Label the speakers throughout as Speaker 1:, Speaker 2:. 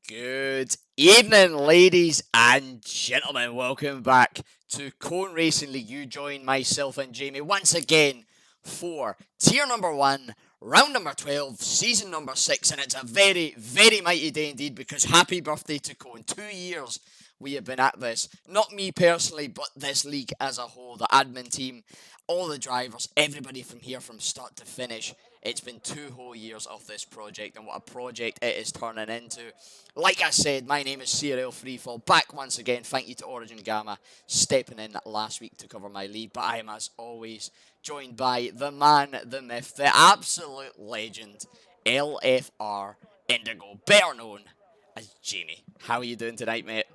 Speaker 1: Good evening, ladies and gentlemen. Welcome back to Cone Racing League. You join myself and Jamie once again for tier number 1, round number 12, season number 6, and it's a very, very mighty day indeed because happy birthday to Cone. 2 years we have been at this. Not me personally, but this league as a whole, the admin team, all the drivers, everybody from here from start to finish. It's been 2 whole years of this project, and what a project it is turning into. Like I said, my name is CRL Freefall, back once again. Thank you to Origin Gamma stepping in last week to cover my lead, but I am, as always, joined by the man, the myth, the absolute legend, LFR Indigo, better known as Jamie. How are you doing tonight, mate?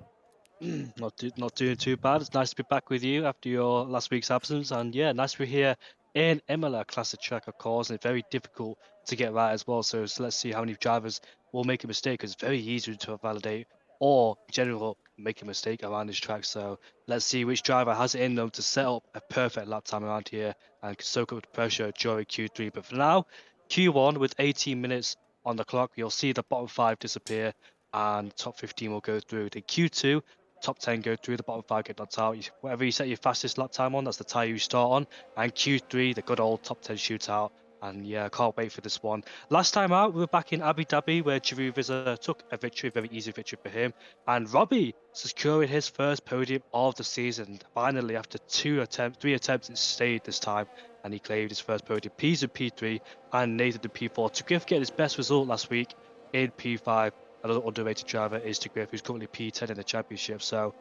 Speaker 2: Not doing too bad. It's nice to be back with you after your last week's absence, and yeah, nice to be here in Imola classic track, of course, and it's very difficult to get right as well. So let's see how many drivers will make a mistake, because it's very easy to validate or in general make a mistake around this track. So let's see which driver has it in them to set up a perfect lap time around here and soak up the pressure during Q3. But for now, Q1 with 18 minutes on the clock, you'll see the bottom 5 disappear and top 15 will go through. The Q2 top 10 go through, the bottom 5 get knocked out. Whatever you set your fastest lap time on, that's the tyre you start on. And Q3, the good old top 10 shootout. And yeah, I can't wait for this one. Last time out, we were back in Abu Dhabi, where Giroud Visa took a victory, very easy victory for him. And Robbie securing his first podium of the season. Finally, after 3 attempts, it stayed this time. And he claimed his first podium. P's in P3 and Nathan in P4. To get his best result last week in P5. Another underrated driver is Griff, who's currently P10 in the championship. So,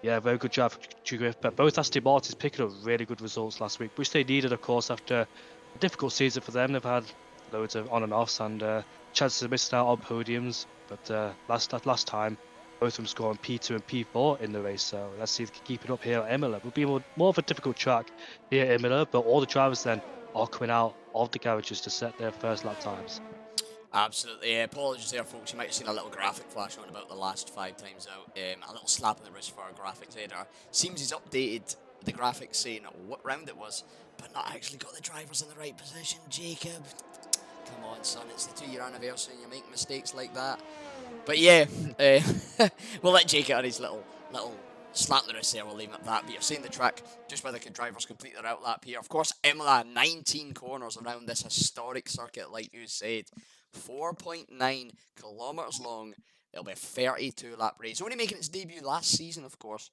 Speaker 2: yeah, very good drive for Griff. But both Aston Martins picking up really good results last week, which they needed, of course, after a difficult season for them. They've had loads of on and offs and chances of missing out on podiums. But last time, both of them scoring P2 and P4 in the race. So let's see if they can keep it up here at Imola. It will be more of a difficult track here at Imola, but all the drivers then are coming out of the garages to set their first lap times.
Speaker 1: Absolutely. Apologies there, folks. You might have seen a little graphic flash on about the last 5 times out. A little slap in the wrist for our graphics editor. Seems he's updated the graphics saying what round it was, but not actually got the drivers in the right position. Jacob, come on, son. It's the 2 year anniversary and you make mistakes like that. But yeah, we'll let Jake get on his little slap in the wrist there. We'll leave it at that. But you're seeing the track just where the drivers complete their outlap here. Of course, Imola, 19 corners around this historic circuit, like you said. 4.9 kilometers long. It'll be a 32 lap race. Only making its debut last season, of course.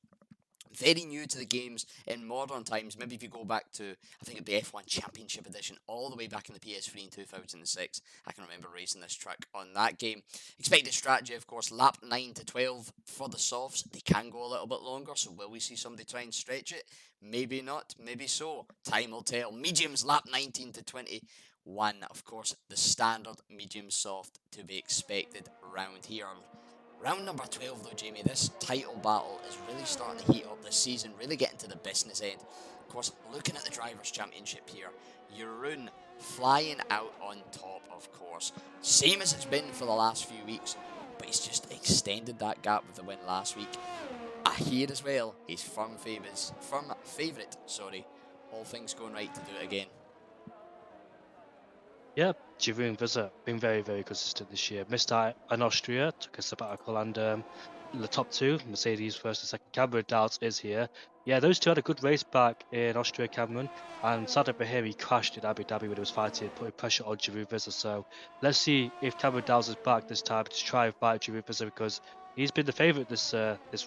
Speaker 1: Very new to the games in modern times. Maybe if you go back to, I think, the F1 Championship Edition, all the way back in the PS3 in 2006, I can remember racing this track on that game. Expected strategy, of course, lap 9 to 12 for the softs. They can go a little bit longer, so will we see somebody try and stretch it? Maybe not, maybe so. Time will tell. Mediums, lap 19 to 21, of course, the standard medium soft to be expected round here. Round number 12 though, Jamie, this title battle is really starting to heat up this season, really getting to the business end. Of course, looking at the Drivers' Championship here, Jeroen flying out on top, of course. Same as it's been for the last few weeks, but he's just extended that gap with the win last week. Ahead as well, he's firm favourite, all things going right to do it again.
Speaker 2: Yeah, Jeroen Visa been very consistent this year. Missed out in Austria, took a sabbatical, and the top two, Mercedes first and second. Cameron Dowds is here. Yeah, those two had a good race back in Austria, Cameron, and sadly for him, he crashed in Abu Dhabi when he was fighting, putting pressure on Jeroen Visa. So let's see if Cameron Dowds is back this time to try and fight Jeroen Visa, because he's been the favourite this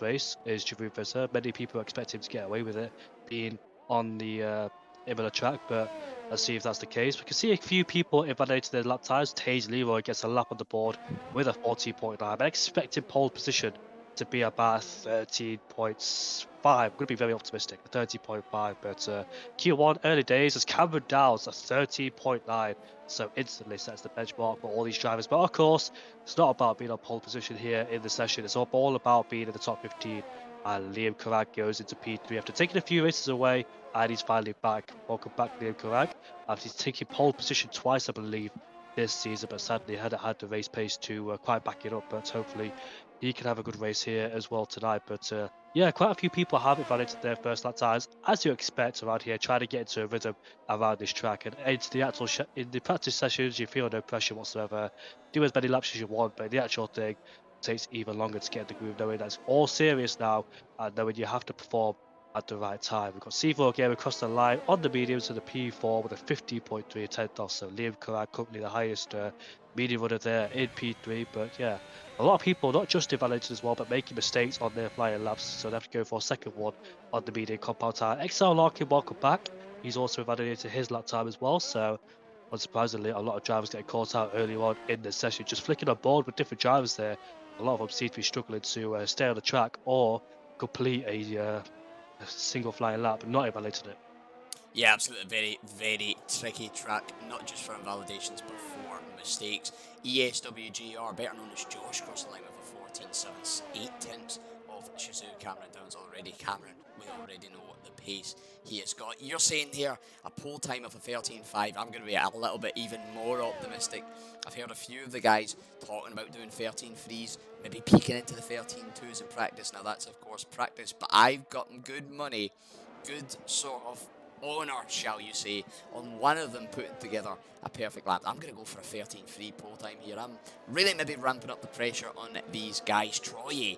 Speaker 2: race. Is Jeroen Visa? Many people expect him to get away with it, being on the Imola track, but let's see if that's the case. We can see a few people invalidating their lap times. Tage Leroy gets a lap on the board with a 14.9. I'm expecting pole position to be about 13.5. I'm going to be very optimistic, 13.5. But Q1 early days as Cameron Downs a 13.9. So instantly sets the benchmark for all these drivers. But of course, it's not about being on pole position here in the session. It's all about being in the top 15. And Liam Carrag goes into P3 after taking a few races away, and he's finally back. Welcome back, Liam Carrag. After he's taken pole position twice, I believe, this season, but sadly hadn't had the race pace to quite back it up. But hopefully he can have a good race here as well tonight. But yeah, quite a few people have invalidated their first lap times, as you expect around here, trying to get into a rhythm around this track. And into the actual in the practice sessions, you feel no pressure whatsoever. Do as many laps as you want, but the actual thing, takes even longer to get the groove, knowing that's all serious now, and knowing you have to perform at the right time. We've got C4 again across the line on the medium to the P4 with a 50.3 attempt off. So Liam Carrad currently the highest medium runner there in P3. But yeah, a lot of people not just invalidated as well, but making mistakes on their flying laps. So they have to go for a second one on the medium compound tire. XL Larkin, welcome back. He's also invalidated his lap time as well. So unsurprisingly, a lot of drivers getting caught out early on in the session. Just flicking on board with different drivers there. A lot of them seem to be struggling to stay on the track or complete a single flying lap, not invalidated it.
Speaker 1: Yeah, absolutely. Very, very tricky track, not just for invalidations, but for mistakes. ESWGR, better known as Josh, crossed the line with a 14.78 tenths of Shizu. Cameron Downs already. Cameron, we already know what the pace he has got. You're saying here a pole time of a 13.5. I'm going to be a little bit even more optimistic. I've heard a few of the guys talking about doing 13.3s, maybe peeking into the 13.2s in practice. Now, that's, of course, practice, but I've gotten good money, good sort of honor, shall you say, on one of them putting together a perfect lap. I'm going to go for a 13.3 pole time here. I'm really maybe ramping up the pressure on these guys. Troye,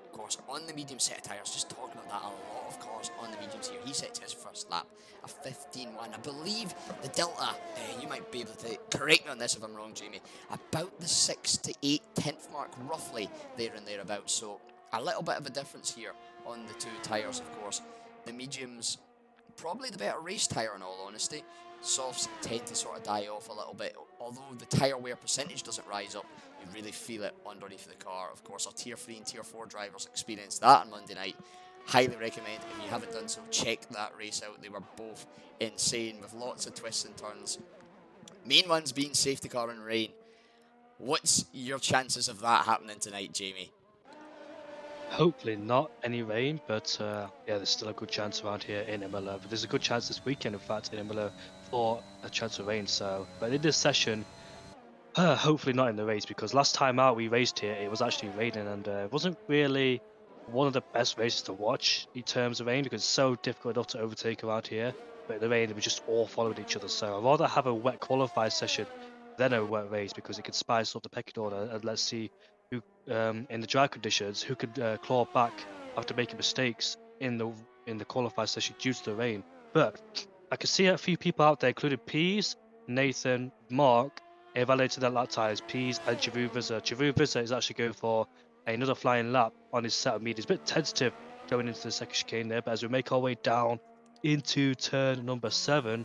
Speaker 1: of course, on the medium set of tyres, just talking about that, a lot of cars on the mediums here. He sets his first lap, a 15.1. I believe the delta, you might be able to correct me on this if I'm wrong, Jamie, about the 6 to 8 tenth mark, roughly there and thereabouts. So a little bit of a difference here on the two tyres, of course. The mediums, probably the better race tyre in all honesty. Softs tend to sort of die off a little bit, although the tyre wear percentage doesn't rise up. You really feel it underneath the car. Of course, our tier 3 and tier 4 drivers experienced that on Monday night. Highly recommend, if you haven't done so, check that race out. They were both insane with lots of twists and turns. Main ones being safety car and rain. What's your chances of that happening tonight, Jamie?
Speaker 2: Hopefully not any rain, but yeah, there's still a good chance around here in Imola. But there's a good chance this weekend, in fact, in Imola for a chance of rain. So, but in this session, hopefully not in the race, because last time out we raced here, it was actually raining, and it wasn't really one of the best races to watch in terms of rain, because it's so difficult enough to overtake around here. But in the rain, it was just all following each other. So I'd rather have a wet qualified session than a wet race, because it could spice up the pecking order, and let's see who, in the dry conditions, who could claw back after making mistakes in the qualified session due to the rain. But I can see a few people out there, including Pease, Nathan, Mark, invalidated their lap tires. Pease and Chivu Vizza. Chivu Vizza is actually going for another flying lap on his set of mediums. A bit tentative going into the second chicane there, but as we make our way down into turn number 7,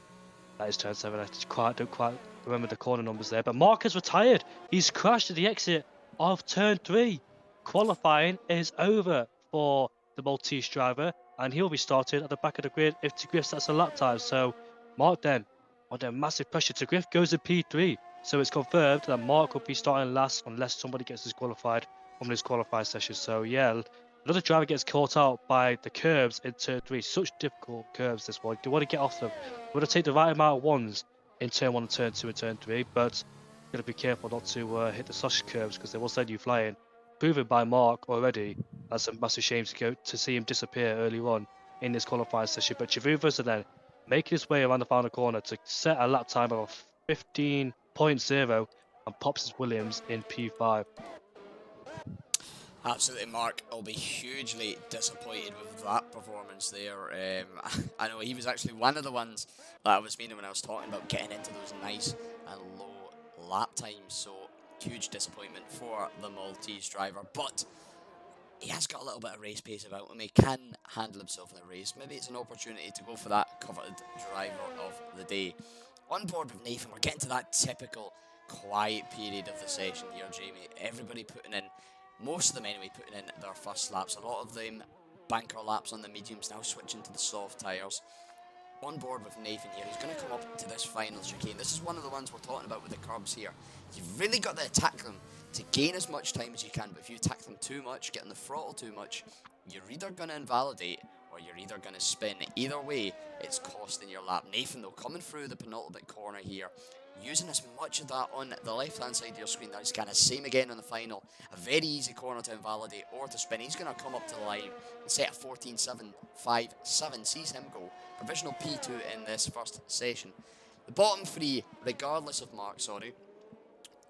Speaker 2: that is turn 7. I don't quite remember the corner numbers there, but Mark has retired. He's crashed at the exit of turn 3. Qualifying is over for the Maltese driver, and he'll be starting at the back of the grid if to Griff sets a lap time. So Mark then, under massive pressure, to Griff goes to P3. So it's confirmed that Mark will be starting last unless somebody gets disqualified from this qualified session. So yeah, another driver gets caught out by the curbs in turn 3. Such difficult curbs this one. You want to get off them. You want to take the right amount of ones in turn 1 and turn 2 and turn 3, but you got to be careful not to hit the sausage curbs, because they will send you flying. Proven by Mark already. That's a massive shame to see him disappear early on in this qualifying session. But Chavuvas are then making his way around the final corner to set a lap time of 15.0 and pops his Williams in P5.
Speaker 1: Absolutely, Mark. I'll be hugely disappointed with that performance there. I know he was actually one of the ones that I was meaning when I was talking about getting into those nice and low lap times. So, huge disappointment for the Maltese driver. But he has got a little bit of race pace about him. He can handle himself in the race. Maybe it's an opportunity to go for that coveted driver of the day. On board with Nathan, we're getting to that typical quiet period of the session here, Jamie. Everybody putting in, most of them anyway, putting in their first laps. A lot of them banker laps on the mediums, now switching to the soft tyres. On board with Nathan here, he's going to come up to this final chicane. This is one of the ones we're talking about with the curbs here. You've really got to attack them to gain as much time as you can, but if you attack them too much, get on the throttle too much, you're either going to invalidate or you're either going to spin. Either way, it's costing your lap. Nathan, though, coming through the penultimate corner here, using as much of that on the left-hand side of your screen. That is kind of same again on the final. A very easy corner to invalidate or to spin. He's going to come up to the line and set a 14.757. Sees him go. Provisional P2 in this first session. The bottom 3, regardless of mark,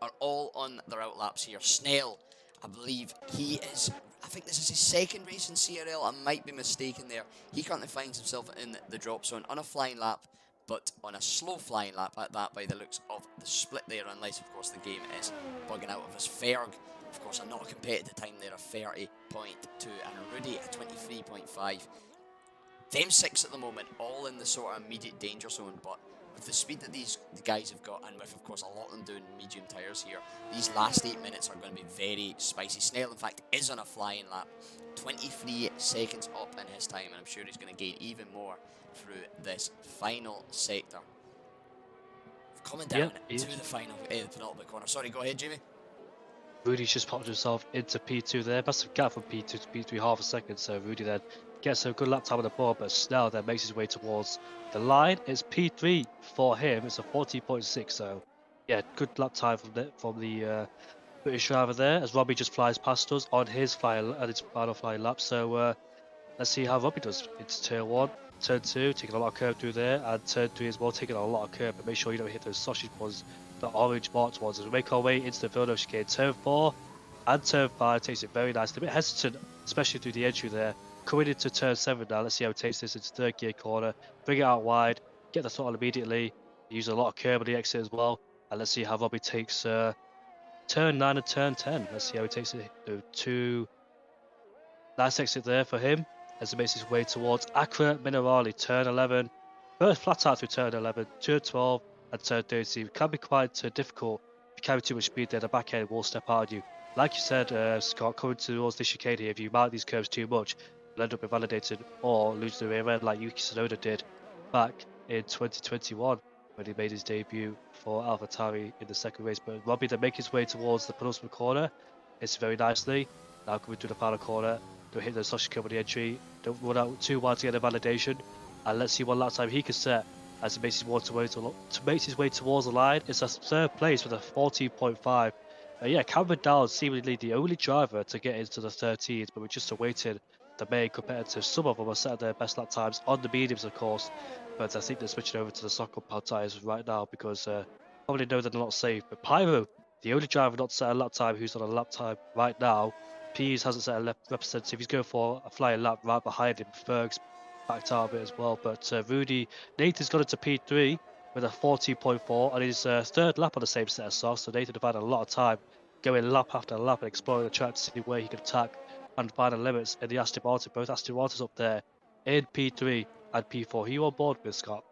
Speaker 1: are all on their outlaps here. Snell I believe he is, I think this is his second race in CRL, I might be mistaken there. He currently finds himself in the drop zone on a flying lap, but on a slow flying lap at that by the looks of the split there, unless of course the game is bugging out of his. Ferg, of course, not a competitive time there of 30.2 and Rudy at 23.5. Them six at the moment, all in the sort of immediate danger zone, but with the speed that the guys have got, and with of course a lot of them doing medium tyres here, these last 8 minutes are going to be very spicy. Snail, in fact, is on a flying lap, 23 seconds up in his time, and I'm sure he's going to gain even more through this final sector. Coming down to the final, the penultimate corner. Sorry, go ahead, Jamie.
Speaker 2: Rudy's just popped himself into P2 there. Massive gap from P2 to P3, half a second. So Rudy then gets a good lap time on the board, but Snell then makes his way towards the line. It's P3 for him. It's a 40.6. So yeah, good lap time from the British driver there, as Robbie just flies past us on his final flying lap. So let's see how Robbie does. It's turn 1, turn 2, taking a lot of curve through there, and turn 3 as well, taking a lot of curve, but make sure you don't hit those sausage ones, the orange marked ones. As we make our way into the Villeneuve chicane, turn 4 and turn 5 takes it very nicely. A bit hesitant, especially through the entry there. Coming into turn 7 now, let's see how it takes this into third gear corner, bring it out wide, get the throttle immediately, use a lot of curve on the exit as well, and let's see how Robbie takes turn 9 and turn 10. Let's see how he takes it. Two nice exit there for him as he makes his way towards Accra Minerali, turn 11. First flat out through turn 11, turn 12 and turn 13. It can be quite difficult if you carry too much speed there. The back end will step out on you. Like you said, Scott, coming towards this chicane here, if you mount these curves too much, you'll end up invalidated or lose the rear end like Yuki Tsunoda did back in 2021 when he made his debut for AlphaTauri in the second race. But Robbie then make his way towards the penultimate corner. It's very nicely. Now coming to the final corner, don't hit the sausage curve on the entry, don't run out too wide to get a validation, and let's see what lap time he can set as he makes his way towards the line. It's a third place with a 14.5. Yeah, Cameron Dowd seemingly the only driver to get into the 13s, but we're just awaiting the main competitors. Some of them are setting their best lap times on the mediums, of course, but I think they're switching over to the soft compound tyres right now because probably know they're not safe. But Pyro, the only driver not set a lap time who's on a lap time right now, Pease hasn't set a representative. He's going for a flying lap right behind him. Ferg's backed out a bit as well. But Rudy, Nathan's got into P3 with a 40.4 on his third lap on the same set of softs. So Nathan have had a lot of time going lap after lap and exploring the track to see where he can attack and find the limits in the Aston Martin. Both Aston Martins up there in P3 and P4. Who are you on board with, Scott?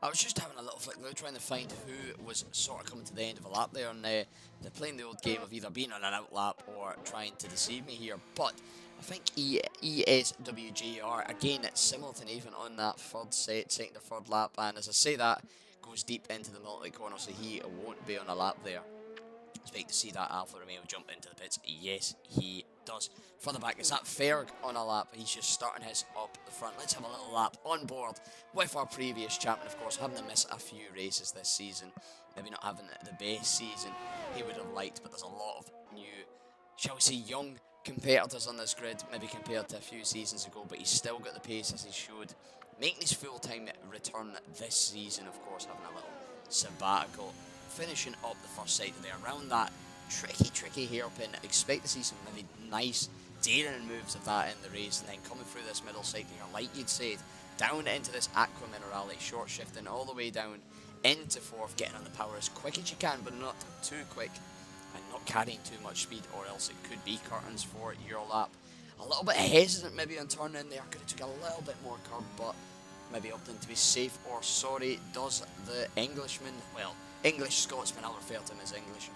Speaker 1: I was just having a little flick through trying to find who was sort of coming to the end of a lap there, and they're playing the old game of either being on an out lap or trying to deceive me here. But I think ESWGR, again, it's similar to Nathan on that third second to third lap, and as I say that, goes deep into the multi corner, so he won't be on a lap there. Expect to see that Alfa Romeo jump into the pits. Yes, he does. Further back, is that Ferg on a lap? He's just starting his up the front. Let's have a little lap on board with our previous champion, of course, having to miss a few races this season. Maybe not having the best season he would have liked, but there's a lot of new, shall we say, young competitors on this grid, maybe compared to a few seasons ago, but he's still got the pace as he should. Making his full-time return this season, of course, having a little sabbatical. Finishing up the first sector there, around that tricky hairpin. Expect to see some maybe nice daring moves of that in the race, and then coming through this middle sector here, like you'd said, down into this Aqua Minerale, short shifting all the way down into fourth, getting on the power as quick as you can, but not too quick, and not carrying too much speed, or else it could be curtains for your lap. A little bit hesitant maybe on turning there, could have took a little bit more curb, but maybe opting to be safe or sorry, does the Englishman, well, English Scotsman, I'll refer to him as English.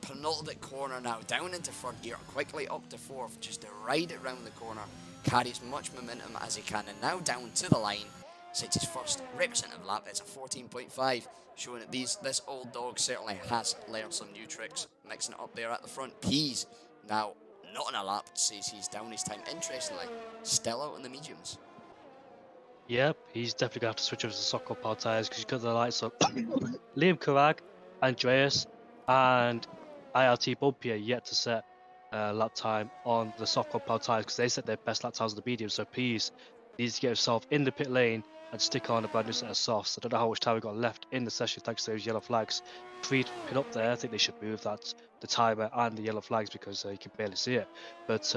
Speaker 1: Penultimate corner now, down into front gear, quickly up to fourth, just to ride it round the corner, carry as much momentum as he can, and now down to the line, sets his first representative lap. It's a 14.5, showing that this old dog certainly has learned some new tricks, mixing it up there at the front. Pease, now not on a lap, says he's down his time. Interestingly, still out in the mediums.
Speaker 2: Yep, he's definitely going to have to switch over to soft compound tyres because you've got the likes of Liam Carrag, Andreas, and IRT Bumpy are yet to set lap time on the soft compound tyres because they set their best lap times on the medium. So Pease needs to get himself in the pit lane and stick on a brand new set of softs. I don't know how much time we got left in the session thanks to those yellow flags. Free to pin up there. I think they should move that, the timer and the yellow flags, because you can barely see it. But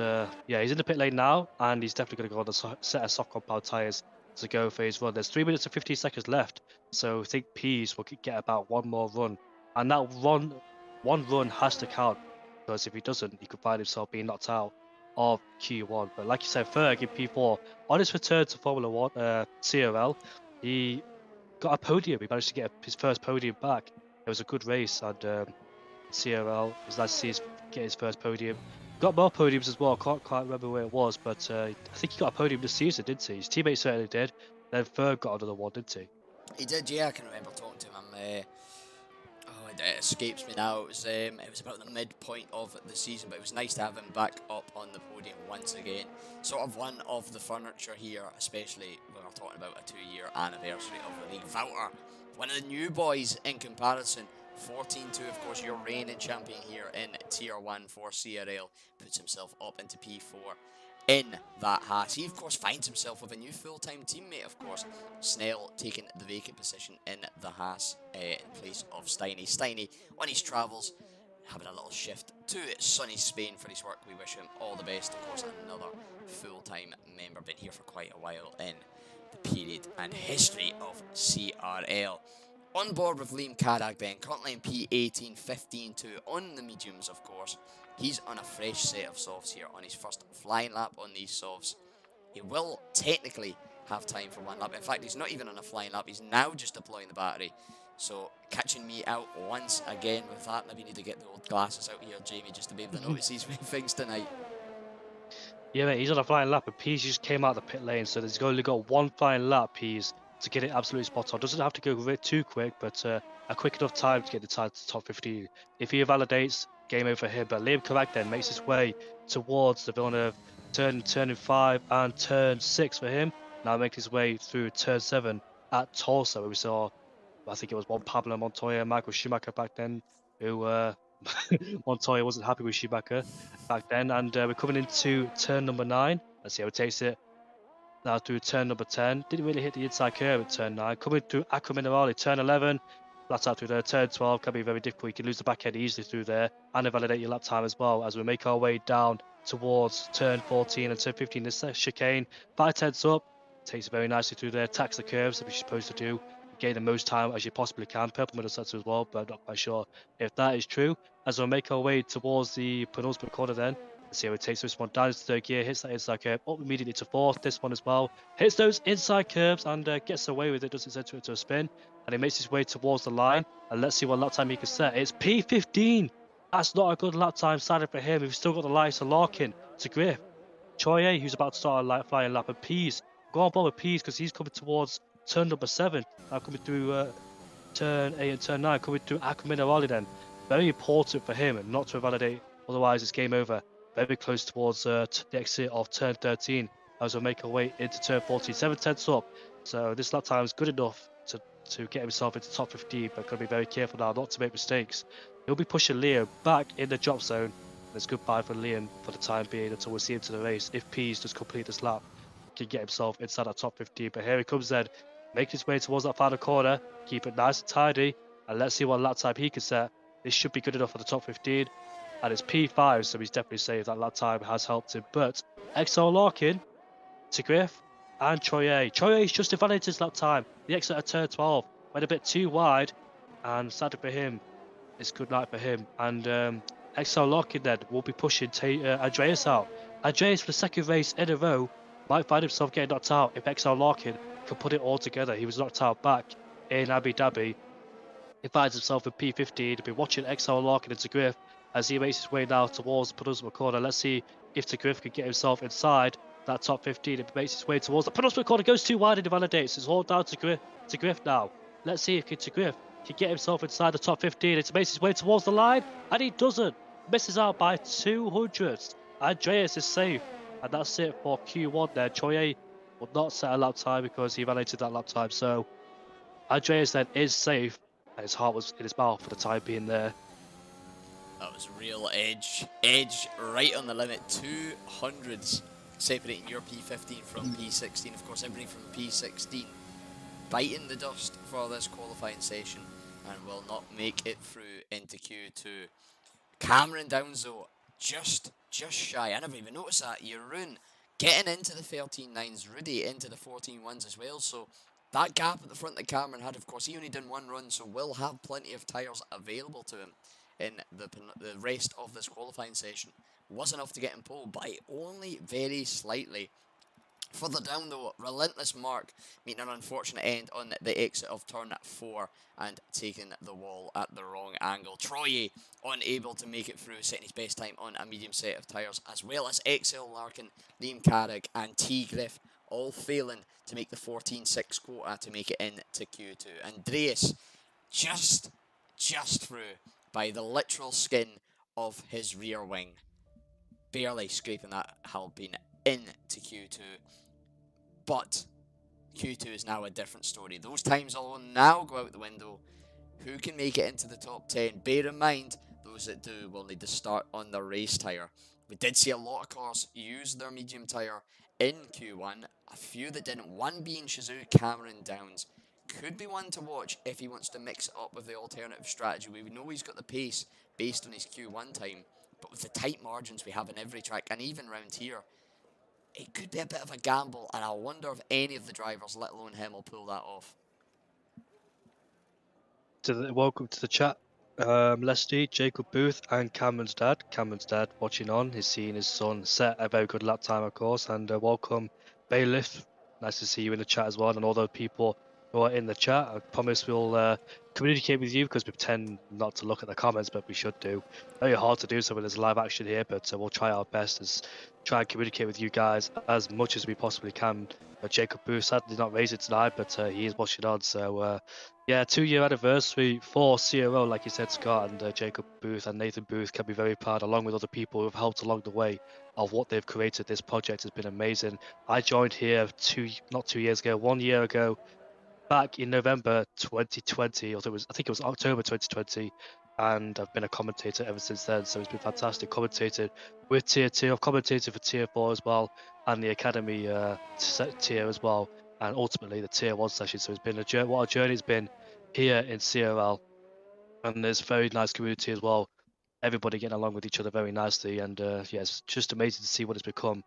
Speaker 2: yeah, he's in the pit lane now, and he's definitely going to go on the set of soft compound tyres to go for his run. There's 3 minutes and 15 seconds left, so I think Peas will get about one more run, and that one run has to count, because if he doesn't, he could find himself being knocked out of Q1. But like you said, Ferg in P4 on his return to Formula One, CRL, he got a podium. He managed to get his first podium back. It was a good race, and CRL, it was nice to see get his first podium. Got more podiums as well. Can't quite remember where it was, but I think he got a podium this season, didn't he? His teammates certainly did. Then Ferg got another one, didn't he?
Speaker 1: He did, yeah. I can remember talking to him. Oh, it escapes me now. It was about the midpoint of the season, but it was nice to have him back up on the podium once again. Sort of one of the furniture here, especially when we're talking about a 2-year anniversary of the league. Vouter, one of the new boys in comparison. 14-2, of course, your reigning champion here in Tier 1 for CRL, puts himself up into P4 in that Haas. He, of course, finds himself with a new full-time teammate, of course. Snell taking the vacant position in the Haas in place of Steiny. Steiny, on his travels, having a little shift to sunny Spain for his work. We wish him all the best. Of course, another full-time member, been here for quite a while in the period and history of CRL. On board with Liam Carragh then, currently in P18, 15-2 on the mediums, of course. He's on a fresh set of softs here on his first flying lap on these softs. He will technically have time for one lap. In fact, he's not even on a flying lap. He's now just deploying the battery. So, catching me out once again with that. Maybe need to get the old glasses out here, Jamie, just to be able to notice these things tonight.
Speaker 2: Yeah, mate, he's on a flying lap, and Peas just came out of the pit lane, so he's only got one flying lap, Peas, to get it absolutely spot on. Doesn't have to go too quick, but a quick enough time to get the time to top 15. If he validates, game over for him. But Liam Carragh then makes his way towards the Villeneuve turning 5 and turn 6 for him. Now makes his way through turn 7 at Tulsa, where we saw, I think it was Juan Pablo Montoya, Michael Schumacher back then, who Montoya wasn't happy with Schumacher back then. And we're coming into turn number 9. Let's see how it takes it. Now through turn number 10. Didn't really hit the inside curve at turn 9. Coming through Acqua Minerale, turn 11. Flat out through there. Turn 12 can be very difficult. You can lose the back end easily through there and invalidate your lap time as well, as we make our way down towards turn 14 and turn 15. This chicane, 5 tenths up. Takes it very nicely through there. Tax the curves, that we're supposed to do. Gain the most time as you possibly can. Purple middle sets as well, but not quite sure if that is true. As we make our way towards the penultimate corner then. Let's see how it takes this one down into third gear, hits that inside curve, up immediately to fourth. This one as well. Hits those inside curves and gets away with it, doesn't send it to a spin. And he makes his way towards the line. And let's see what lap time he can set. It's P15. That's not a good lap time started for him. We've still got the likes of Larkin, to Griff, Choye, who's about to start a flying lap, and Peas. Go on board with Peas because he's coming towards turn number 7. Now coming through turn 8 and turn 9, coming through Acqua Minerale then. Very important for him not to validate, otherwise it's game over. Very close towards the exit of turn 13 as we make our way into turn 14. 7 tenths up. So this lap time is good enough to get himself into top 15, but got to be very careful now not to make mistakes. He'll be pushing Liam back in the drop zone. It's goodbye for Liam for the time being until we see him to the race. If Peas does complete this lap, he can get himself inside that top 15. But here he comes then, make his way towards that final corner, keep it nice and tidy, and let's see what lap time he can set. This should be good enough for the top 15. And it's P5, so he's definitely saved. That lap time has helped him. But XO Larkin to Griff and Troye. Troye's just invalidated his lap time. The exit at turn 12 went a bit too wide, and sadly for him, it's good night for him. And XO Larkin then will be pushing Andreas out. Andreas, for the second race in a row, might find himself getting knocked out if XO Larkin can put it all together. He was knocked out back in Abu Dhabi. He finds himself in P15. He'll be watching XO Larkin into Griff as he makes his way now towards the penultimate corner. Let's see if Griff can get himself inside that top 15. If he makes his way towards the penultimate corner, goes too wide and invalidates. It's all down to Griff now. Let's see if Griff can get himself inside the top 15. It makes his way towards the line, and he doesn't. Misses out by 200. Andreas is safe, and that's it for Q1 there. Choye will not set a lap time because he validated that lap time. So Andreas then is safe, and his heart was in his mouth for the time being there.
Speaker 1: That was real edge right on the limit. 200s separating your P15 from P16. Of course, everybody from P16 biting the dust for this qualifying session and will not make it through into Q2. Cameron Downs though, just shy. I never even noticed that. Jeroen getting into the 13.9s, Rudy into the 14.1s as well. So that gap at the front that Cameron had, of course, he only done one run, so will have plenty of tyres available to him in the rest of this qualifying session. Was enough to get him pole by only very slightly. Further down though, Relentless Mark meeting an unfortunate end on the exit of turn 4 and taking the wall at the wrong angle. Troye unable to make it through, setting his best time on a medium set of tyres, as well as XL Larkin, Liam Carrick and T Griff all failing to make the 14.6 quota to make it into Q2. Andreas just through by the literal skin of his rear wing, barely scraping that Alpine into Q2. But Q2 is now a different story. Those times will now go out the window. Who can make it into the top 10? Bear in mind, those that do will need to start on the race tyre. We did see a lot of cars use their medium tyre in Q1. A few that didn't. One being Shizu Cameron Downs. Could be one to watch if he wants to mix it up with the alternative strategy. We know he's got the pace based on his Q1 time. But with the tight margins we have in every track, and even round here, it could be a bit of a gamble, and I wonder if any of the drivers, let alone him, will pull that off.
Speaker 2: Welcome to the chat, Leslie, Jacob Booth, and Cameron's dad. Cameron's dad watching on. He's seeing his son set a very good lap time, of course. And welcome, Bailiff. Nice to see you in the chat as well, and all those people who are in the chat. I promise we'll communicate with you because we tend not to look at the comments, but we should do. Very hard to do so when there's live action here, but we'll try our best to try and communicate with you guys as much as we possibly can. Jacob Booth sadly not raising tonight, but he is watching on. So yeah, 2-year anniversary for CRO, like you said, Scott, and Jacob Booth and Nathan Booth can be very proud, along with other people who have helped along the way of what they've created. This project has been amazing. I joined here not 2 years ago, 1 year ago, back in November 2020, or I think it was October 2020, and I've been a commentator ever since then. So it's been fantastic. Commentated with Tier 2, I've commentated for Tier 4 as well, and the Academy tier as well, and ultimately the Tier 1 session. So it's been what a journey it's been here in CRL, and there's a very nice community as well. Everybody getting along with each other very nicely, and yeah, it's just amazing to see what it's become,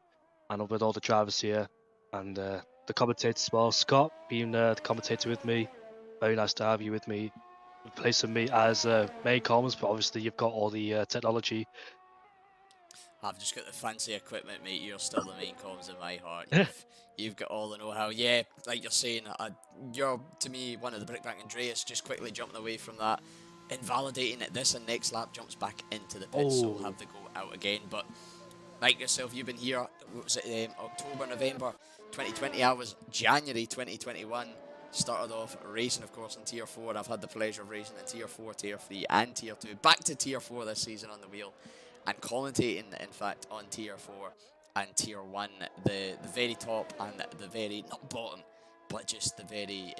Speaker 2: and with all the drivers here and the commentators as well. Scott being the commentator with me, very nice to have you with me, replacing me as main comms, but obviously you've got all the technology.
Speaker 1: I've just got the fancy equipment, mate. You're still the main comms in my heart. You've got all the know-how. Yeah, like you're saying, you're, to me, one of the Brickback Andreas, just quickly jumping away from that, invalidating it. This and next lap jumps back into the pit, so we'll have to go out again. But like yourself, you've been here, what was it, October, November 2020. I was January 2021. Started off racing, of course, in Tier 4. I've had the pleasure of racing in Tier 4, Tier 3 and Tier 2. Back to Tier 4 this season on the wheel. And commentating, in fact, on Tier 4 and Tier 1, the very top and the very, not bottom, but just the very,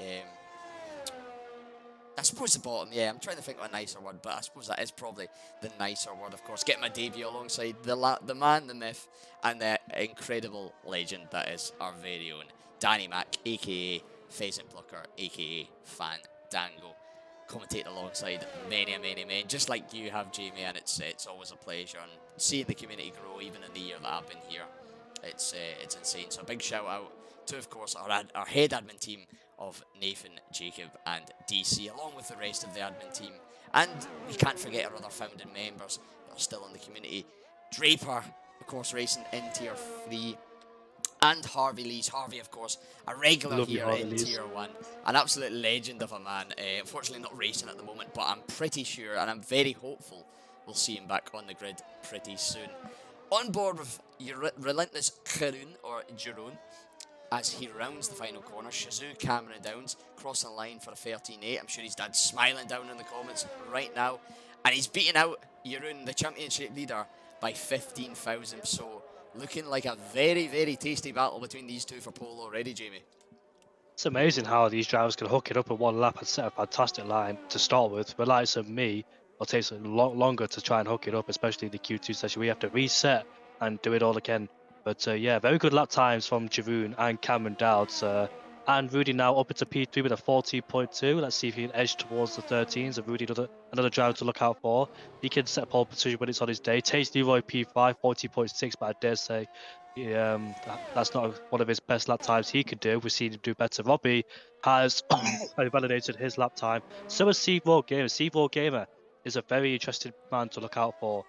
Speaker 1: I suppose the bottom, yeah, I'm trying to think of a nicer word, but I suppose that is probably the nicer word, of course. Getting my debut alongside the man, the myth, and the incredible legend that is our very own Danny Mac, a.k.a. Pheasant Plucker, a.k.a. Fandango. Commentate alongside many men, just like you have, Jamie, and it's always a pleasure, and seeing the community grow even in the year that I've been here, it's insane. So a big shout out to, of course, our head admin team of Nathan, Jacob and DC, along with the rest of the admin team, and we can't forget our other founding members that are still in the community. Draper, of course, racing in Tier 3, and Harvey Lees. Harvey, of course, a regular here in Tier 1. An absolute legend of a man. Unfortunately not racing at the moment, but I'm pretty sure, and I'm very hopeful, we'll see him back on the grid pretty soon. On board with Relentless Jeroen, as he rounds the final corner. Shizu Cameron Downs crossing the line for a 13.8. I'm sure his dad's smiling down in the comments right now. And he's beating out Jeroen, the championship leader, by 15,000. So looking like a very tasty battle between these two for pole already, Jamie.
Speaker 2: It's amazing how these drivers can hook it up in one lap and set a fantastic line to start with. But like of me, it'll take a lot longer to try and hook it up, especially the Q2 session. We have to reset and do it all again. But yeah, very good lap times from Jeroen and Cameron Dowds. And Rudy now up into P3 with a 14.2. Let's see if he can edge towards the 13s. And Rudy, another driver to look out for. He can set pole position when it's on his day. Taste Leroy P5, 40.6, but I dare say that's not one of his best lap times he could do. We've seen him do better. Robbie has validated his lap time. So is Seagull Gamer. Seagull Gamer is a very interesting man to look out for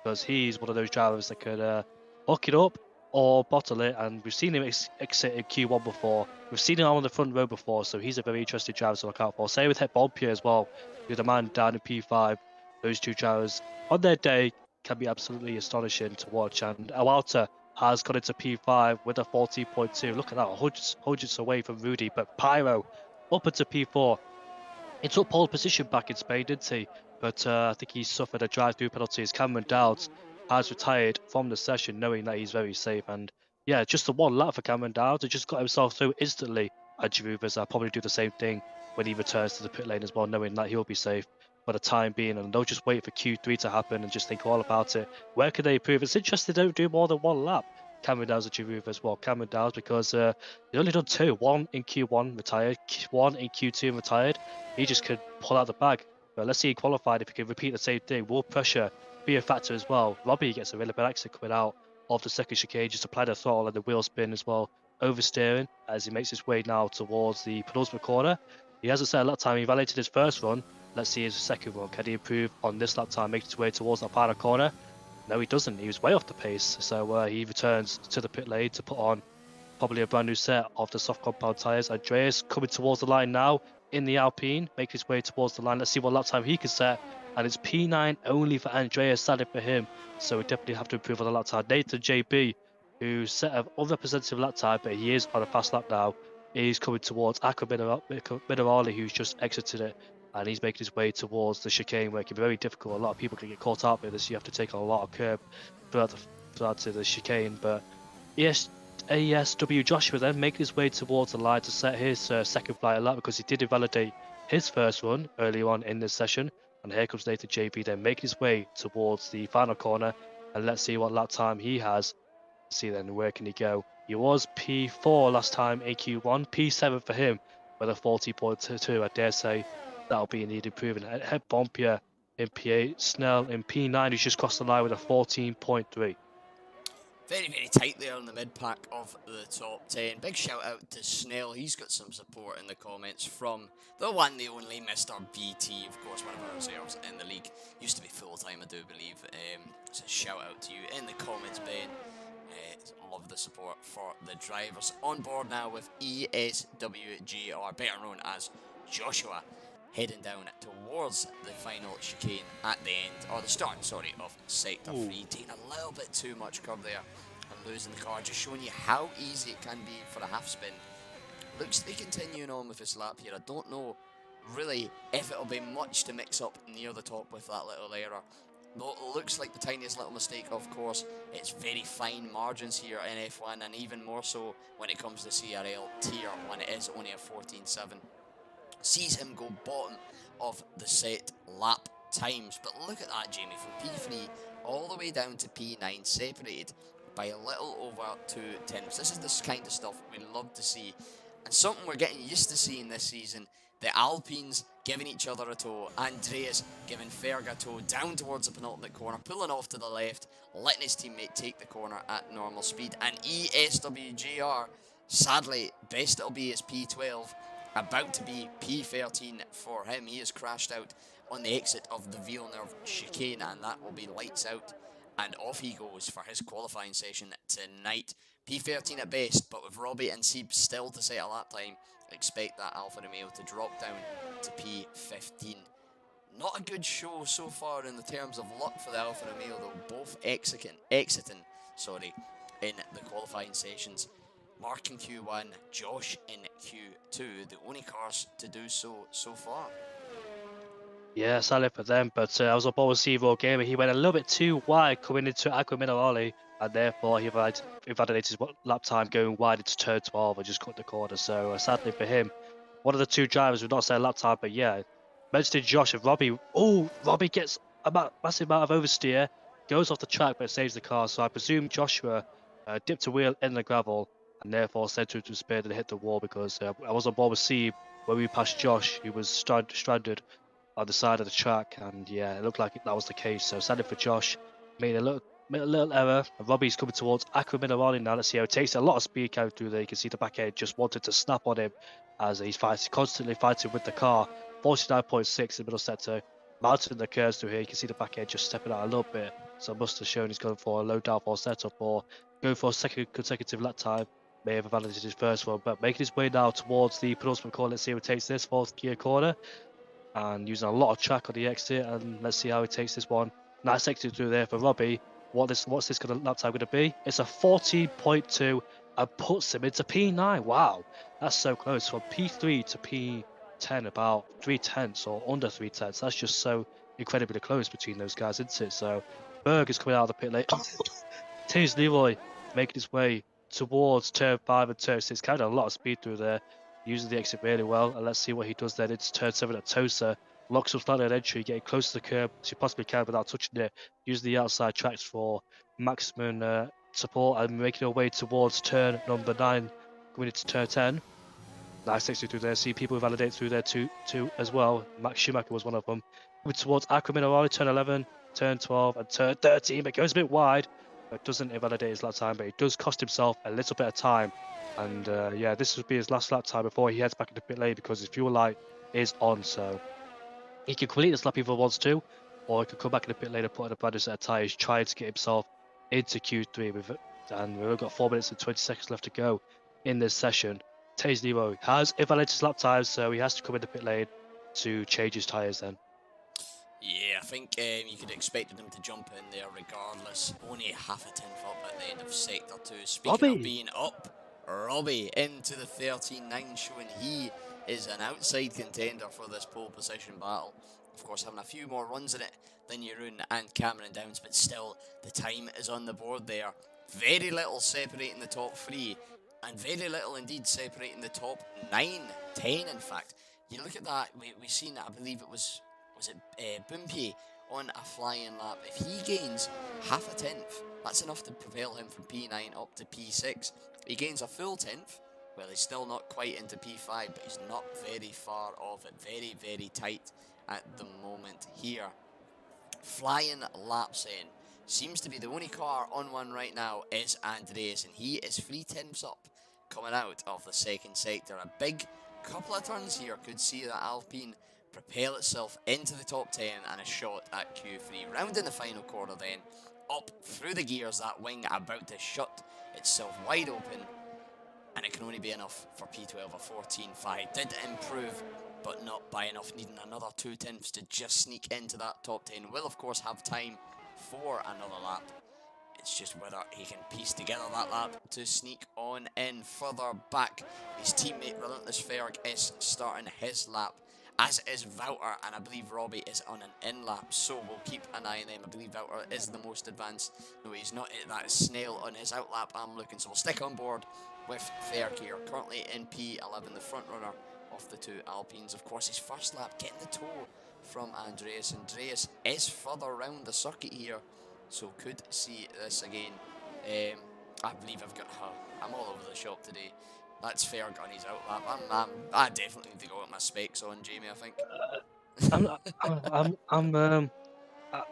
Speaker 2: because he's one of those drivers that could hook it up or bottle it, and we've seen him exit in Q1 before. We've seen him on the front row before, so he's a very interesting driver to look out for. Same with Het Bompier as well, who's the man down in P5. Those two drivers on their day can be absolutely astonishing to watch. And Awalta has got into P5 with a 40.2. Look at that, hundreds away from Rudy, but Pyro up into P4. He took pole position back in Spain, didn't he? But I think he suffered a drive-through penalty. As Cameron Dowds has retired from the session, knowing that he's very safe. And yeah, just the one lap for Cameron Dowds. He just got himself through instantly. And Girouvas, I'll probably do the same thing when he returns to the pit lane as well, knowing that he'll be safe for the time being. And they'll just wait for Q3 to happen and just think all about it. Where can they improve? It's interesting they don't do more than one lap. Cameron Dowds and Girouvas as well. Cameron Dowds because they only done two. One in Q1 retired, one in Q2 retired. He just could pull out the bag. But let's see, qualified, if he can repeat the same thing. Will pressure be a factor as well? Robbie gets a really bad exit coming out of the second chicane, just apply the throttle and the wheel spin as well, oversteering as he makes his way now towards the penultimate corner. He hasn't set a lap time. He validated his first run. Let's see his second run. Can he improve on this lap time, make his way towards that final corner? No, he doesn't. He was way off the pace. So he returns to the pit lane to put on probably a brand new set of the soft compound tyres. Andreas coming towards the line now in the Alpine, make his way towards the line. Let's see what lap time he can set. And it's P9 only for Andreas, sadly for him. So we definitely have to improve on the lap time. Nathan JB, who set an unrepresentative lap time, but he is on a fast lap now. He's coming towards Aqua Minerali, who's just exited it. And he's making his way towards the chicane, where it can be very difficult. A lot of people can get caught up with this. You have to take a lot of curb throughout the chicane. But yes, ASW Joshua then making his way towards the line to set his second flight lap because he did invalidate his first run earlier on in this session. And here comes Nathan JB then making his way towards the final corner. And let's see what lap time he has. See then, where can he go? He was P4 last time in Q1, P7 for him with a 40.2. I dare say that'll be indeed improving. Het Bompier in P8, Snell in P9, who's just crossed the line with a 14.3.
Speaker 1: Very, very tight there in the mid-pack of the top 10. Big shout out to Snell. He's got some support in the comments from the one, the only Mr. BT, of course, one of our reserves in the league. Used to be full-time, I do believe. So shout out to you in the comments, Ben. Love the support for the drivers. On board now with ESWGR, better known as Joshua, heading down towards the final chicane at the end, or the start, sorry, of Sector 3. Taking a little bit too much curve there and losing the car, just showing you how easy it can be for a half spin. Looks to be continuing on with his lap here. I don't know really if it'll be much to mix up near the top with that little error. Looks like the tiniest little mistake, of course. It's very fine margins here in F1, and even more so when it comes to CRL Tier 1. It is only a 14.7. Sees him go bottom of the set lap times. But look at that, Jamie, from P3 all the way down to P9, separated by a little over 2 tenths. This is the kind of stuff we love to see, and something we're getting used to seeing this season. The Alpines giving each other a tow. Andreas giving Ferg a tow down towards the penultimate corner, pulling off to the left, letting his teammate take the corner at normal speed. And ESWGR, sadly, best it'll be is P12, about to be P13 for him. He has crashed out on the exit of the Villeneuve chicane, and that will be lights out. And off he goes for his qualifying session tonight. P13 at best, but with Robbie and Seeb still to set a lap time, expect that Alfa Romeo to drop down to P15. Not a good show so far in the terms of luck for the Alfa Romeo, though, both exiting in the qualifying sessions. Mark in Q1, Josh in Q2, the only cars to do so far.
Speaker 2: Yeah, sadly for them, but I was up over Zero Gamer. He went a little bit too wide coming into Aqua Minerali, and therefore he invalidated his lap time going wide into turn 12 and just cut the corner. So sadly for him, one of the two drivers would not say lap time, but yeah, mentioned Josh and Robbie. Oh, Robbie gets a massive amount of oversteer, goes off the track, but saves the car. So I presume Joshua dipped a wheel in the gravel, and therefore said to spare and hit the wall because I was on board with C when we passed Josh, who was stranded on the side of the track, and yeah, it looked like that was the case. So sadly for Josh, made a little error. And Robbie's coming towards Acro Minerali now. Let's see how it takes a lot of speed coming through there. You can see the back end just wanted to snap on him as he's constantly fighting with the car. 49.6 in the middle sector, mounting the curves through here. You can see the back end just stepping out a little bit. So must have shown he's going for a low downforce setup or going for a second consecutive lap time. May have validated his first one, but making his way now towards the penultimate corner. Let's see how it takes this fourth gear corner and using a lot of track on the exit. And let's see how he takes this one. Nice exit through there for Robbie. What's this kind of lap time going to be? It's a 14.2 and puts him into P9. Wow, that's so close from P3 to P10, about 3/10 or under 3/10. That's just so incredibly close between those guys, isn't it? So Berg is coming out of the pit lane. Taze Leroy making his way towards turn 5 and turn 6. Kind of a lot of speed through there, using the exit really well. And let's see what he does then. It's turn 7 at Tosa. Locks up slightly at entry, getting close to the curb as you possibly can without touching it. Use the outside tracks for maximum support and making your way towards turn number 9, going into turn 10. Nice exit through there. See people validate through there too as well. Max Schumacher was one of them. Moving towards Acro Minerali, turn 11, turn 12, and turn 13. But goes a bit wide, but doesn't invalidate his lap time. But it does cost himself a little bit of time. And yeah, this would be his last lap time before he heads back into pit lane because his fuel light is on. So he can complete this lap if he wants to, or he could come back in the pit lane and put on a brand new set of tyres, trying to get himself into Q3. And we've only got 4 minutes and 20 seconds left to go in this session. Taze Nero has invalidated his lap times, so he has to come in the pit lane to change his tyres then.
Speaker 1: Yeah, I think you could expect him to jump in there regardless. Only half a tenth up at the end of Sector 2. Speaking of being up, Robbie into the 13.9, showing he is an outside contender for this pole position battle. Of course, having a few more runs in it than Jeroen and Cameron Downs, but still, the time is on the board there. Very little separating the top 3, and very little indeed separating the top 9, 10 in fact. You look at that, we've seen that, I believe it was it Bumpy on a flying lap. If he gains half a tenth, that's enough to propel him from P9 up to P6. He gains a full tenth, well, he's still not quite into P5, but he's not very far off it. Very, very tight at the moment here. Flying laps in. Seems to be the only car on one right now is Andreas, and he is 3/10 up coming out of the second sector. A big couple of turns here could see that Alpine propel itself into the top 10 and a shot at Q3. Round in the final corner then, up through the gears, that wing about to shut itself wide open, and it can only be enough for P12, a 14.5. Did improve, but not by enough, needing another 2/10 to just sneak into that top 10. Will of course have time for another lap. It's just whether he can piece together that lap to sneak on in. Further back, his teammate Relentless Ferg is starting his lap, as is Wouter, and I believe Robbie is on an in lap, so we'll keep an eye on them. I believe Wouter is the most advanced. No, he's not. That is Snail on his out lap, I'm looking, so we'll stick on board with Ferg here, currently in P11, the front runner of the two Alpines. Of course, his first lap getting the toe from Andreas. Andreas is further round the circuit here, so could see this again. I believe I'm all over the shop today. That's Ferg on his out lap. I definitely need to go with my specs on, Jamie, I think.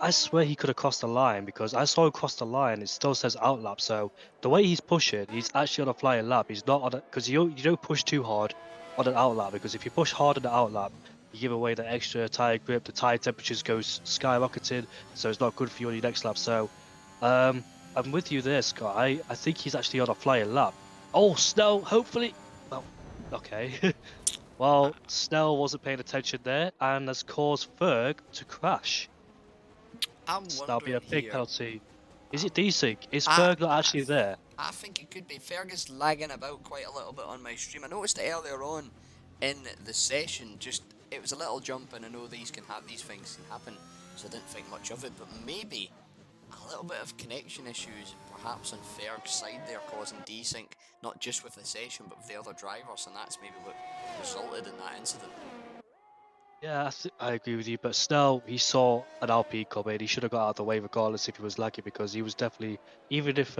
Speaker 2: I swear he could have crossed the line because I saw him cross the line. It still says out lap. So the way he's pushing, he's actually on a flying lap. He's not on it because you don't push too hard on an out lap, because if you push hard on the out lap, you give away the extra tire grip. The tire temperatures go skyrocketing, so it's not good for you on your next lap. So I'm with you there, Scott. I think he's actually on a flying lap. Oh, Snell, hopefully. Oh, okay. Well, Snell wasn't paying attention there and has caused Ferg to crash. That'll be a big penalty. Is it desync? Is Ferg not actually there?
Speaker 1: I think it could be. Ferg is lagging about quite a little bit on my stream. I noticed it earlier on in the session. Just it was a little jump, and I know these things can happen, so I didn't think much of it. But maybe a little bit of connection issues, perhaps on Ferg's side there, causing desync, not just with the session, but with the other drivers, and that's maybe what resulted in that incident.
Speaker 2: Yeah, I agree with you. But Snell, he saw an LP coming. He should have got out of the way regardless if he was lucky, because he was definitely, even if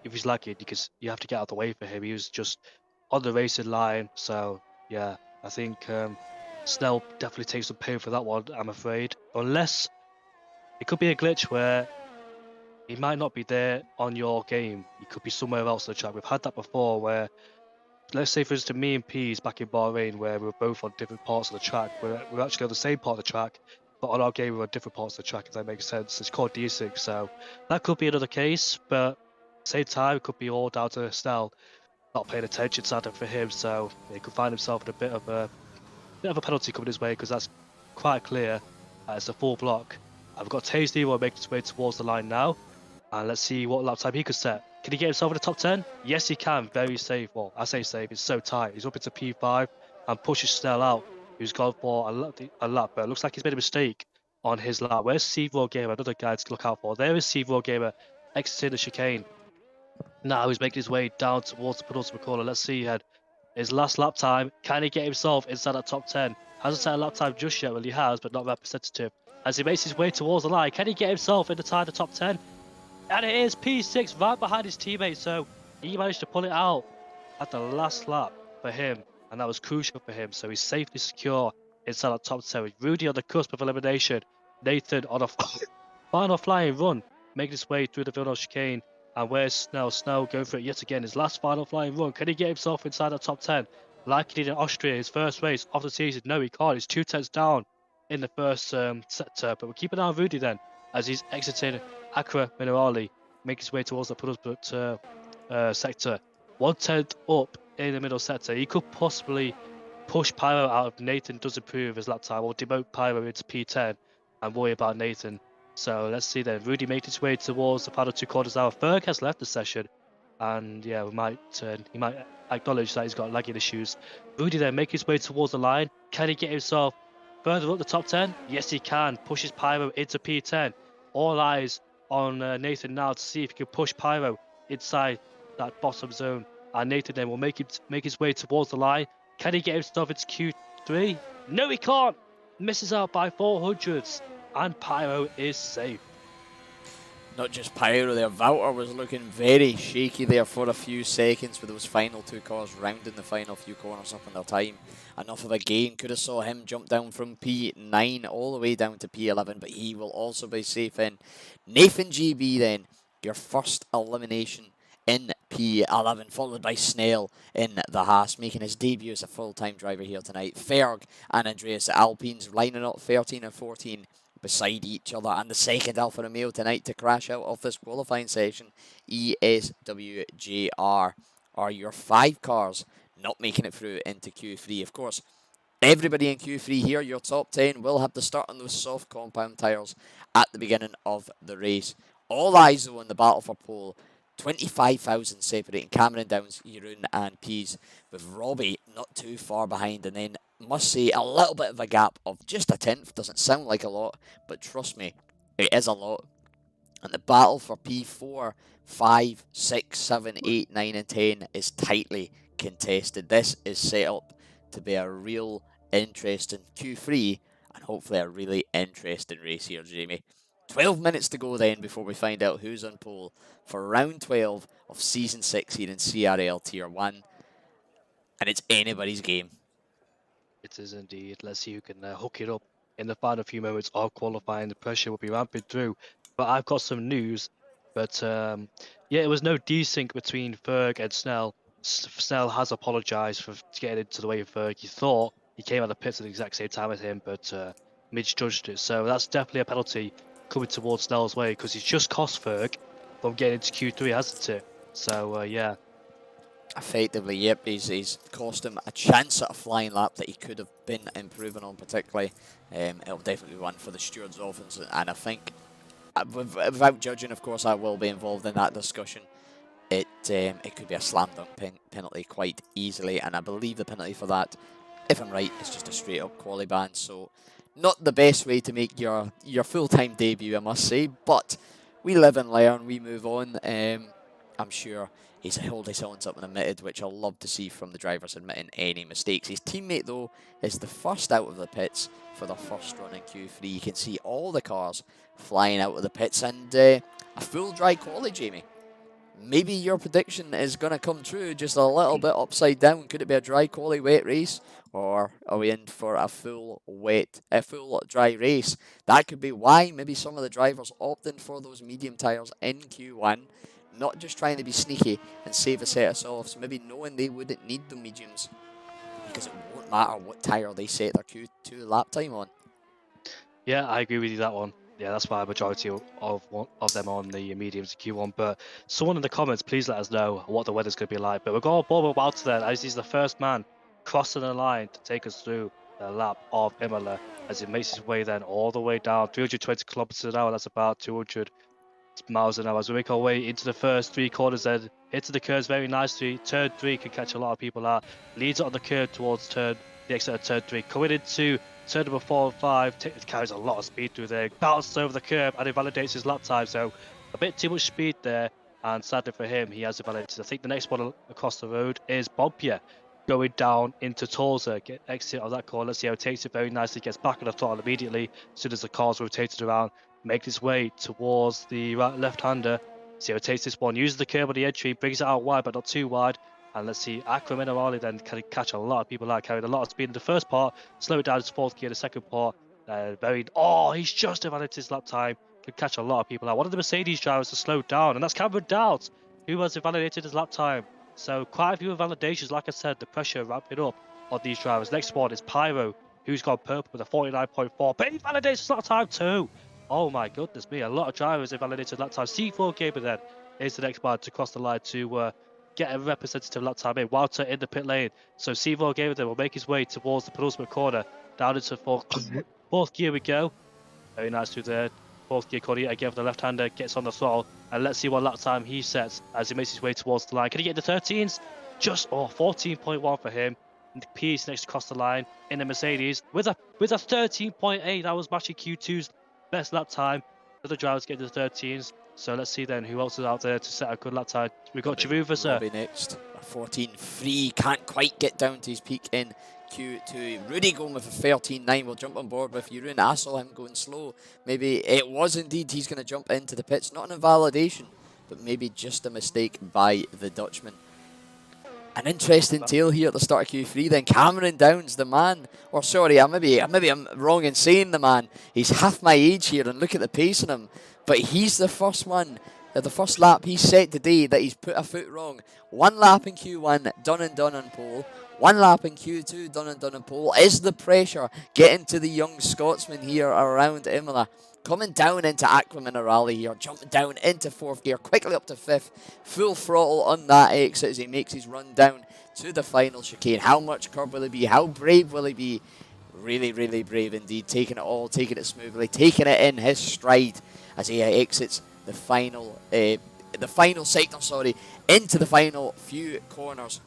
Speaker 2: he's lucky, because you have to get out of the way for him. He was just on the racing line. So yeah, I think Snell definitely takes some pain for that one, I'm afraid. Unless it could be a glitch where he might not be there on your game. He could be somewhere else on the track. We've had that before where, let's say for instance, me and Peas back in Bahrain, where we were both on different parts of the track. We're actually on the same part of the track, but on our game we're on different parts of the track, if that makes sense. It's called D6, so that could be another case, but same time it could be all down to Snell not paying attention, sadly for him. So he could find himself in a bit of a penalty coming his way, because that's quite clear. It's a full block. I've got Tasty will make his way towards the line now. And let's see what lap time he could set. Can he get himself in the top 10? Yes, he can. Very safe. Well, I say safe. It's so tight. He's up into P5 and pushes Snell out, who's gone for a lap. But it looks like he's made a mistake on his lap. Where's Seaworld Gamer? Another guy to look out for. There is Seaworld Gamer exiting the chicane. Now he's making his way down towards the penultimate corner. Let's see his last lap time. Can he get himself inside that top 10? Hasn't set a lap time just yet. Well, he has, but not representative. As he makes his way towards the line, can he get himself in the tie of the top 10? And it is P6 right behind his teammate, so he managed to pull it out at the last lap for him, and that was crucial for him. So he's safely secure inside that top 10. Rudy on the cusp of elimination. Nathan on a final flying run, making his way through the Villeneuve chicane. And where's Snell? Snell going for it yet again. His last final flying run. Can he get himself inside the top 10? Like he did in Austria, his first race of the season. No, he can't. He's 2 tenths down in the first sector. But we'll keep an eye on Rudy then, as he's exiting Acqua Minerale, make his way towards the penultimate sector. 1/10 up in the middle sector. He could possibly push Pyro out if Nathan does improve his lap time, or demote Pyro into P10 and worry about Nathan. So let's see then. Rudy made his way towards the final 2 corners now. Ferg has left the session, and yeah, he might acknowledge that he's got lagging issues. Rudy then make his way towards the line. Can he get himself further up the top 10? Yes, he can. Pushes Pyro into P10. All eyes on Nathan now to see if he can push Pyro inside that bottom zone. And Nathan then will make his way towards the line. Can he get himself into Q3? No, he can't. Misses out by 400s, and Pyro is safe.
Speaker 1: Not just Pyro there, Valter was looking very shaky there for a few seconds with those final 2 cars rounding the final few corners up in their time. Enough of a gain, could have saw him jump down from P9 all the way down to P11, but he will also be safe in. Nathan GB then, your first elimination in P11, followed by Snell in the Haas, making his debut as a full-time driver here tonight. Ferg and Andreas Alpines lining up 13 and 14 beside each other, and the second Alfa Romeo tonight to crash out of this qualifying session, ESWJR, are your 5 cars not making it through into Q3. Of course, everybody in Q3 here, your top 10, will have to start on those soft compound tyres at the beginning of the race. All eyes though on the battle for pole. 25,000 separating Cameron Downs, Jeroen and Pease, with Robbie not too far behind, and then must say a little bit of a gap of just a tenth. Doesn't sound like a lot, but trust me, it is a lot. And the battle for P4, 5, 6, 7, 8, 9 and 10 is tightly contested. This is set up to be a real interesting Q3 and hopefully a really interesting race here, Jamie. 12 minutes to go then before we find out who's on pole for round 12 of Season 6 here in CRL Tier 1. And it's anybody's game.
Speaker 2: It is indeed. Let's see who can hook it up in the final few moments of qualifying. The pressure will be ramping through. But I've got some news. But yeah, it was no desync between Ferg and Snell. Snell has apologised for getting into the way of Ferg. He thought he came out of the pits at the exact same time as him, but misjudged it. So that's definitely a penalty coming towards Snell's way, because he's just cost Ferg from getting into Q3, hasn't it? So yeah.
Speaker 1: Effectively, yep, he's cost him a chance at a flying lap that he could have been improving on particularly. It'll definitely be one for the stewards' office, and I think, without judging, of course, I will be involved in that discussion. It could be a slam dunk penalty quite easily, and I believe the penalty for that, if I'm right, is just a straight up quali ban. So not the best way to make your full-time debut, I must say, but we live and learn, we move on. I'm sure he's held his hands up and admitted, which I'll love to see from the drivers admitting any mistakes. His teammate, though, is the first out of the pits for the first run in Q3. You can see all the cars flying out of the pits, and a full dry quali, Jamie. Maybe your prediction is going to come true, just a little bit upside down. Could it be a dry quali wet race, or are we in for a full dry race? That could be why maybe some of the drivers opting for those medium tyres in Q1, not just trying to be sneaky and save a set of softs, maybe knowing they wouldn't need the mediums, because it won't matter what tyre they set their Q2 lap time on.
Speaker 2: Yeah, I agree with you that one. Yeah, that's why a majority of them on the mediums in Q1. But someone in the comments, please let us know what the weather's going to be like. But we'll go on board with Walter then, as he's the first man crossing the line to take us through the lap of Imola, as he makes his way then all the way down 320 kilometers an hour. That's about 200 miles an hour. As we make our way into the first 3 corners then, into the curves very nicely. Turn 3 can catch a lot of people out. Leads on the curve towards the exit of turn 3. Coming into turn number 4 and 5, carries a lot of speed through there. Bounces over the curb and invalidates his lap time. So a bit too much speed there. And sadly for him, he has invalidated. I think the next one across the road is Bompia, going down into Torza. Get exit of that corner. Let's see how it takes it very nicely. Gets back on the throttle immediately as soon as the car's rotated around. Makes his way towards the left-hander. See how it takes this one. Uses the curb on the entry, brings it out wide, but not too wide. And let's see, Akram Minerali then can catch a lot of people out, carried a lot of speed in the first part, slow it down to 4th gear, the second part. He's just invalidated his lap time. Could catch a lot of people out. One of the Mercedes drivers to slow down, and that's Cameron Dowds, who has invalidated his lap time. So quite a few invalidations, like I said, the pressure ramping up on these drivers. Next one is Pyro, who's got purple with a 49.4, but he validates his lap time too. Oh my goodness me, a lot of drivers invalidated lap time. C4 Gamer then is the next man to cross the line to get a representative lap time in. Walter in the pit lane. So C4 Gamer then will make his way towards the penultimate corner. Down into 4th gear we go. Very nice through there. 4th gear corner again for the left-hander. Gets on the throttle. And let's see what lap time he sets as he makes his way towards the line. Can he get the 13s? 14.1 for him. Peace next across the line in the Mercedes with a 13.8. That was matching Q2's best lap time. The other drivers get the 13s. So let's see then who else is out there to set a good lap time. We've got Jeruvas.
Speaker 1: Robbie next. A 14.3. Can't quite get down to his peak in Q2. Rudy going with a 13.9. We'll jump on board with Jeroen. I saw him going slow. Maybe it was indeed he's going to jump into the pits. Not an invalidation, but maybe just a mistake by the Dutchman. An interesting tale here at the start of Q3 then. Cameron Downs, the man, or sorry, maybe I'm wrong in saying the man. He's half my age here, and look at the pace on him. But he's the first one, the first lap he's set today that he's put a foot wrong. 1 lap in Q1, done and done on pole. 1 lap in Q2, done and done on pole. Is the pressure getting to the young Scotsman here around Imola? Coming down into Akram in a rally here, jumping down into 4th gear, quickly up to 5th, full throttle on that exit as he makes his run down to the final chicane. How much curb will he be? How brave will he be? Really, really brave indeed, taking it all, taking it smoothly, taking it in his stride as he exits the final sector, into the final few corners.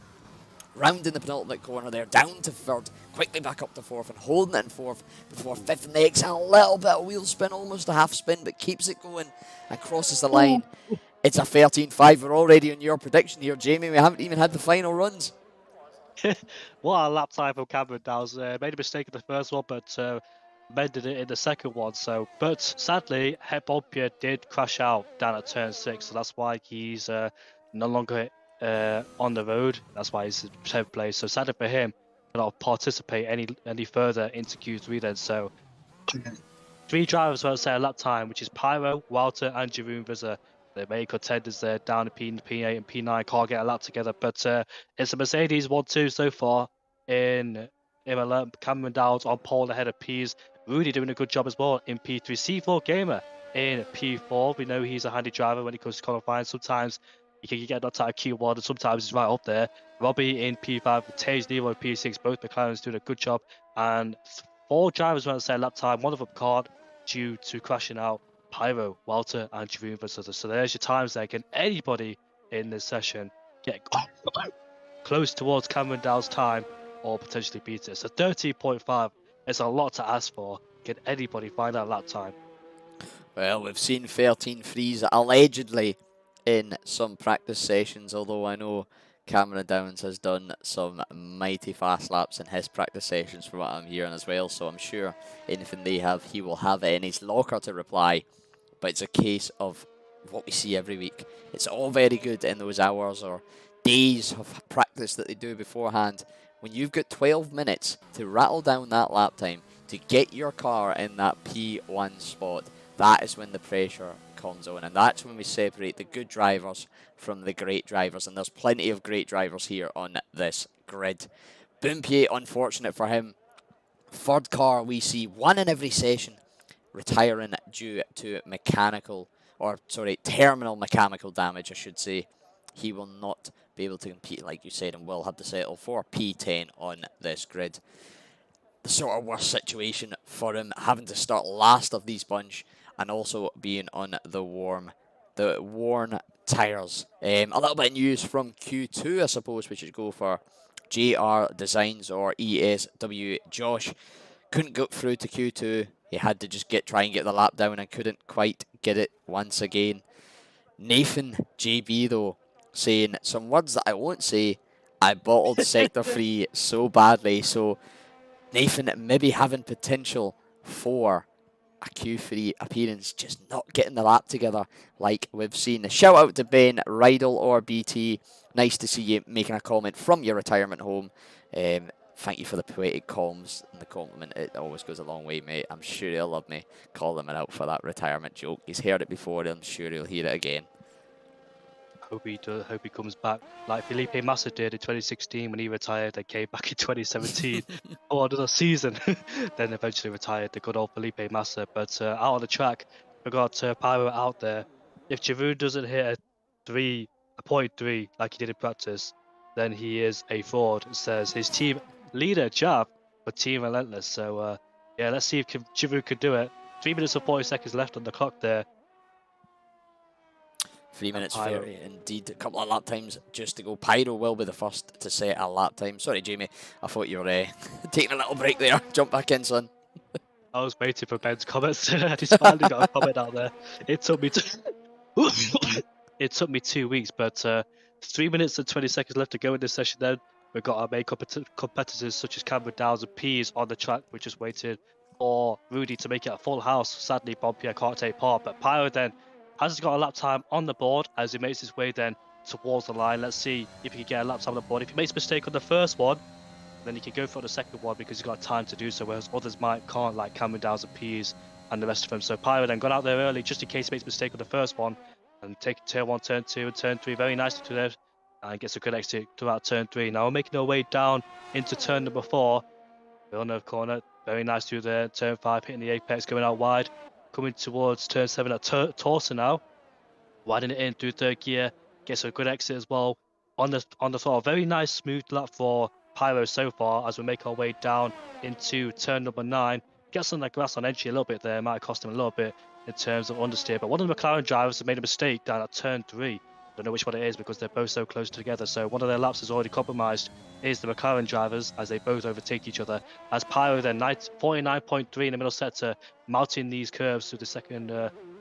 Speaker 1: Rounding the penultimate corner there, down to 3rd, quickly back up to 4th and holding it in 4th before 5th and the exit. A little bit of wheel spin, almost a half spin, but keeps it going and crosses the line. It's a 13.5. We're already on your prediction here, Jamie. We haven't even had the final runs.
Speaker 2: What a lap time from Cameron Downs. Made a mistake in the first one, but mended it in the second one. So, but sadly, Bompia did crash out down at turn 6, so that's why he's no longer on the road. That's why he's in 10th place. So sadly for him, cannot participate any further into Q3 then. So 3 drivers will set a lap time, which is Pyro, Walter, and Jeroen Vizzer. The main contenders there down to P8 and P9 can't get a lap together, but it's a Mercedes 1-2 so far in Imola. Cameron Dowds on pole ahead of P's. Rudy doing a good job as well in P3. C4 Gamer in P4. We know he's a handy driver when it comes to qualifying. Sometimes you can get knocked out of Q1 and sometimes he's right up there. Robbie in P5, Tage Nero in P6, both McLaren's doing a good job. And 4 drivers want to say lap time, one of them can't due to crashing out. Pyro, Walter, and Jeroen Vizzer. So there's your times there. Can anybody in this session get close towards Cameron Dow's time or potentially beat it? So 13.5 is a lot to ask for. Can anybody find that lap time?
Speaker 1: Well, we've seen 13.3s allegedly in some practice sessions, although I know Cameron Downs has done some mighty fast laps in his practice sessions from what I'm hearing as well, so I'm sure anything they have, he will have it in his locker to reply. But it's a case of what we see every week. It's all very good in those hours or days of practice that they do beforehand. When you've got 12 minutes to rattle down that lap time, to get your car in that P1 spot, that is when the pressure comes on, and that's when we separate the good drivers from the great drivers, and there's plenty of great drivers here on this grid. Boompier, unfortunate for him, third car we see, one in every session, retiring due to terminal mechanical damage, I should say. He will not be able to compete, like you said, and will have to settle for P10 on this grid. The sort of worst situation for him, having to start last of these bunch and also being on the worn tyres. A little bit of news from Q2, I suppose we should go for. JR Designs or ESW Josh couldn't go through to Q2. He had to just try and get the lap down and couldn't quite get it once again. Nathan JB though, saying some words that I won't say. I bottled Sector 3 so badly, so Nathan maybe having potential for a Q3 appearance, just not getting the lap together like we've seen. Shout out to Ben, Rydell or BT. Nice to see you making a comment from your retirement home. Thank you for the poetic comms and the compliment. It always goes a long way, mate. I'm sure he'll love me calling him out for that retirement joke. He's heard it before, and I'm sure he'll hear it again.
Speaker 2: Hope he does. Hope he comes back like Felipe Massa did in 2016 when he retired and came back in 2017 for another season. Then eventually retired, the good old Felipe Massa. But out on the track, we got Pyro out there. If Giroud doesn't hit a 0.3 like he did in practice, then he is a fraud. It says his team leader Jav, but team relentless. So yeah, let's see if Giroud could do it. 3 minutes and 40 seconds left on the clock there.
Speaker 1: 3 minutes 30, indeed. A couple of lap times just to go. Pyro will be the first to set a lap time. Sorry, Jamie. I thought you were taking a little break there. Jump back in, son.
Speaker 2: I was waiting for Ben's comments. He's finally got a comment out there. It took me it took me 2 weeks, but 3 minutes and 20 seconds left to go in this session. Then we've got our main competitors such as Cameron Downs and Peas on the track. We're just waiting for Rudy to make it a full house. Sadly, Bompierre can't take part, but Pyro then has got a lap time on the board as he makes his way then towards the line. Let's see if he can get a lap time on the board. If he makes a mistake on the first one, then he can go for the second one because he's got time to do so, whereas others can't, like Cameron Downs and Peas and the rest of them. So Pyro then got out there early just in case he makes a mistake on the first one and take turn 1, turn 2 and turn 3 very nicely to there and gets a good exit throughout turn 3. Now we're making our way down into turn number 4. We're on the corner, very nice through there. Turn 5 hitting the apex, going out wide. Coming towards turn 7 at Torsa now. Widening it in through third gear. Gets a good exit as well. On the sort of very nice smooth lap for Pyro so far as we make our way down into turn number 9. Gets on the grass on entry a little bit there. Might have cost him a little bit in terms of understeer. But one of the McLaren drivers has made a mistake down at turn 3. Don't know which one it is because they're both so close together. So one of their laps is already compromised. Is the McLaren drivers as they both overtake each other. As Pyro then 49.3 in the middle sector, mounting these curves through the second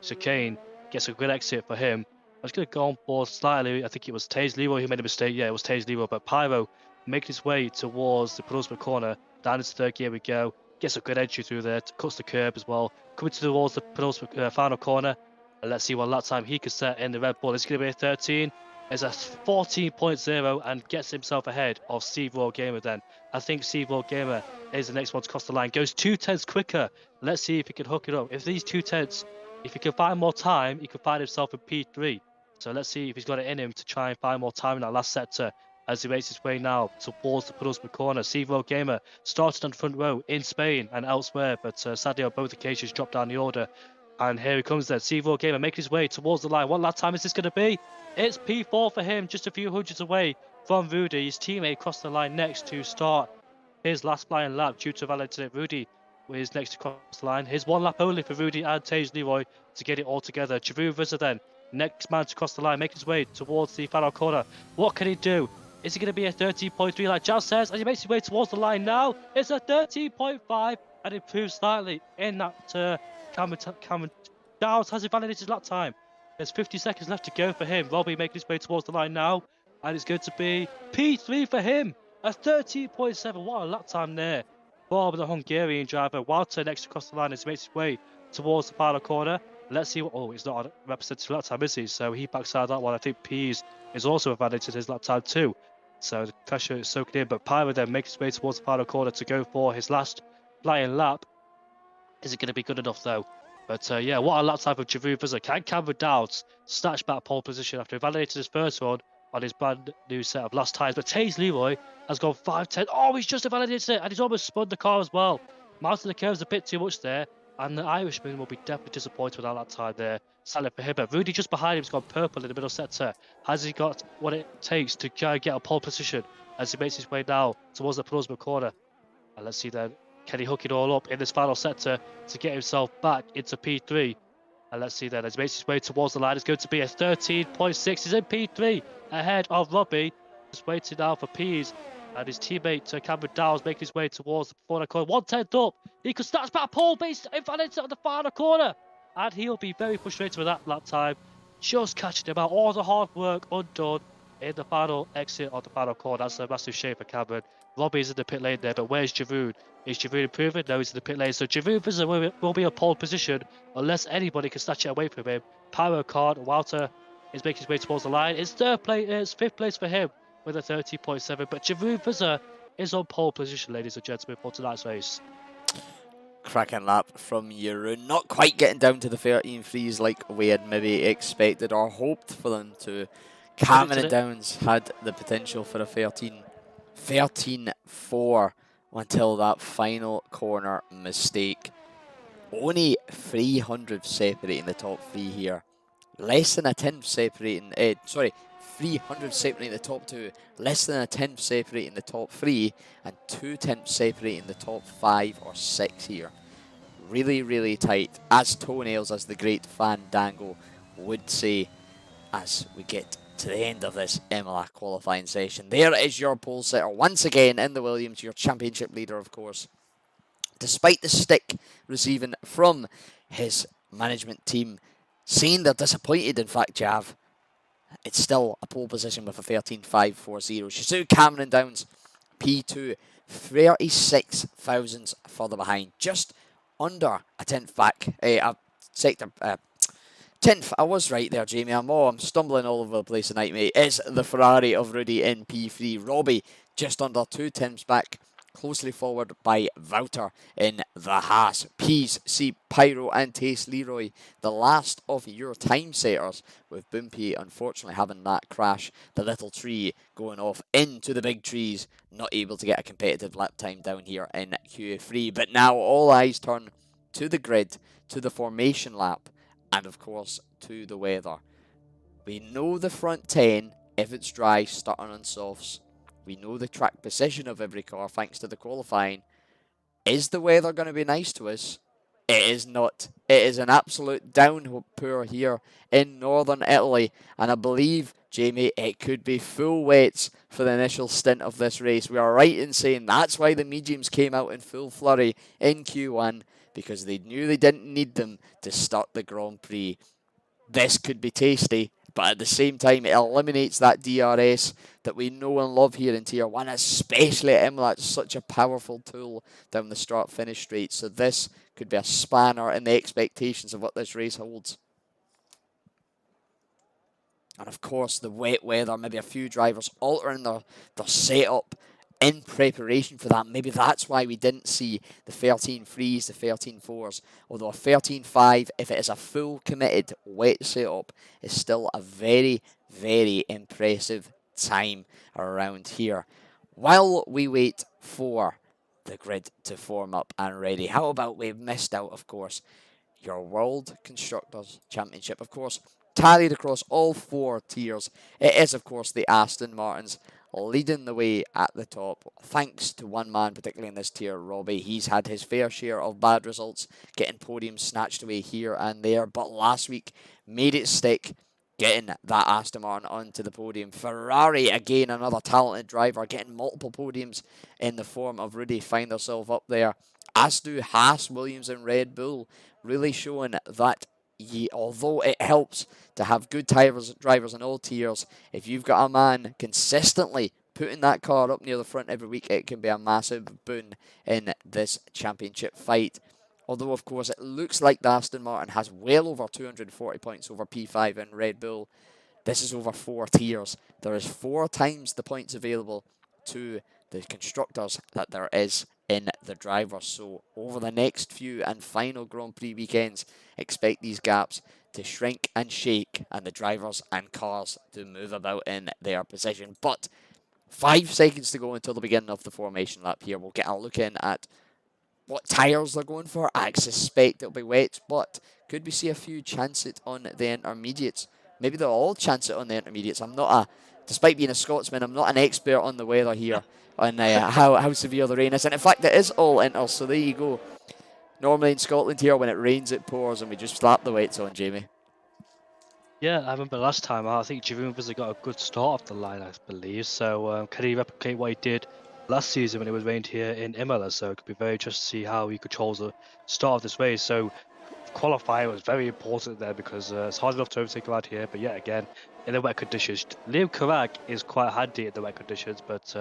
Speaker 2: chicane, gets a good exit for him. I was going to go on board slightly. I think it was Taze Leroy who made a mistake. Yeah, it was Taze Leroy. But Pyro making his way towards the penultimate corner. Down into third gear we go. Gets a good entry through there. Cuts the curb as well. Coming towards the penultimate final corner. And let's see what lap time he can set in the Red Bull. It's going to be a 13. It's a 14.0 and gets himself ahead of Steve Raw Gamer then. I think Steve Raw Gamer is the next one to cross the line. Goes 2 tenths quicker. Let's see if he can hook it up. If these 2 tenths, if he can find more time, he can find himself in P3. So let's see if he's got it in him to try and find more time in that last sector as he makes his way now towards the penultimate corner. Steve Raw Gamer started on the front row in Spain and elsewhere, but sadly on both occasions dropped down the order. And here he comes then. Steve Raw Gamer making his way towards the line. What lap time is this going to be? It's P4 for him, just a few hundreds away from Rudy. His teammate crossed the line next to start his last flying lap due to Valentin. Rudy is next to cross the line. His one lap only for Rudy and Taze Leroy to get it all together. Giroud Vizza then, next man to cross the line, making his way towards the final corner. What can he do? Is he going to be a 13.3 like Jazz says? And he makes his way towards the line now. It's a 13.5 and improves slightly in that Cameron Downs has he validated his lap time. There's 50 seconds left to go for him. Robbie making his way towards the line now. And it's going to be P3 for him. A 13.7. What a lap time there for the Hungarian driver. Walter next across the line as he makes his way towards the final corner. Let's see what. Oh, it's not a representative lap time, is he? So he backs out that one. I think Pease is also advantage his lap time too. So the pressure is soaking in. But Pyro then makes his way towards the final corner to go for his last flying lap. Is it going to be good enough though? But yeah, what a lap time of Giroud Vizza. Can Cameron Downs snatch back pole position after he validated his first run on his brand new set of last tyres? But Taze Leroy has gone 5.10. Oh, he's just validated it, and he's almost spun the car as well. Mounting the curves a bit too much there, and the Irishman will be definitely disappointed with that lap time there. Sadly for him, but Rudy just behind him has gone purple in the middle sector. Has he got what it takes to try and get a pole position as he makes his way now towards the penultimate corner? And let's see then. Can he hook it all up in this final sector to get himself back into P3? And let's see then, as he makes his way towards the line, it's going to be a 13.6. He's in P3 ahead of Robbie. Just waiting now for Pease and his teammate Cameron Downs making his way towards the corner. 1/10 up. He could snatch back pole, but he's invalid on the final corner. And he'll be very frustrated with that lap time. Just catching him out. All the hard work undone in the final exit on the final corner. That's a massive shame for Cameron. Robbie's in the pit lane there, but where's Giroud? Is Giroud improving? No, he's in the pit lane. So Giroud will be a pole position unless anybody can snatch it away from him. Pyro can't. Walter is making his way towards the line. It's fifth place for him with a 30.7. But Giroud is on pole position, ladies and gentlemen, for tonight's race.
Speaker 1: Cracking lap from Jeroen. Not quite getting down to the 13 frees like we had maybe expected or hoped for them to. Cameron Downs had the potential for a 13-4 until that final corner mistake. Only 300 separating the top three here. Less than a 10th separating, 300 separating the top two. Less than a 10th separating the top three. And 2/10 separating the top 5 or 6 here. Really, really tight. As toenails, as the great Fandango would say, as we get to the end of this Imola qualifying session. There is your pole sitter once again in the Williams, your championship leader, of course. Despite the stick receiving from his management team, saying they're disappointed, in fact, Jav, it's still a pole position with a 13.540. Shizu Cameron Downs, P2, 36 thousandths further behind, just under a 10th back, a sector. 10th, I was right there, Jamie. I'm stumbling all over the place tonight, mate. Is the Ferrari of Rudy in P3. Robbie just under 2/10 back, closely followed by Wouter in the Haas. Pease, see Pyro and Taste Leroy, the last of your time setters, with Bumpy unfortunately having that crash, the little tree going off into the big trees, not able to get a competitive lap time down here in Q3. But now all eyes turn to the grid, to the formation lap, and of course to the weather. We know the front 10, if it's dry, starting on softs. We know the track position of every car thanks to the qualifying. Is the weather going to be nice to us? It is not. It is an absolute downpour here in northern Italy, and I believe, Jamie, it could be full wets for the initial stint of this race. We are right in saying that's why the mediums came out in full flurry in Q1, because they knew they didn't need them to start the Grand Prix. This could be tasty, but at the same time, it eliminates that DRS that we know and love here in Tier 1, especially at Imola. It's such a powerful tool down the start-finish straight, so this could be a spanner in the expectations of what this race holds. And of course, the wet weather, maybe a few drivers altering their setup in preparation for that. Maybe that's why we didn't see the 13.3s, the 13.4s. Although a 13.5, if it is a full committed wet setup, is still a very, very impressive time around here. While we wait for the grid to form up and ready, how about we've missed out, of course, your World Constructors' Championship, of course, tallied across all 4 tiers. It is, of course, the Aston Martins leading the way at the top, thanks to one man, particularly in this tier, Robbie. He's had his fair share of bad results, getting podiums snatched away here and there, but last week made it stick, getting that Aston Martin onto the podium. Ferrari, again, another talented driver, getting multiple podiums in the form of Rudy, find herself up there. As do Haas, Williams and Red Bull, really showing that although it helps to have good drivers in all tiers, if you've got a man consistently putting that car up near the front every week, it can be a massive boon in this championship fight. Although, of course, it looks like the Aston Martin has well over 240 points over P5 and Red Bull. This is over 4 tiers. There is 4 times the points available to the constructors that there is in the drivers. So over the next few and final Grand Prix weekends, expect these gaps to shrink and shake and the drivers and cars to move about in their position. But 5 seconds to go until the beginning of the formation lap here. We'll get a look in at what tyres they're going for. I suspect it'll be wet, but could we see a few chance it on the intermediates? Maybe they'll all chance it on the intermediates. Despite being a Scotsman, I'm not an expert on the weather here, on how severe the rain is. And in fact, it is all inter, so there you go. Normally in Scotland here, when it rains, it pours, and we just slap the wets on, Jamie.
Speaker 2: Yeah, I remember last time, I think Jeroen got a good start off the line, I believe. So can he replicate what he did last season when it was rained here in Imola? So it could be very interesting to see how he controls the start of this race. So qualifying was very important there because it's hard enough to overtake around here. But yet again, in the wet conditions, Liam Carrack is quite handy in the wet conditions. But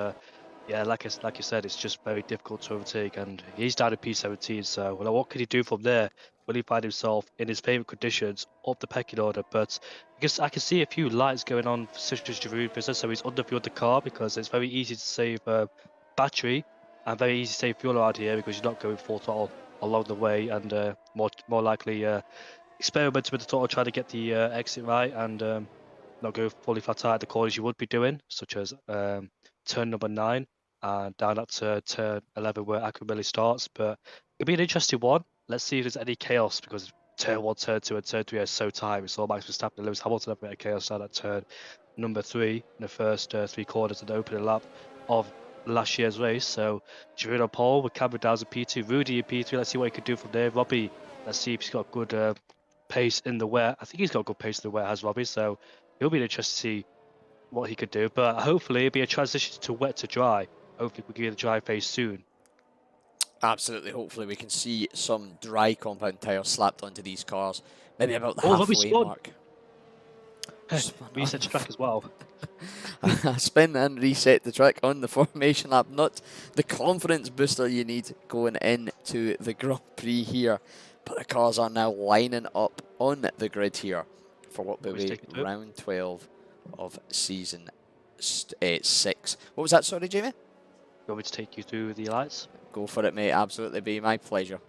Speaker 2: yeah, like you said, it's just very difficult to overtake. And he's down to P17. So what can he do from there? Will he find himself in his favourite conditions up the pecking order? But because I can see a few lights going on, such as Jeroen business, so he's underfueled the car because it's very easy to save battery and very easy to save fuel around here because you're not going full throttle along the way, and more likely experiment with the throttle, try to get the exit right and not go fully flat out at the corners you would be doing, such as turn number 9 and down up to turn 11 where Aquamelli starts. But it'll be an interesting one. Let's see if there's any chaos because turn 1, turn 2, and turn 3 are so tight. We saw Max Verstappen and Lewis Hamilton have a bit of chaos down at turn number 3 in the first 3 corners of the opening lap of last year's race. So Jeroen on pole with Cameron Downs in P2, Rudy in P3. Let's see what he can do from there. Robbie, let's see if he's got good pace in the wet. I think he's got good pace in the wet, has Robbie. So it'll be interesting to see what he could do. But hopefully it'll be a transition to wet to dry. Hopefully we can get the dry phase soon.
Speaker 1: Absolutely. Hopefully we can see some dry compound tyres slapped onto these cars. Maybe about the halfway mark.
Speaker 2: Reset track as well.
Speaker 1: Spin and reset the track on the formation lap. Not the confidence booster you need going into the Grand Prix here. But the cars are now lining up on the grid here for what will be round 12 of season 6. What was that, sorry, Jamie?
Speaker 2: You want me to take you through the lights?
Speaker 1: Go for it, mate. Absolutely, be my pleasure.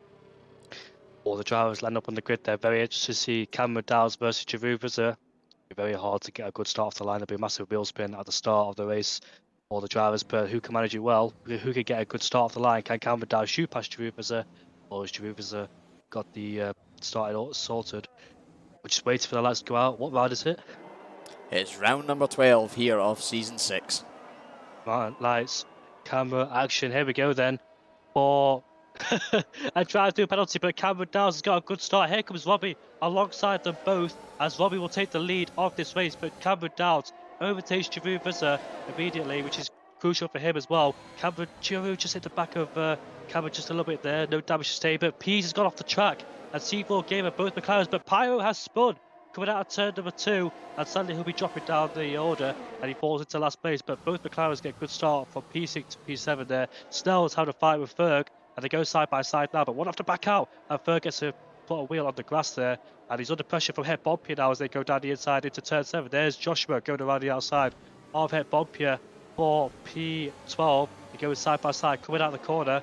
Speaker 2: All the drivers line up on the grid there. Very interested to see Cameron Downs versus Jeroen Vizzer. Very hard to get a good start off the line. There'll be a massive wheel spin at the start of the race. All the drivers, but who can manage it well? Who can get a good start off the line? Can Cameron Downs shoot past Jeroen Vizzer? Or has Jeroen Vizzer got the start sorted? We're just waiting for the lights to go out. What round is it?
Speaker 1: It's round number 12 here of season 6.
Speaker 2: Right, lights, camera, action. Here we go then. For a drive-through penalty, but Cameron Downs has got a good start. Here comes Robbie alongside them both, as Robbie will take the lead of this race. But Cameron Downs overtakes Jeroen Vizzer immediately, which is crucial for him as well. Jeroen just hit the back of Cameron just a little bit there. No damage sustained, but Pease has gone off the track. And C4 gave both McLarens, but Pyro has spun coming out of turn number 2, and suddenly he'll be dropping down the order and he falls into last place. But both McLarens get a good start from P6 to P7 there. Snell's having a fight with Ferg, and they go side by side now, but one have to back out, and Ferg gets to put a wheel on the grass there, and he's under pressure from Het Bompje now as they go down the inside into turn 7. There's Joshua going around the outside of Het Bompje for P12. They go side by side coming out the corner,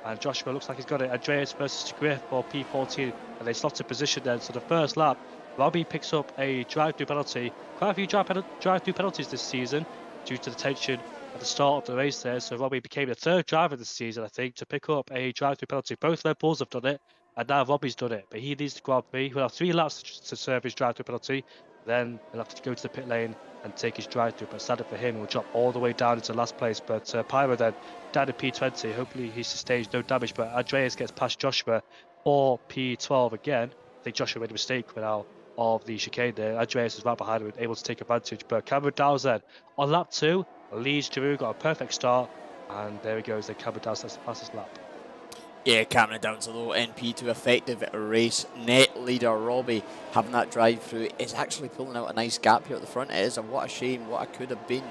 Speaker 2: and Joshua looks like he's got it. Andreas versus Griff for P14, and they slot in position then. So the first lap, Robbie picks up a drive-through penalty. Quite a few drive-through penalties this season due to the tension at the start of the race there. So Robbie became the 3rd driver this season, I think, to pick up a drive-through penalty. Both Red Bulls have done it, and now Robbie's done it. But he needs the Grand Prix. He'll have 3 laps to serve his drive-through penalty. Then he'll have to go to the pit lane and take his drive-through. But sadly for him, he'll drop all the way down into last place. But Pyro then down to P20. Hopefully he sustains no damage. But Andreas gets past Joshua for P12 again. I think Joshua made a mistake coming out of the chicane there. Andreas is right behind him, able to take advantage. But Cameron Downs then on lap 2 leads Jeroen, got a perfect start, and there he goes. Then Cameron Downs has the fastest lap.
Speaker 1: Yeah, Cameron down to low NP2 effective race. Net leader Robbie having that drive through is actually pulling out a nice gap here at the front. It is a what a shame, what it could have been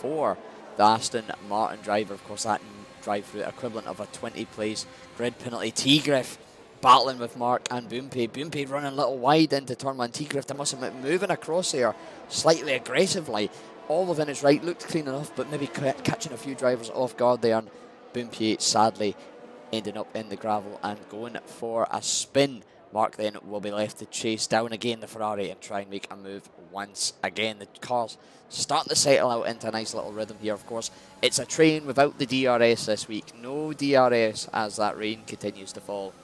Speaker 1: for the Aston Martin driver. Of course, that drive through equivalent of a 20 place grid penalty. T-Griff battling with Mark and Boompe. Boompe running a little wide into turn one. T-Griff, they must have been moving across there slightly aggressively. All within his right, looked clean enough, but maybe catching a few drivers off guard there. And Boompe sadly ending up in the gravel and going for a spin. Mark then will be left to chase down again the Ferrari and try and make a move once again. The car's starting to settle out into a nice little rhythm here. Of course, it's a train without the DRS this week. No DRS as that rain continues to fall.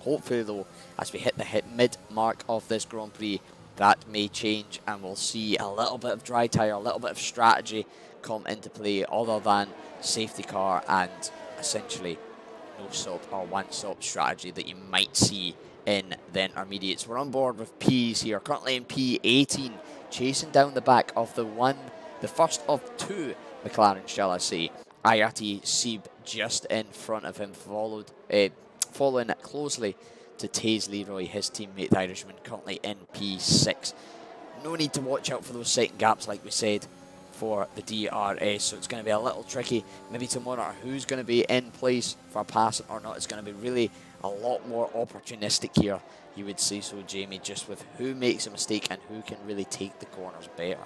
Speaker 1: Hopefully though, as we hit the mid mark of this Grand Prix, that may change and we'll see a little bit of dry tyre, a little bit of strategy come into play other than safety car and essentially no stop or one stop strategy that you might see in the intermediates. We're on board with P's here, currently in P18, chasing down the back of the first of two McLaren, shall I say. Ayati Sieb just in front of him, following closely to Taze Leroy, his teammate, the Irishman, currently in P6. No need to watch out for those second gaps, like we said, for the DRS, so it's going to be a little tricky maybe to monitor who's going to be in place for passing or not. It's going to be really a lot more opportunistic here, you would say so, Jamie, just with who makes a mistake and who can really take the corners better.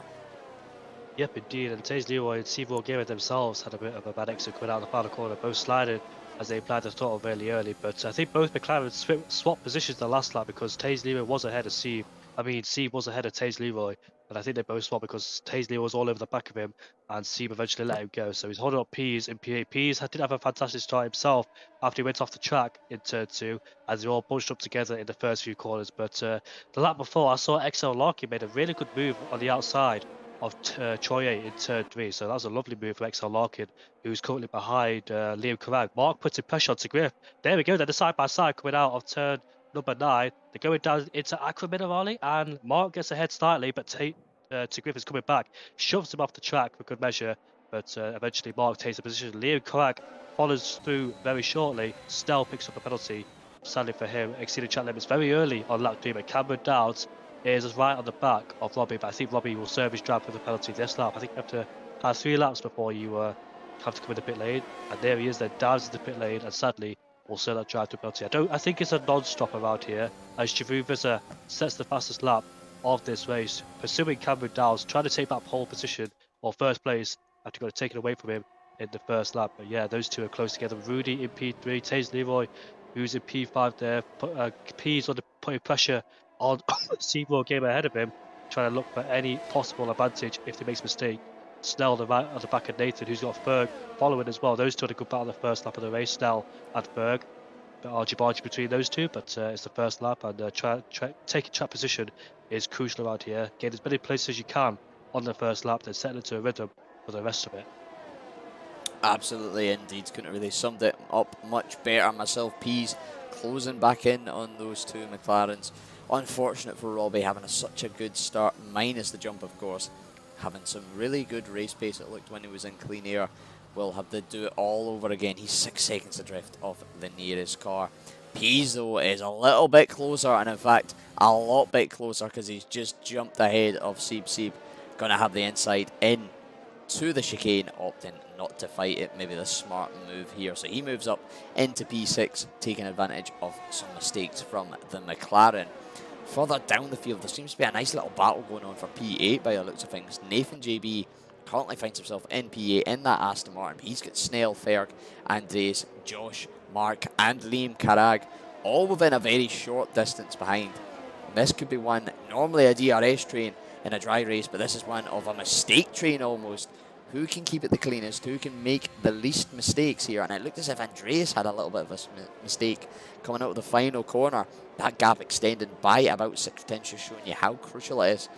Speaker 2: Yep, indeed, and Taze Leroy and Seaboard Gamer themselves had a bit of a bad exit coming out of the final corner, both slided as they applied the throttle really early, but I think both McLaren swapped positions the last lap because Taze Leroy was ahead of Sieb. Sieb was ahead of Taze Leroy, but I think they both swapped because Taze Leroy was all over the back of him, and Sieb eventually let him go. So he's holding up Pease in P8. Pease did have a fantastic start himself after he went off the track in turn 2, as they all bunched up together in the first few corners. But the lap before, I saw XL Larkin made a really good move on the outside of Troye in turn 3. So that was a lovely move for XL Larkin, who's currently behind Liam Carrag. Mark puts a pressure onto Griff. There we go, they're the side by side coming out of turn number 9. They're going down into Aqua Minerale, and Mark gets ahead slightly, but Griff is coming back, shoves him off the track for good measure, but eventually Mark takes the position. Liam Carrag follows through very shortly. Snell picks up a penalty. Sadly for him, exceeded track limits very early on lap 3, but Cameron Downs is right on the back of Robbie, but I think Robbie will serve his drive for the penalty this lap. I think you have to have 3 laps before you have to come in the pit lane, and there he is then, Downs in the pit lane, and sadly will serve that drive to penalty. I think it's a non-stop around here, as Javu Visser sets the fastest lap of this race, pursuing Cameron Downs, trying to take that pole position or first place after got it taken away from him in the first lap. But yeah, those two are close together. Rudy in P3, Taze Leroy, who's in P5 there. P's on putting pressure on Seaboard Gamer ahead of him, trying to look for any possible advantage if he makes a mistake. Snell at the back of Nathan, who's got Ferg following as well. Those two had a good battle the first lap of the race, Snell and Ferg. Bit argy-bargy between those two, but it's the first lap, and taking track position is crucial around here. Get as many places as you can on the first lap, then settle into a rhythm for the rest of it.
Speaker 1: Absolutely, indeed. Couldn't really summed it up much better myself. Pease closing back in on those two McLarens. Unfortunate for Robbie having such a good start, minus the jump, of course. Having some really good race pace, it looked, when he was in clean air. Will have to do it all over again. He's 6 seconds adrift of the nearest car. Pease, though, is a little bit closer, and in fact, a lot bit closer, because he's just jumped ahead of Sieb. Going to have the inside in to the chicane, opting not to fight it. Maybe the smart move here. So he moves up into P6, taking advantage of some mistakes from the McLaren. Further down the field, there seems to be a nice little battle going on for P8 by the looks of things. Nathan JB currently finds himself in P8 in that Aston Martin. He's got Snell, Ferg, Andres, Josh, Mark, and Liam Carrag, all within a very short distance behind. This could be one, normally a DRS train in a dry race, but this is one of a mistake train almost. Who can keep it the cleanest? Who can make the least mistakes here? And it looked as if Andreas had a little bit of a mistake coming out of the final corner. That gap extended by about 6 tenths, just showing you how crucial it is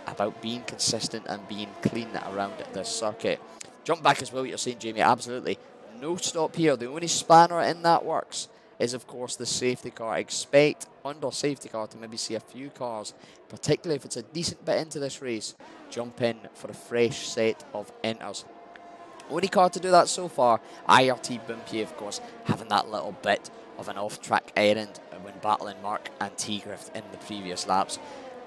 Speaker 1: about being consistent and being clean around this circuit. Jump back as well, you're saying, Jamie, absolutely. No stop here. The only spanner in that works is, of course, the safety car. Expect under safety car to maybe see a few cars, particularly if it's a decent bit into this race, jump in for a fresh set of enters. Only car to do that so far. IRT Bumpy, of course, having that little bit of an off-track errand when battling Mark and T-Grift in the previous laps.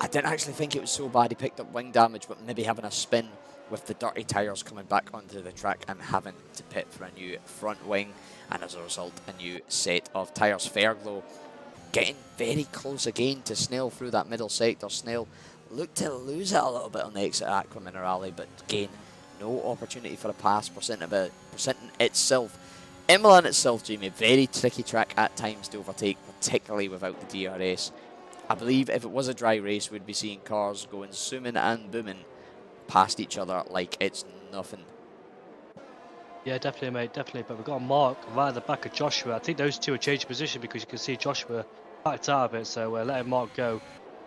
Speaker 1: I didn't actually think it was so bad. He picked up wing damage, but maybe having a spin with the dirty tyres coming back onto the track and having to pit for a new front wing, and as a result, a new set of tyres. Fairglow getting very close again to Snell through that middle sector. Snell looked to lose it a little bit on the exit at Aqua Minerale, but again, no opportunity for a pass, presenting itself. Imola in itself, Jamie, very tricky track at times to overtake, particularly without the DRS. I believe if it was a dry race, we'd be seeing cars going zooming and booming past each other like it's nothing.
Speaker 2: Yeah, definitely, mate, definitely. But we've got Mark right at the back of Joshua. I think those two are changing position because you can see Joshua backed out of it. So we're letting Mark go,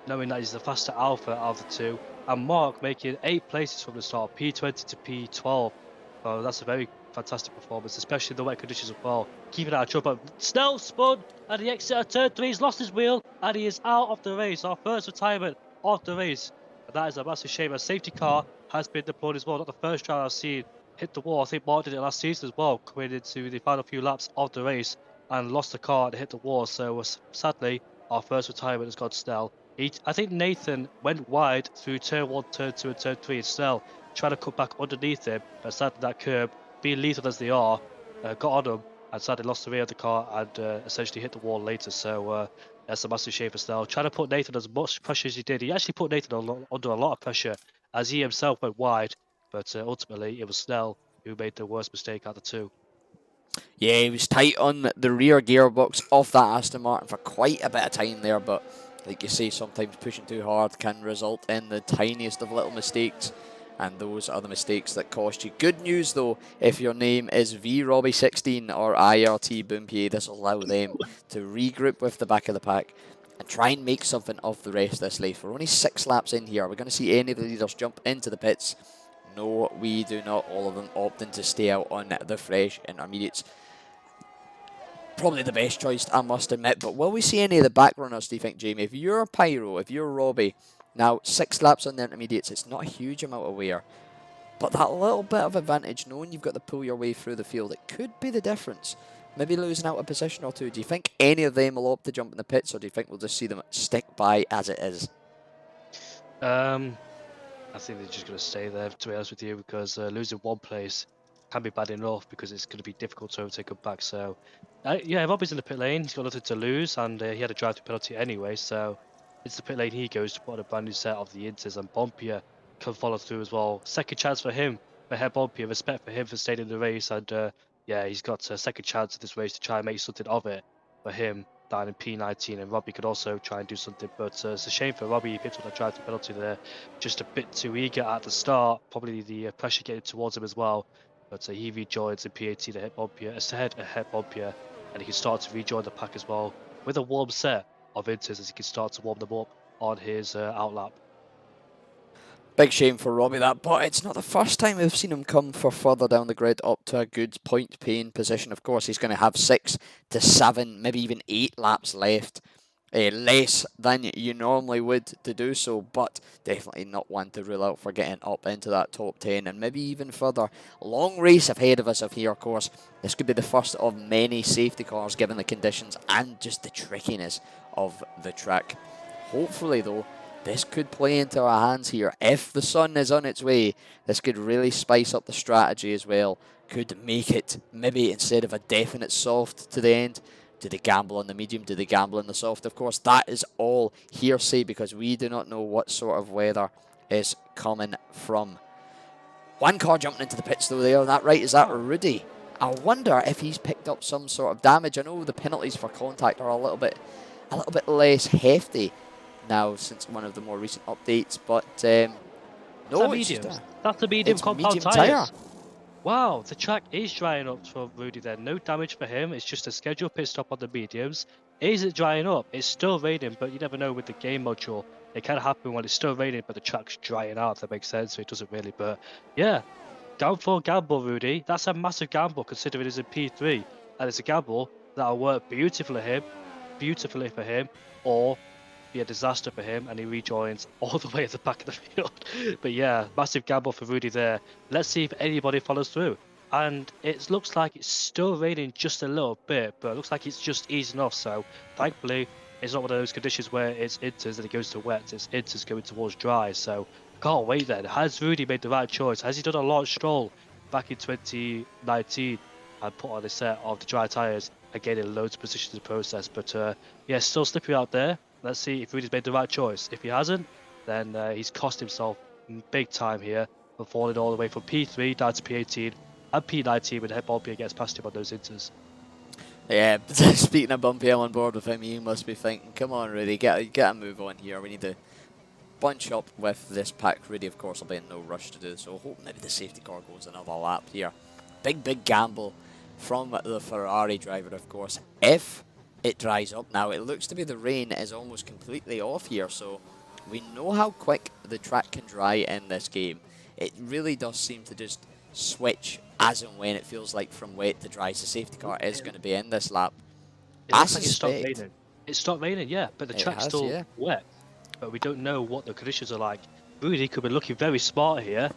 Speaker 2: knowing that he's the faster alpha out of the two. And Mark making 8 places from the start, P20 to P12. So that's a very fantastic performance, especially in the wet conditions as well. Keeping out of trouble. Snell spun at the exit of turn 3. He's lost his wheel and he is out of the race. Our first retirement of the race. And that is a massive shame. A safety car has been deployed as well. Not the first driver I've seen hit the wall. I think Mark did it last season as well, coming into the final few laps of the race and lost the car and hit the wall. So sadly, our first retirement has gone Snell. I think Nathan went wide through turn 1, turn 2 and turn 3 and Snell trying to cut back underneath him, but sadly that curb, being lethal as they are, got on him and sadly lost the rear of the car and essentially hit the wall later. So that's a massive shame for Snell. Trying to put Nathan as much pressure as he did. He actually put Nathan under a lot of pressure as he himself went wide, but ultimately it was Snell who made the worst mistake out of the two.
Speaker 1: Yeah, he was tight on the rear gearbox of that Aston Martin for quite a bit of time there, but like you say, sometimes pushing too hard can result in the tiniest of little mistakes, and those are the mistakes that cost you. Good news though, if your name is VRobbie16 or IRT Boompier, this will allow them to regroup with the back of the pack and try and make something of the rest of this race. We're only 6 laps in here. We're going to see any of the leaders jump into the pits. No, we do not. All of them opting to stay out on the fresh intermediates. Probably the best choice, I must admit. But will we see any of the back runners, do you think, Jamie? If you're Pyro, if you're Robbie, now 6 laps on the intermediates, it's not a huge amount of wear. But that little bit of advantage, knowing you've got to pull your way through the field, it could be the difference. Maybe losing out a position or two. Do you think any of them will opt to jump in the pits, or do you think we'll just see them stick by as it is?
Speaker 2: I think they're just going to stay there, to be honest with you, because losing one place can be bad enough because it's going to be difficult to overtake them back. So, yeah, Robbie's in the pit lane. He's got nothing to lose, and he had a drive to penalty anyway. So, it's the pit lane he goes to put on a brand new set of the Inters, and Bompier can follow through as well. Second chance for him, for Herr Bompier. Respect for him for staying in the race, and yeah, he's got a second chance at this race to try and make something of it for him down in P19, and Robbie could also try and do something, but it's a shame for Robbie. He picked up that drive to penalty there, just a bit too eager at the start, probably the pressure getting towards him as well, but he rejoins in P18 to hit Bompier, ahead Bompier, and he can start to rejoin the pack as well with a warm set of Inters as he can start to warm them up on his outlap.
Speaker 1: Big shame for Robbie that, but it's not the first time we've seen him come for further down the grid up to a good point-paying position. Of course, he's going to have 6 to 7, maybe even 8 laps left. Less than you normally would to do so, but definitely not one to rule out for getting up into that top 10 and maybe even further. Long race ahead of us here, of course. This could be the first of many safety cars given the conditions and just the trickiness of the track. Hopefully, though, this could play into our hands here. If the sun is on its way, this could really spice up the strategy as well. Could make it, maybe instead of a definite soft to the end, do they gamble on the medium? Do they gamble on the soft? Of course, that is all hearsay because we do not know what sort of weather is coming from. One car jumping into the pits though there, that right, is that Rudy? I wonder if he's picked up some sort of damage. I know the penalties for contact are a little bit less hefty now since one of the more recent updates, but no,
Speaker 2: that's the medium compound tyres. Wow, the track is drying up for Rudy there. No damage for him. It's just a scheduled pit stop on the mediums. Is it drying up? It's still raining, but you never know with the game module. It can happen when it's still raining, but the track's drying out, if that makes sense. So it doesn't really, but yeah. Gamble, Rudy. That's a massive gamble considering it's in P3. And it's a gamble that'll work beautifully for him, or be a disaster for him and he rejoins all the way at the back of the field. But yeah, massive gamble for Rudy there. Let's see if anybody follows through. and it looks like it's still raining just a little bit, but it looks like it's just easing off. So thankfully, it's not one of those conditions where it's inters and it goes to wet. It's inters going towards dry. So can't wait then. Has Rudy made the right choice? Has he done a Lawrence Stroll back in 2019 and put on a set of the dry tires and gaining loads of positions in the process? But yeah, still slippery out there. Let's see if Rudy's made the right choice. If he hasn't, then he's cost himself big time here for falling all the way from P3 down to P18 and P19 when Bumpy gets past him on those inters.
Speaker 1: Yeah, speaking of Bumpy, I'm on board with him. You must be thinking, come on, Rudy, get a move on here. We need to bunch up with this pack. Rudy, of course, will be in no rush to do so. Hope maybe the safety car goes another lap here. Big gamble from the Ferrari driver, of course. If it dries up now, it looks to be the rain is almost completely off here, so we know how quick the track can dry in this game. It really does seem to just switch as and when it feels like from wet to dry. So safety car is going to be in this lap.
Speaker 2: It looks like it stopped raining. It stopped raining, yeah, but the track's still wet. But we don't know what the conditions are like. Rudy could be looking very smart here.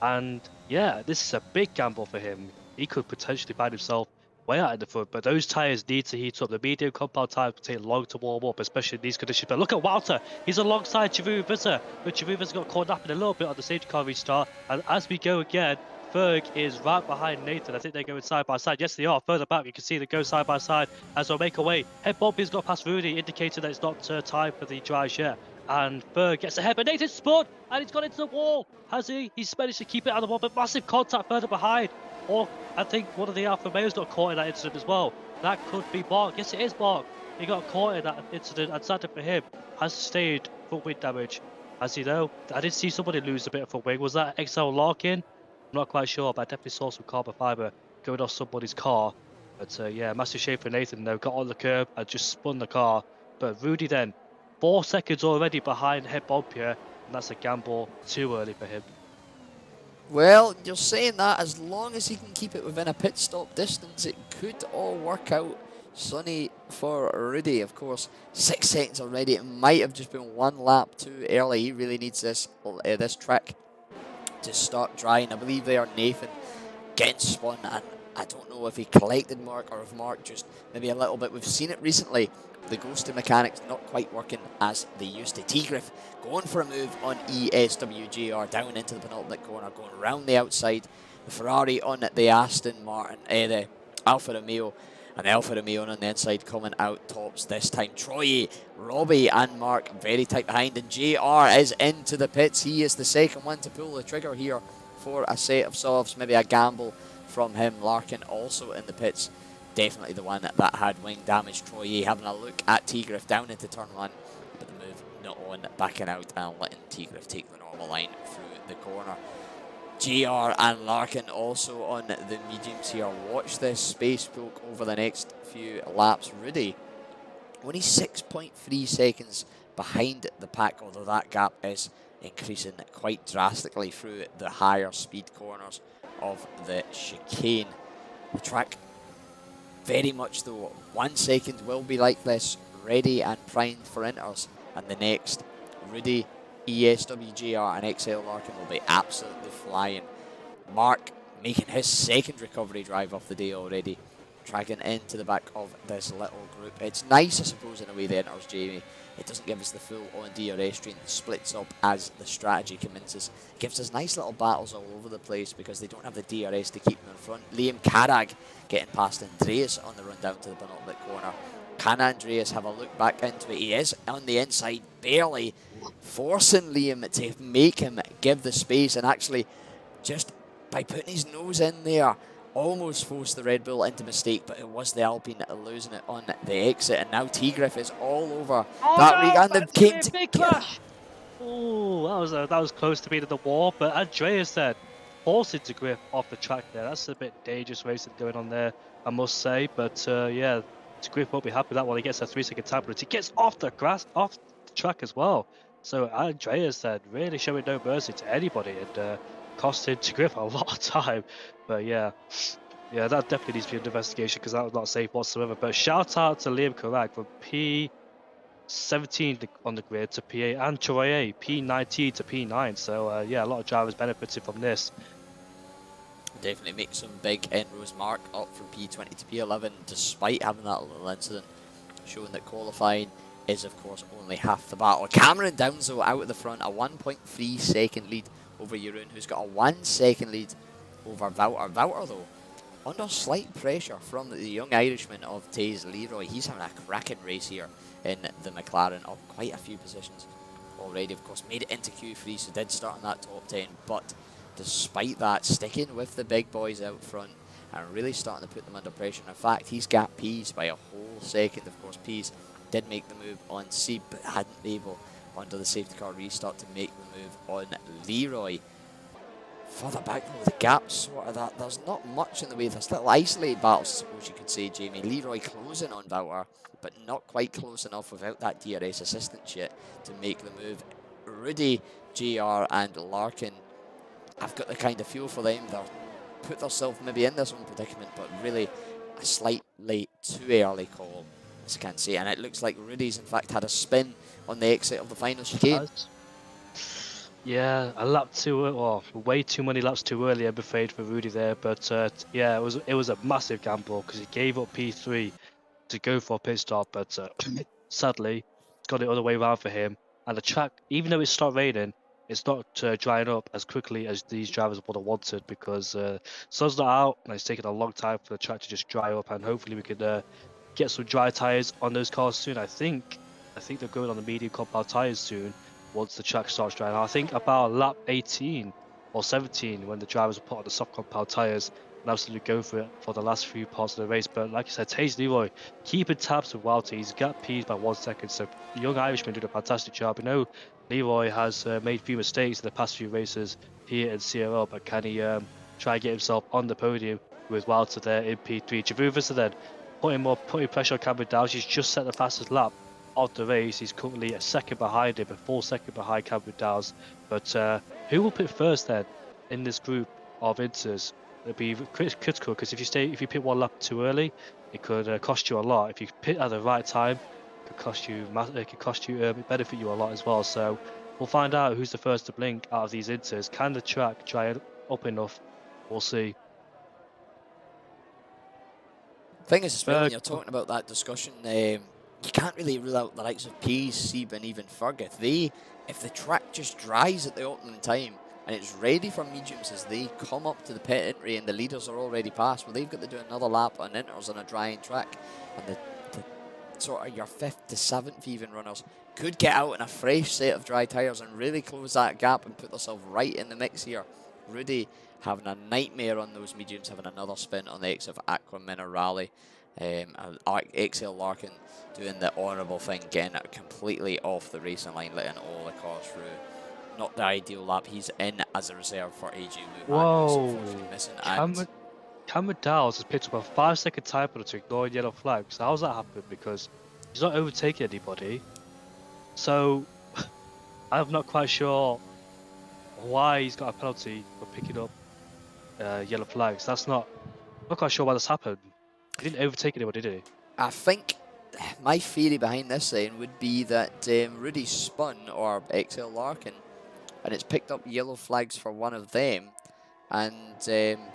Speaker 2: And yeah, this is a big gamble for him. He could potentially find himself way out in the front, but those tyres need to heat up. The medium compound tyres will take long to warm up, especially in these conditions. But look at Walter. He's alongside Giroud Visser, but Giroud Visser got caught napping a little bit on the safety car restart. And as we go again, Ferg is right behind Nathan. I think they're going side by side. Yes, they are. Further back, you can see they go side by side as they'll make away. Head Bobby's got past Rudy, indicating that it's not time for the dry yet. And Ferg gets ahead, but Nathan's spun, and he's got into the wall. Has he? He's managed to keep it out of the wall, but massive contact further behind. Or I think one of the Alfa Romeos got caught in that incident as well. That could be Mark. Yes, it is Mark. He got caught in that incident, and sadly for him, has sustained front wing damage. As you know, I did see somebody lose a bit of front wing. Was that XL Larkin? I'm not quite sure, but I definitely saw some carbon fibre going off somebody's car. But yeah, massive shame for Nathan though. Got on the curb and just spun the car. But Rudy then, 4 seconds already behind Head Bompier, and that's a gamble too early for him.
Speaker 1: Well, you're saying that as long as he can keep it within a pit stop distance, it could all work out sunny for Rudy. Of course, 6 seconds already. It might have just been 1 lap too early. He really needs this track to start drying. I believe they are Nathan getting spun, and I don't know if he collected Mark or if Mark just maybe a little bit. We've seen it recently. The ghosted mechanics not quite working as they used to. T-Griff going for a move on ESWGR down into the penultimate corner, going around the outside. The Ferrari on the Aston Martin, the Alfa Romeo, and the Alfa Romeo on the inside coming out tops this time. Troy, Robbie and Mark very tight behind, and JR is into the pits. He is the second one to pull the trigger here for a set of softs, maybe a gamble from him. Larkin also in the pits. Definitely the one that had wing damage. Troy having a look at T-Griff down into turn 1, but the move not on, backing out and letting T-Griff take the normal line through the corner. JR and Larkin also on the mediums here. Watch this space poke over the next few laps. Rudy only 6.3 seconds behind the pack, although that gap is increasing quite drastically through the higher speed corners of the chicane. The track very much though, 1 second will be like this, ready and primed for inters, and the next, Rudy, ESWGR and XL Larkin will be absolutely flying. Mark making his second recovery drive of the day already, dragging into the back of this little group. It's nice, I suppose, in a way, the inters, Jamie. It doesn't give us the full on DRS stream, it splits up as the strategy commences. It gives us nice little battles all over the place because they don't have the DRS to keep them in front. Liam Carrag getting past Andreas on the run down to the penultimate corner. Can Andreas have a look back into it? He is on the inside, barely forcing Liam to make him give the space, and actually just by putting his nose in there, almost forced the Red Bull into mistake, but it was the Alpine losing it on the exit, and now T-Griff is all over that rig, and they came to
Speaker 2: big clash. Oh, that was close to being in the wall, but Andreas then forcing to Griff off the track there. That's a bit dangerous racing going on there, I must say. But yeah, Griff won't be happy with that one. He gets a 3-second time penalty. He gets off the track as well. So Andreas then really showing no mercy to anybody, and costing Griff a lot of time. But yeah, that definitely needs to be an investigation because that was not safe whatsoever. But shout out to Liam Carrag from P17 on the grid to P8, and Troye P19 to P9. So yeah, a lot of drivers benefited from this.
Speaker 1: Definitely make some big in-rows mark up from P20 to P11 despite having that little incident, showing that qualifying is of course only half the battle. Cameron Downs though out at the front, a 1.3 second lead over Jeroen, who's got a 1 second lead over Wouter. Wouter though, under slight pressure from the young Irishman of Taze Leroy. He's having a cracking race here in the McLaren, up quite a few positions already. Of course, made it into Q3, so did start in that top 10, but despite that, sticking with the big boys out front and really starting to put them under pressure. In fact, he's got Pease by a whole second. Of course, Pease did make the move on Seed, but hadn't been able, under the safety car restart, to make the move on Leroy. Further back though, the gap sort of that, there's not much in the way. There's little isolated battles, I suppose you could say, Jamie. Leroy closing on Wouter, but not quite close enough without that DRS assistance yet to make the move. Rudy, JR and Larkin, I've got the kind of feel for them. They'll put themselves maybe in this own predicament, but really a slightly too early call, as I can say. And it looks like Rudy's in fact had a spin on the exit of the final chicane.
Speaker 2: Yeah, a lap too, well, way too many laps too early, I'm afraid, for Rudy there. But yeah, it was a massive gamble because he gave up P3 to go for a pit stop. But sadly, it's got the other way around for him. And the track, even though it's started raining, it's not drying up as quickly as these drivers would have wanted because sun's not out and it's taken a long time for the track to just dry up. And hopefully we could get some dry tires on those cars soon. I think they're going on the medium compound tires soon once the track starts drying. I think about lap 18 or 17 when the drivers will put on the soft compound tires and absolutely go for it for the last few parts of the race. But like I said, Taze Leroy keeping tabs with Wouter. He's got P's by 1 second, so the young Irishman did a fantastic job. You know, Leroy has made a few mistakes in the past few races here in CRL, but can he try and get himself on the podium with Wouter there in P3? Javuvasa then putting pressure on Cameron Downs. He's just set the fastest lap of the race. He's currently a second behind him, a full second behind Cameron Downs. But who will pit first then in this group of Inters? It'll be critical because if you pit one lap too early, it could cost you a lot. If you pit at the right time, it could cost you benefit you a lot as well. So we'll find out who's the first to blink out of these Inters. Can the track dry up enough? We'll see.
Speaker 1: Thing is, as well, when you're talking about that discussion, you can't really rule out the likes of Pease, Sieb, and even Ferg. If the track just dries at the opening time and it's ready for mediums as they come up to the pit entry and the leaders are already past, well, they've got to do another lap on inters on a drying track, and the sort of your 5th to 7th even runners could get out in a fresh set of dry tyres and really close that gap and put themselves right in the mix here. Rudy having a nightmare on those mediums, having another spin on the exit of Aqua Minerale. XL Larkin doing the honourable thing, getting it completely off the racing line, letting all the cars through. Not the ideal lap. He's in as a reserve for AJ Wu.
Speaker 2: Whoa!
Speaker 1: Missing
Speaker 2: Cameron Downs has picked up a 5-second time penalty to ignore yellow flags. How's that happened? Because he's not overtaking anybody. So I'm not quite sure why he's got a penalty for picking up yellow flags. I'm not quite sure why this happened. He didn't overtake anybody, did he?
Speaker 1: I think my theory behind this then would be that Rudy spun, or XL Larkin, and it's picked up yellow flags for one of them, and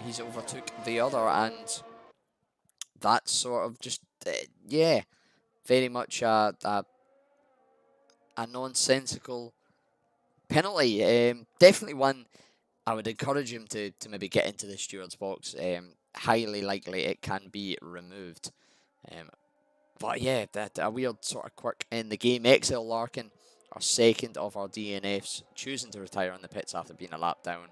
Speaker 1: he's overtook the other, and that's sort of just, yeah, very much a nonsensical penalty. Definitely one I would encourage him to maybe get into the steward's box. Highly likely it can be removed. But yeah, that a weird sort of quirk in the game. XL Larkin, our second of our DNFs, choosing to retire on the pits after being a lap down.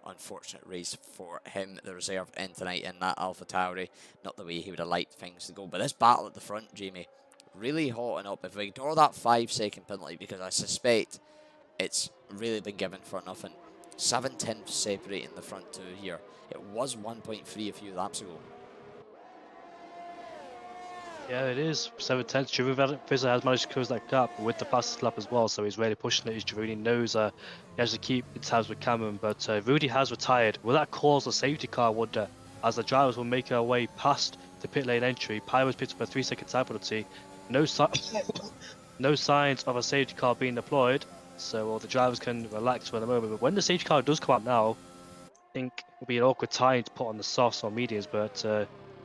Speaker 1: Unfortunate race for him, the reserve in tonight in that Alpha Tauri. Not the way he would have liked things to go. But this battle at the front, Jamie, really hotting up. If we ignore that 5-second penalty, because I suspect it's really been given for nothing. 7/10 separating the front two here. It was 1.3 a few laps ago.
Speaker 2: Yeah, it is. 7/10. Javuvasa has managed to close that gap with the fastest lap as well, so he's really pushing it. He's Rudy knows he has to keep in tabs with Cameron, but Rudy has retired. Will that cause a safety car, I wonder, as the drivers will make their way past the pit lane entry? Pyro's picked up a 3-second time penalty. No signs of a safety car being deployed, so the drivers can relax for the moment. But when the safety car does come out now, think it'll be an awkward time to put on the softs or mediums, but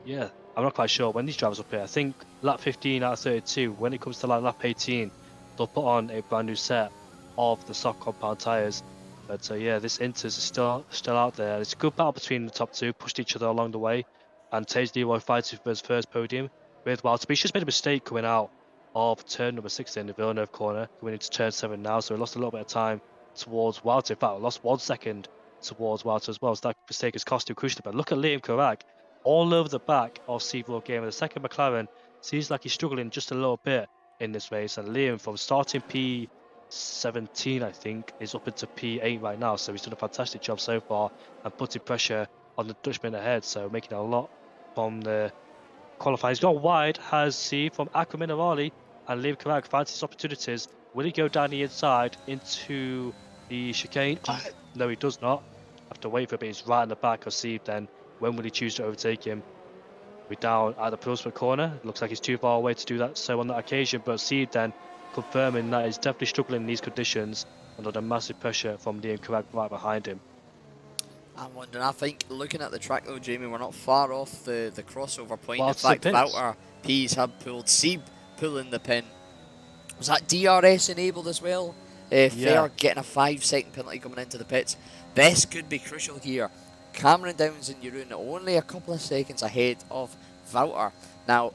Speaker 2: yeah, I'm not quite sure when these drivers will appear. I think lap 15 out of 32, when it comes to like lap 18, they'll put on a brand new set of the soft compound tyres. But yeah, this Inters is still out there. It's a good battle between the top two, pushed each other along the way, and Tage Leroy fighting for his first podium with Walter. But he's just made a mistake coming out of turn number 16, the Villeneuve corner, coming into turn 7 now, so he lost a little bit of time towards Walter. In fact, lost 1 second towards Walter as well, so that mistake has cost him crucially. But look at Liam Carrag all over the back of Steve Game. The second McLaren seems like he's struggling just a little bit in this race, and Liam from starting P17, I think, is up into P8 right now, so he's done a fantastic job so far and putting pressure on the Dutchman ahead, so making a lot from the qualifying. He's got wide, has C from Aqua Minerali, and Liam Carrag finds his opportunities. Will he go down the inside into the chicane? No, he does not. Have to wait for it, but he's right in the back of Steve then. When will he choose to overtake him? We're down at the Pillsford corner. Looks like he's too far away to do that so on that occasion, but Steve then confirming that he's definitely struggling in these conditions and under massive pressure from Liam Carrag right behind him.
Speaker 1: I'm wondering, I think looking at the track though, Jamie, we're not far off the crossover point.
Speaker 2: Well,
Speaker 1: in fact, Valter P's have pulled, Sieb pulling the pin. Was that DRS enabled as well? Fair getting a 5-second penalty coming into the pits. This could be crucial here. Cameron Downs and Jeroen only a couple of seconds ahead of Valter. Now,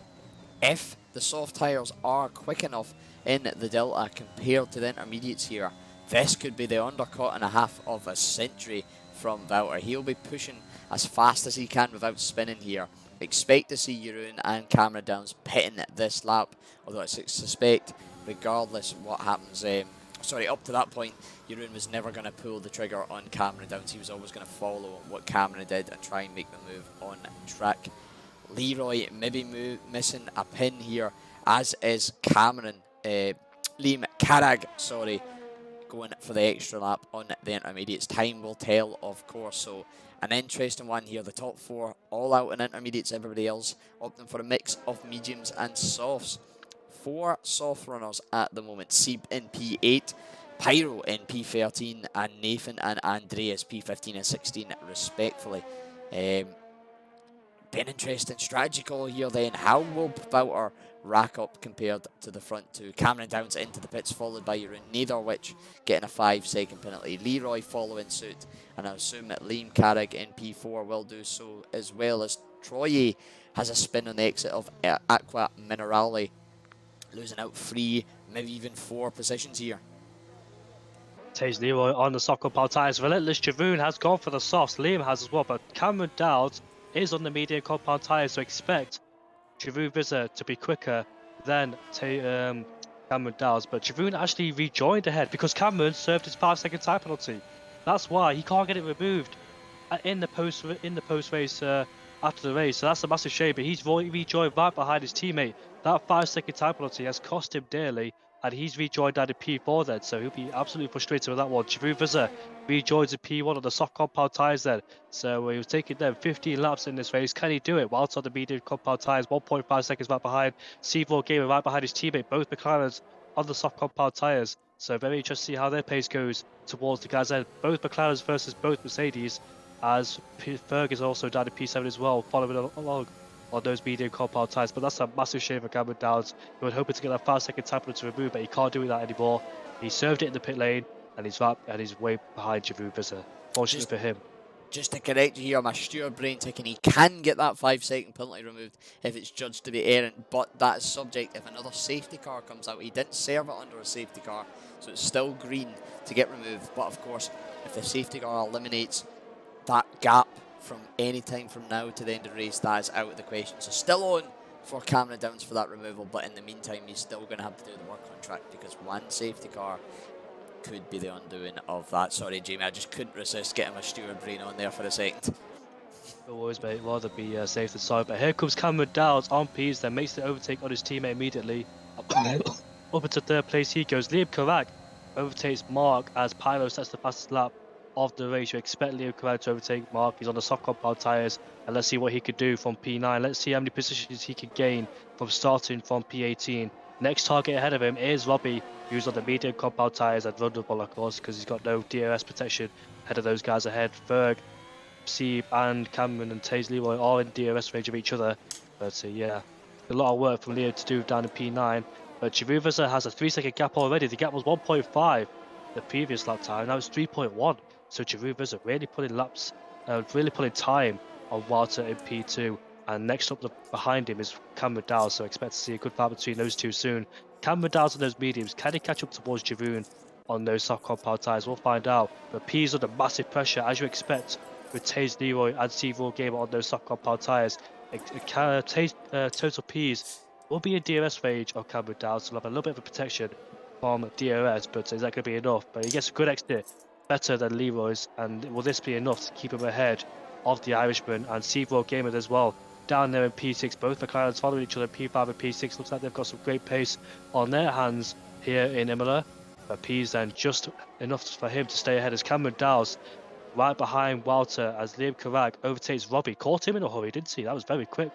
Speaker 1: if the soft tyres are quick enough in the Delta compared to the intermediates here, this could be the undercut and a half of a century from Valter. He'll be pushing as fast as he can without spinning here. Expect to see Jeroen and Cameron Downs pitting this lap, although I suspect regardless what happens, up to that point, Jeroen was never going to pull the trigger on Cameron Downs. He was always going to follow what Cameron did and try and make the move on track. Leroy maybe missing a pin here, as is Cameron, Liam Carrag, going for the extra lap on the intermediates. Time will tell, of course. So an interesting one here. The top four all out in intermediates, everybody else opting for a mix of mediums and softs. 4 soft runners at the moment. Sieb in P8, Pyro in P13, and Nathan and Andreas P15 and 16 respectfully. Be an interesting strategy call here then. How will Valter rack up compared to the front two? Cameron Downs into the pits, followed by Jeroen, neither of which getting a 5-second penalty. Leroy following suit, and I assume that Liam Carrag in P4 will do so, as well as Troye has a spin on the exit of Aqua Minerali, losing out 3, maybe even 4 positions here.
Speaker 2: Tage Leroy on the soft compound tyres. Relentless Jeroen has gone for the softs. Liam has as well, but Cameron Downs is on the medium compound tyres, so expect Jeroen Visser to be quicker than Cameron Downs. But Jeroen actually rejoined ahead because Cameron served his 5-second time penalty. That's why he can't get it removed in the post race after the race. So that's a massive shame. But he's rejoined right behind his teammate. That 5-second time penalty has cost him dearly, and he's rejoined down to P4 then, so he'll be absolutely frustrated with that one. Jeroen Visser rejoins in P1 on the soft compound tyres then, so he was taking them 15 laps in this race. Can he do it whilst on the medium compound tyres? 1.5 seconds back behind. C4 Gamer right behind his teammate, both McLarens on the soft compound tyres, so very interesting to see how their pace goes towards the guys' end. Both McLarens versus both Mercedes, as Ferg is also down to P7 as well, following along on those medium compound tyres. But that's a massive shame for Cameron Downs. He was hoping to get that 5-second time penalty to remove, but he can't do that anymore. He served it in the pit lane, and he's way behind Jeroen Visser. Fortunately for him.
Speaker 1: Just to correct you here, my steward brain ticking, he can get that 5-second penalty removed if it's judged to be errant, but that is subject if another safety car comes out. He didn't serve it under a safety car, so it's still green to get removed. But of course, if the safety car eliminates that gap from any time from now to the end of the race, that is out of the question. So still on for Cameron Downs for that removal, but in the meantime he's still going to have to do the work on track because one safety car could be the undoing of that. Sorry Jamie, I just couldn't resist getting my steward brain on there for a second.
Speaker 2: Always, mate, rather be safe than sorry. But here comes Cameron Downs on P's, then makes the overtake on his teammate immediately. Up into third place he goes. Liam Carrag overtakes Mark as Pyro sets the fastest lap of the race. You expect Liam Carrag to overtake Mark. He's on the soft compound tyres, and let's see what he could do from P9. Let's see how many positions he can gain from starting from P18. Next target ahead of him is Robbie, who's on the medium compound tyres and vulnerable, of course, because he's got no DRS protection ahead of those guys ahead. Ferg Seb and Cameron and Taze Leroy are in DRS range of each other. But yeah, a lot of work for Leo to do down in P9. But Chiruvaza has a 3-second gap already. The gap was 1.5 the previous lap time. Now it's 3.1. So Chiruvaza really putting time on Walter in P2. And next up behind him is Cameron Dowles. So I expect to see a good fight between those two soon. Cameron Dowles on those mediums. Can he catch up towards Jeroen on those soft compound tyres? We'll find out. But P's under massive pressure, as you expect, with Taze Leroy and Seaval Gamer on those soft compound tyres. Total P's will be in DRS range of Cameron Dowles, so he'll have a little bit of a protection from DRS, but is that going to be enough? But he gets a good exit, better than Leroy's, and will this be enough to keep him ahead of the Irishman and Seaval Gamer as well? Down there in P6, both McLarens following each other, P5 and P6. Looks like they've got some great pace on their hands here in Imola. But P's then just enough for him to stay ahead as Cameron Dowles right behind Walter as Liam Carrag overtakes Robbie. Caught him in a hurry, didn't he? That was very quick.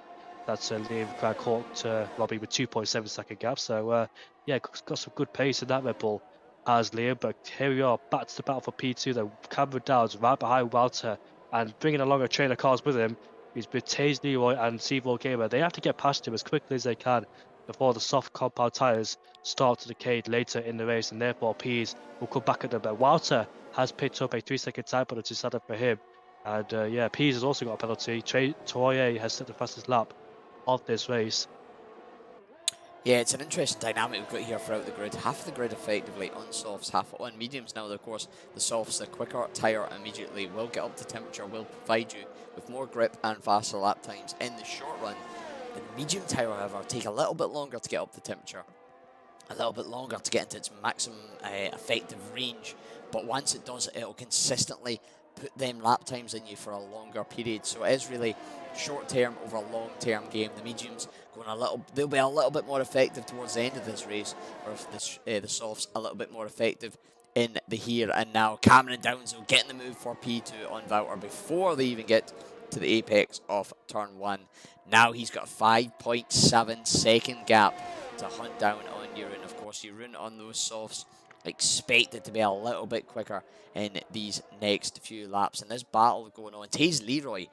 Speaker 2: That's Liam Carrag caught Robbie with 2.7 second gap. So yeah, got some good pace in that Red Bull as Liam. But here we are, back to the battle for P2. Then Cameron Dowles right behind Walter and bringing along a train of cars with him. He's with Taze Leroy and Seaval Gamer. They have to get past him as quickly as they can before the soft compound tyres start to decay later in the race, and therefore P's will come back at them. But Walter has picked up a 3-second time penalty set up for him. And yeah, P's has also got a penalty. Troye has set the fastest lap of this race.
Speaker 1: Yeah, it's an interesting dynamic we've got here throughout the grid. Half of the grid effectively on softs, half on mediums. Now, of course, the softs, the quicker tyre immediately will get up to temperature, will provide you with more grip and faster lap times in the short run. The medium tyre, however, take a little bit longer to get up to temperature, a little bit longer to get into its maximum effective range. But once it does, it'll consistently put them lap times in you for a longer period. So it is really short term over a long term game. The mediums they'll be a little bit more effective towards the end of this race, or if the softs a little bit more effective in the here and now. Cameron Downs will get in the move for P2 on Wouter before they even get to the apex of turn 1. Now he's got a 5.7 second gap to hunt down on Jeroen. Of course, Jeroen on those softs expected to be a little bit quicker in these next few laps. And this battle going on. Taze Leroy,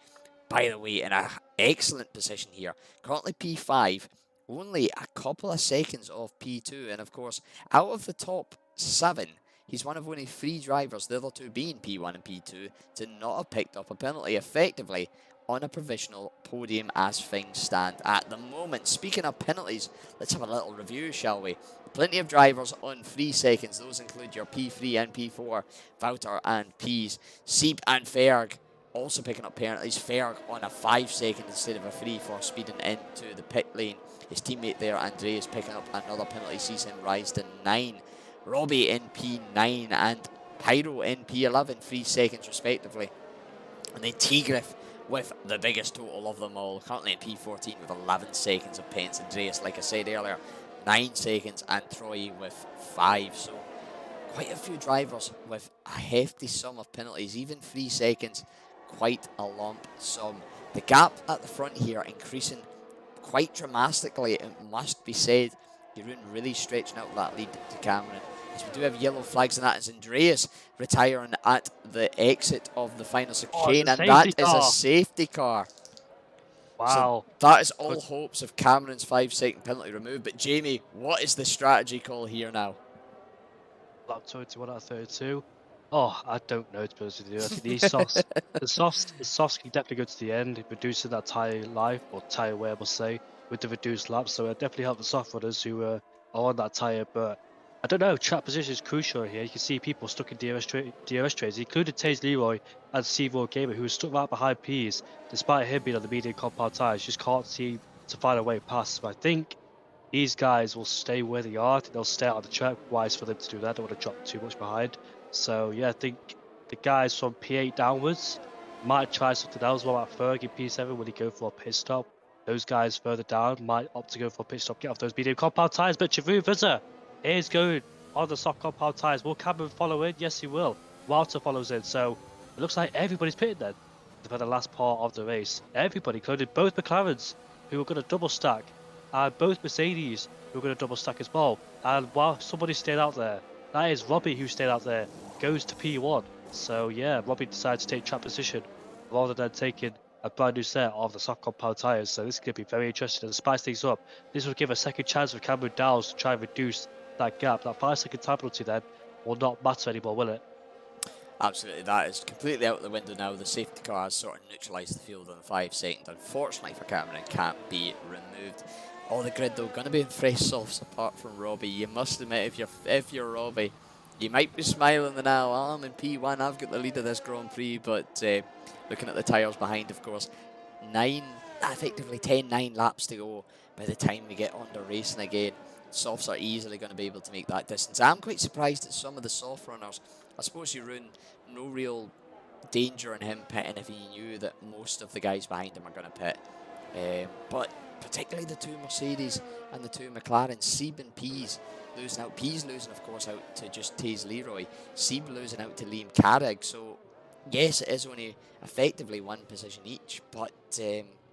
Speaker 1: by the way, in an excellent position here. Currently P5, only a couple of seconds off P2. And of course, out of the top 7, he's one of only 3 drivers, the other 2 being P1 and P2, to not have picked up a penalty, effectively on a provisional podium as things stand at the moment. Speaking of penalties, let's have a little review, shall we? Plenty of drivers on 3 seconds. Those include your P3 and P4, Wouter and P's. Seb and Ferg also picking up penalties. Ferg on a 5 second instead of a 3 for speeding into the pit lane. His teammate there, Andreas, picking up another penalty, sees him rise to 9. Robbie in P9 and Pyro in P11, 3 seconds respectively. And then Tigriff with the biggest total of them all, currently in P14 with 11 seconds of pence. Andreas, like I said earlier, 9 seconds, and Troy with 5. So quite a few drivers with a hefty sum of penalties, even 3 seconds, quite a lump sum. The gap at the front here increasing quite dramatically, it must be said. Jeroen really stretching out that lead to Cameron. As we do have yellow flags, and that is Andreas retiring at the exit of the final chicane, and that is a safety car.
Speaker 2: Wow.
Speaker 1: So that is all hopes of Cameron's 5 second penalty removed. But Jamie, what is the strategy call here now?
Speaker 2: Lap 21 out of 32. Oh, I don't know, to be honest with you. I think these softs, the softs can definitely go to the end, reducing that tyre life, or tyre wear, I must say, with the reduced laps. So it definitely help the soft runners who are on that tyre. But I don't know, track position is crucial here. You can see people stuck in DRS trains, including Taze Leroy and Seaval Gamer, who was stuck right behind P's, despite him being on the medium compound tyres. Just can't seem to find a way past. So I think these guys will stay where they are. I think they'll stay out on the track. Wise for them to do that. Don't want to drop too much behind. So yeah, I think the guys from P8 downwards might try something else. What about Ferg in P7? Will he go for a pit stop? Those guys further down might opt to go for a pit stop, get off those medium compound tyres. But Chiruvaza is going on the soft compound tyres. Will Cameron follow in? Yes, he will. Walter follows in. So it looks like everybody's pitted then for the last part of the race. Everybody, including both McLarens, who are going to double stack, and both Mercedes, who are going to double stack as well. And while somebody stayed out there, that is Robbie who stayed out there, goes to P1. So yeah, Robbie decides to take track position rather than taking a brand new set of the soft compound tyres. So this could be very interesting and spice things up. This will give a second chance for Cameron Downs to try and reduce that gap. That 5-second time penalty then will not matter anymore, will it?
Speaker 1: Absolutely, that is completely out the window now. The safety car has sort of neutralised the field on 5 seconds. Unfortunately for Cameron, can't be removed. Oh, the grid though, going to be in fresh softs apart from Robbie. You must admit, if you're Robbie, you might be smiling now. I'm in P1, I've got the lead of this Grand Prix, but looking at the tyres behind, of course, effectively 10-9 laps to go by the time we get under racing again. Softs are easily going to be able to make that distance. I'm quite surprised at some of the soft runners. I suppose you ruin no real danger in him pitting if he knew that most of the guys behind him are going to pit. But particularly the two Mercedes and the two McLarens, Seeb and Pease losing out. Pease losing, of course, out to just Taze Leroy. Seeb losing out to Liam Carrig. So, yes, it is only effectively one position each, but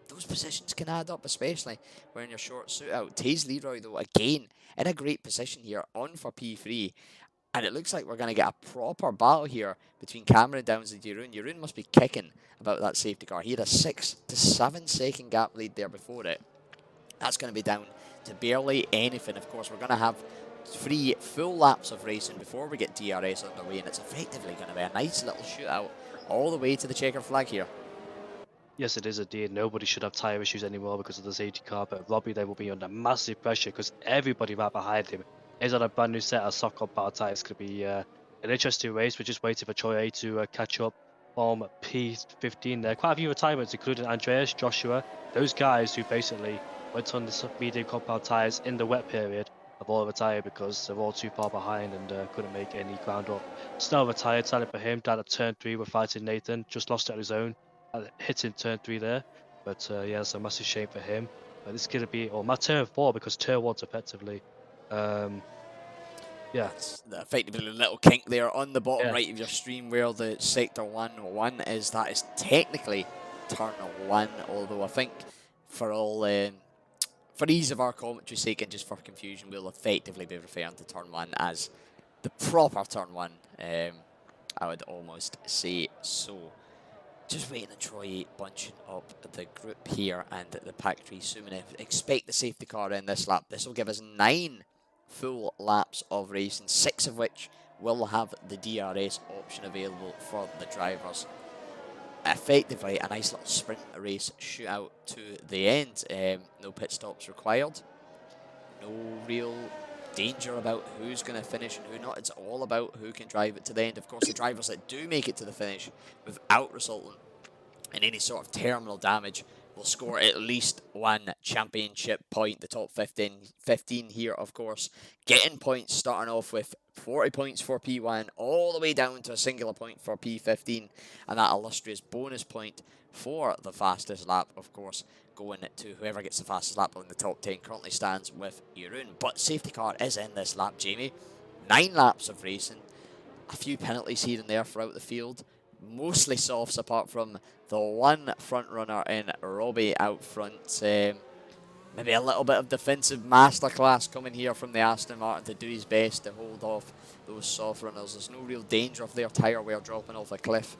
Speaker 1: those positions can add up, especially when you're short suit out. Taze Leroy, though, again, in a great position here, on for P3. And it looks like we're going to get a proper battle here between Cameron Downs and Jeroen. Jeroen must be kicking about that safety car. He had a 6 to 7 second gap lead there before it. That's going to be down to barely anything. Of course, we're going to have 3 full laps of racing before we get DRS underway, and it's effectively going to be a nice little shootout all the way to the checker flag here.
Speaker 2: Yes, it is indeed. Nobody should have tyre issues anymore because of the safety car, but Robbie then will be under massive pressure because everybody right behind him is on a brand new set of soft compound tyres. It's going to be an interesting race. We're just waiting for Troy A to catch up from P15 there. Quite a few retirements, including Andreas, Joshua, those guys who basically went on the medium compound tyres in the wet period have all retired because they're all too far behind and couldn't make any ground up. Snell retired, sadly for him, down at turn 3. We're fighting Nathan, just lost it on his own. Hitting turn 3 there, but yeah, it's a massive shame for him. But this is going to be, or my turn 4 because turn 1's effectively, yeah.
Speaker 1: It's effectively a little kink there on the bottom
Speaker 2: Yeah.
Speaker 1: right of your stream where the sector 1 is. That is technically turn 1, although I think for ease of our commentary sake and just for confusion, we'll effectively be referring to turn 1 as the proper turn 1. I would almost say so. Just waiting on Troy bunching up the group here and the pack 3 Sumin. Expect the safety car in this lap. This will give us 9 full laps of racing, 6 of which will have the DRS option available for the drivers. Effectively a nice little sprint race shootout to the end. No pit stops required. No real danger about who's going to finish and who not. It's all about who can drive it to the end. Of course, the drivers that do make it to the finish without resulting in any sort of terminal damage will score at least 1 championship point. The top 15 here, of course, getting points starting off with 40 points for P1 all the way down to a singular point for P15, and that illustrious bonus point for the fastest lap, of course, going to whoever gets the fastest lap on the top 10 currently stands with Jeroen. But safety car is in this lap, Jamie. 9 laps of racing, a few penalties here and there throughout the field, mostly softs apart from the one front runner in Robbie out front. Maybe a little bit of defensive masterclass coming here from the Aston Martin to do his best to hold off those soft runners. There's no real danger of their tyre wear dropping off a cliff.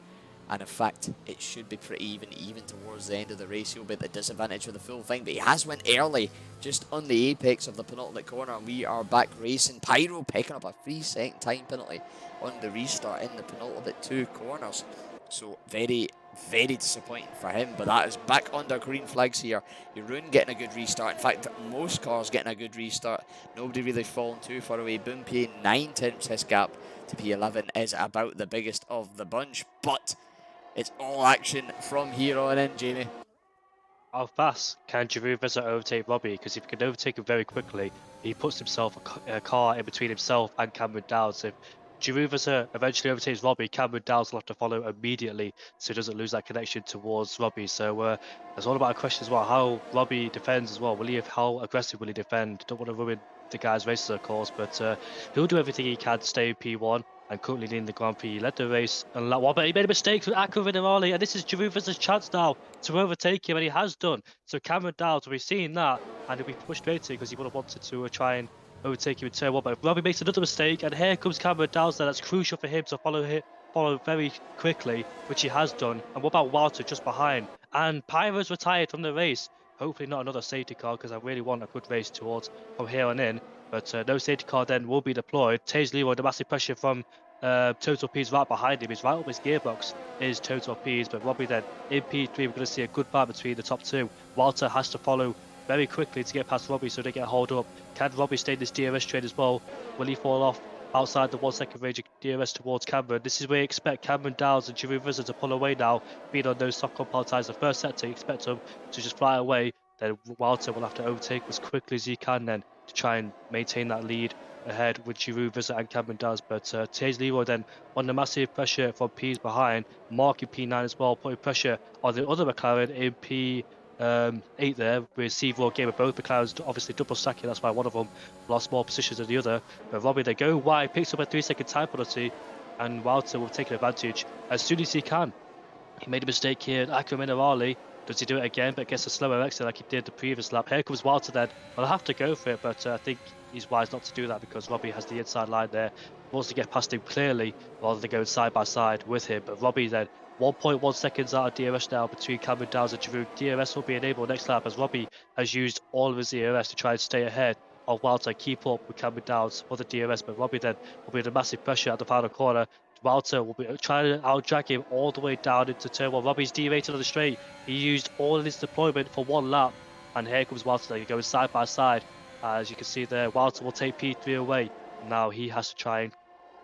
Speaker 1: And in fact, it should be pretty even towards the end of the race. He'll be at the disadvantage with the full thing, but he has went early, just on the apex of the penultimate corner, and we are back racing. Pyro picking up a 3-second time penalty on the restart in the penultimate 2 corners. So very, very disappointing for him, but that is back under green flags here. Jeroen getting a good restart. In fact, most cars getting a good restart. Nobody really falling too far away. Boompe 9/10 his gap to P11 is about the biggest of the bunch, but it's all action from here on in, Jamie.
Speaker 2: How fast can Giroud overtake Robbie? Because if he can overtake him very quickly, he puts himself a car in between himself and Cameron Downs. If Giroud eventually overtakes Robbie, Cameron Downs will have to follow immediately so he doesn't lose that connection towards Robbie. So it's all about a question as well, how Robbie defends as well. How aggressive will he defend? Don't want to ruin the guy's races, of course, but he'll do everything he can to stay in P1 and currently leading the Grand Prix. He led the race and but he made a mistake with Akko Vinarali, and this is Giroud's chance now to overtake him, and he has done. So Cameron Downs will be seeing that, and he'll be frustrated because he would have wanted to try and overtake him in turn 1. But if Robbie makes another mistake, and here comes Cameron Downs there, that's crucial for him to follow follow very quickly, which he has done. And what about Walter just behind? And Pyro's retired from the race. Hopefully not another safety car, because I really want a good race towards from here on in. But no safety car then will be deployed. Taze Leroy, the massive pressure from Total P's right behind him. He's right up his gearbox is Total P's. But Robbie then in P3, we're going to see a good fight between the top two. Walter has to follow very quickly to get past Robbie so they get a hold up. Can Robbie stay in this DRS trade as well? Will he fall off outside the 1 second range of DRS towards Cameron? This is where you expect Cameron Downs and Giroud Vizza to pull away now, being on those soft compound tires. The first sector, you expect them to just fly away. Then Walter will have to overtake as quickly as he can then to try and maintain that lead ahead with Giroud Vizza and Cameron Downs. But Taze Leroy then under massive pressure from P's behind, Mark in P9 as well, putting pressure on the other McLaren in P8 there with Seavorn Gamer. Both McLarens obviously double stacking, that's why one of them lost more positions than the other. But Robbie, they go wide, picks up a 3 second time penalty, and Walter will take an advantage as soon as he can. He made a mistake here at Acro Minerali. Does he do it again, but gets a slower exit like he did the previous lap? Here comes Walter then. Well, I'll have to go for it, but I think he's wise not to do that because Robbie has the inside line there. Wants to get past him clearly rather than going side by side with him. But Robbie then 1.1 seconds out of DRS now between Cameron Downs and Giroud. DRS will be enabled next lap as Robbie has used all of his DRS to try and stay ahead of Walter, keep up with Cameron Downs for the DRS. But Robbie then will be under massive pressure at the final corner. Walter will be trying to out-drag him all the way down into turn one. Robbie's derated on the straight. He used all of his deployment for one lap. And here comes Walter. They're going side by side. As you can see there, Walter will take P3 away. Now he has to try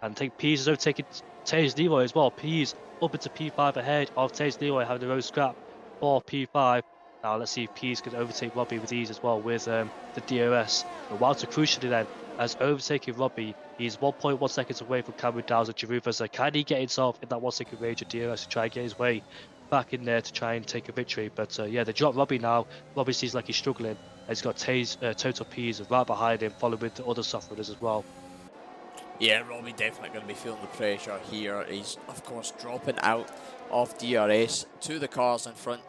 Speaker 2: and take P's is overtaking Taze Leroy as well. P's up into P5 ahead of Taze Leroy having their own scrap for P5. Now let's see if P's can overtake Robbie with ease as well with the DRS. But Walter crucially then has overtaken Robbie. He's 1.1 seconds away from Cameron Downs and Giroud Vizza. Can he get himself in that 1 second range of DRS to try and get his way back in there to try and take a victory? But yeah, they drop Robbie now. Robbie seems like he's struggling. He's got Total P's right behind him, followed with the other sufferers as well.
Speaker 1: Yeah, Robbie definitely going to be feeling the pressure here. He's, of course, dropping out of DRS to the cars in front,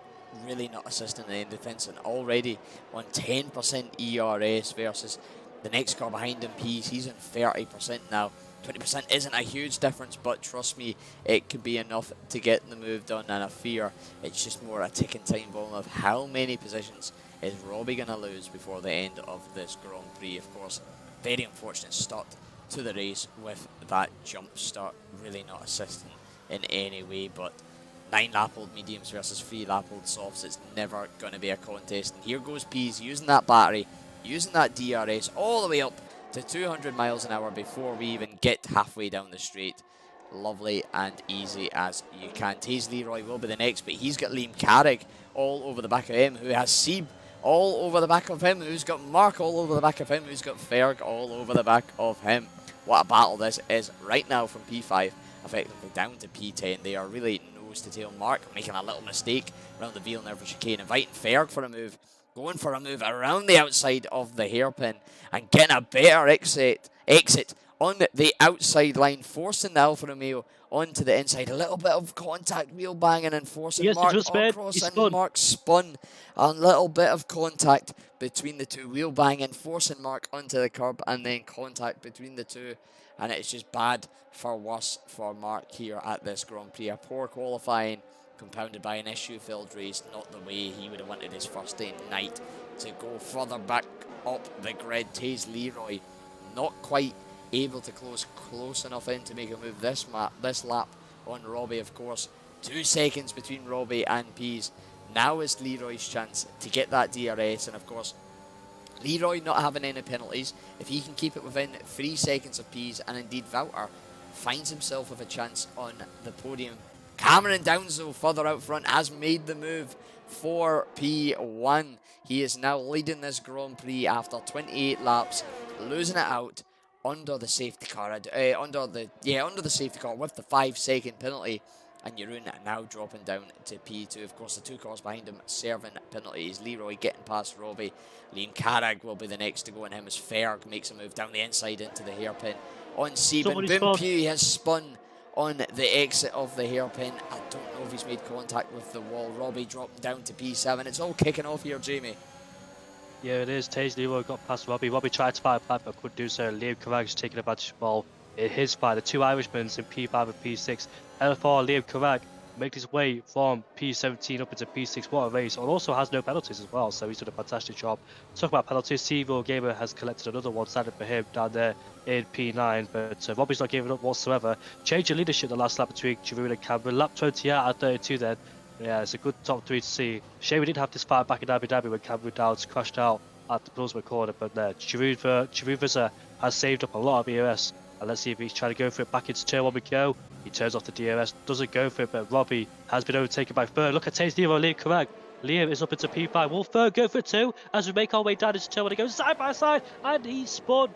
Speaker 1: really not assisting in defence, and already on 10% ERS versus the next car behind him, P's. He's on 30% now. 20% isn't a huge difference, but trust me, it could be enough to get the move done, and I fear it's just more a ticking time bomb of how many positions is Robbie going to lose before the end of this Grand Prix. Of course, very unfortunate start to the race with that jump start, really not assisting in any way, but 9 lap-old mediums versus 3 lap-old softs, it's never going to be a contest. And here goes P's using that battery, using that DRS all the way up to 200 miles an hour before we even get halfway down the straight. Lovely and easy as you can. Taze Leroy will be the next, but he's got Liam Carrick all over the back of him, who has Sieb all over the back of him, who's got Mark all over the back of him, who's got Ferg all over the back of him. What a battle this is right now from P5, effectively down to P10. They are really nose to tail. Mark making a little mistake around the Villeneuve chicane, inviting Ferg for a move, going for a move around the outside of the hairpin and getting a better exit on the outside line, forcing the Alfa Romeo onto the inside. A little bit of contact, wheel banging and forcing Mark across, and Mark spun. A little bit of contact between the two, wheel banging, forcing Mark onto the curb, and then contact between the two. And it's just bad for worse for Mark here at this Grand Prix. A poor qualifying compounded by an issue-filled race, not the way he would have wanted his first day night to go further back up the grid. Taze Leroy not quite able to close enough in to make a move this lap on Robbie. Of course, 2 seconds between Robbie and P's. Now is Leroy's chance to get that DRS, and of course Leroy not having any penalties, if he can keep it within 3 seconds of P's, and indeed Valter finds himself with a chance on the podium. Cameron Downs, though, further out front, has made the move for P1. He is now leading this Grand Prix after 28 laps, losing it out under the safety car, under the safety car with the 5 second penalty, and Jeroen now dropping down to P2. Of course, the 2 cars behind him serving penalties. Leroy getting past Robbie. Liam Carragh will be the next to go, and him as Ferg makes a move down the inside into the hairpin on Sieben. Boom Pugh has spun on the exit of the hairpin. I don't know if he's made contact with the wall. Robbie dropping down to P7. It's all kicking off here, Jamie.
Speaker 2: Yeah, it is. Taze Leroy got past Robbie. Robbie tried to fight back but couldn't do so. Liam Carragh's taking advantage of the ball. in his fight. The two Irishmen in P5 and P6. LFR Liam Karak makes his way from P17 up into P6. What a race. And also has no penalties as well, so he's done a fantastic job. Talk about penalties, Seville Gamer has collected another one standard for him down there in P9, but Robbie's not giving up whatsoever. Change of leadership the last lap between Giroud and Cameron. Lap 20 out of 32 then. Yeah, it's a good top three to see. Shame we didn't have this fight back in Abu Dhabi when Cameron Downs crashed out at the penultimate corner, but Giroud has saved up a lot of EOS. And let's see if he's trying to go for it. Back into turn 1 we go. He turns off the DRS, doesn't go for it, but Robbie has been overtaken by Third. Look at Taze Nero, Liam correct. Liam is up into P5. Will Third go for it too? As we make our way down into turn 1, he goes side by side, and he spun.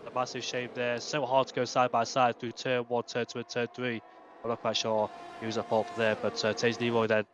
Speaker 2: A massive shame there. So hard to go side by side through turn 1, turn 2, and turn 3. I'm not quite sure he was at fault for there, but Taze Nero then.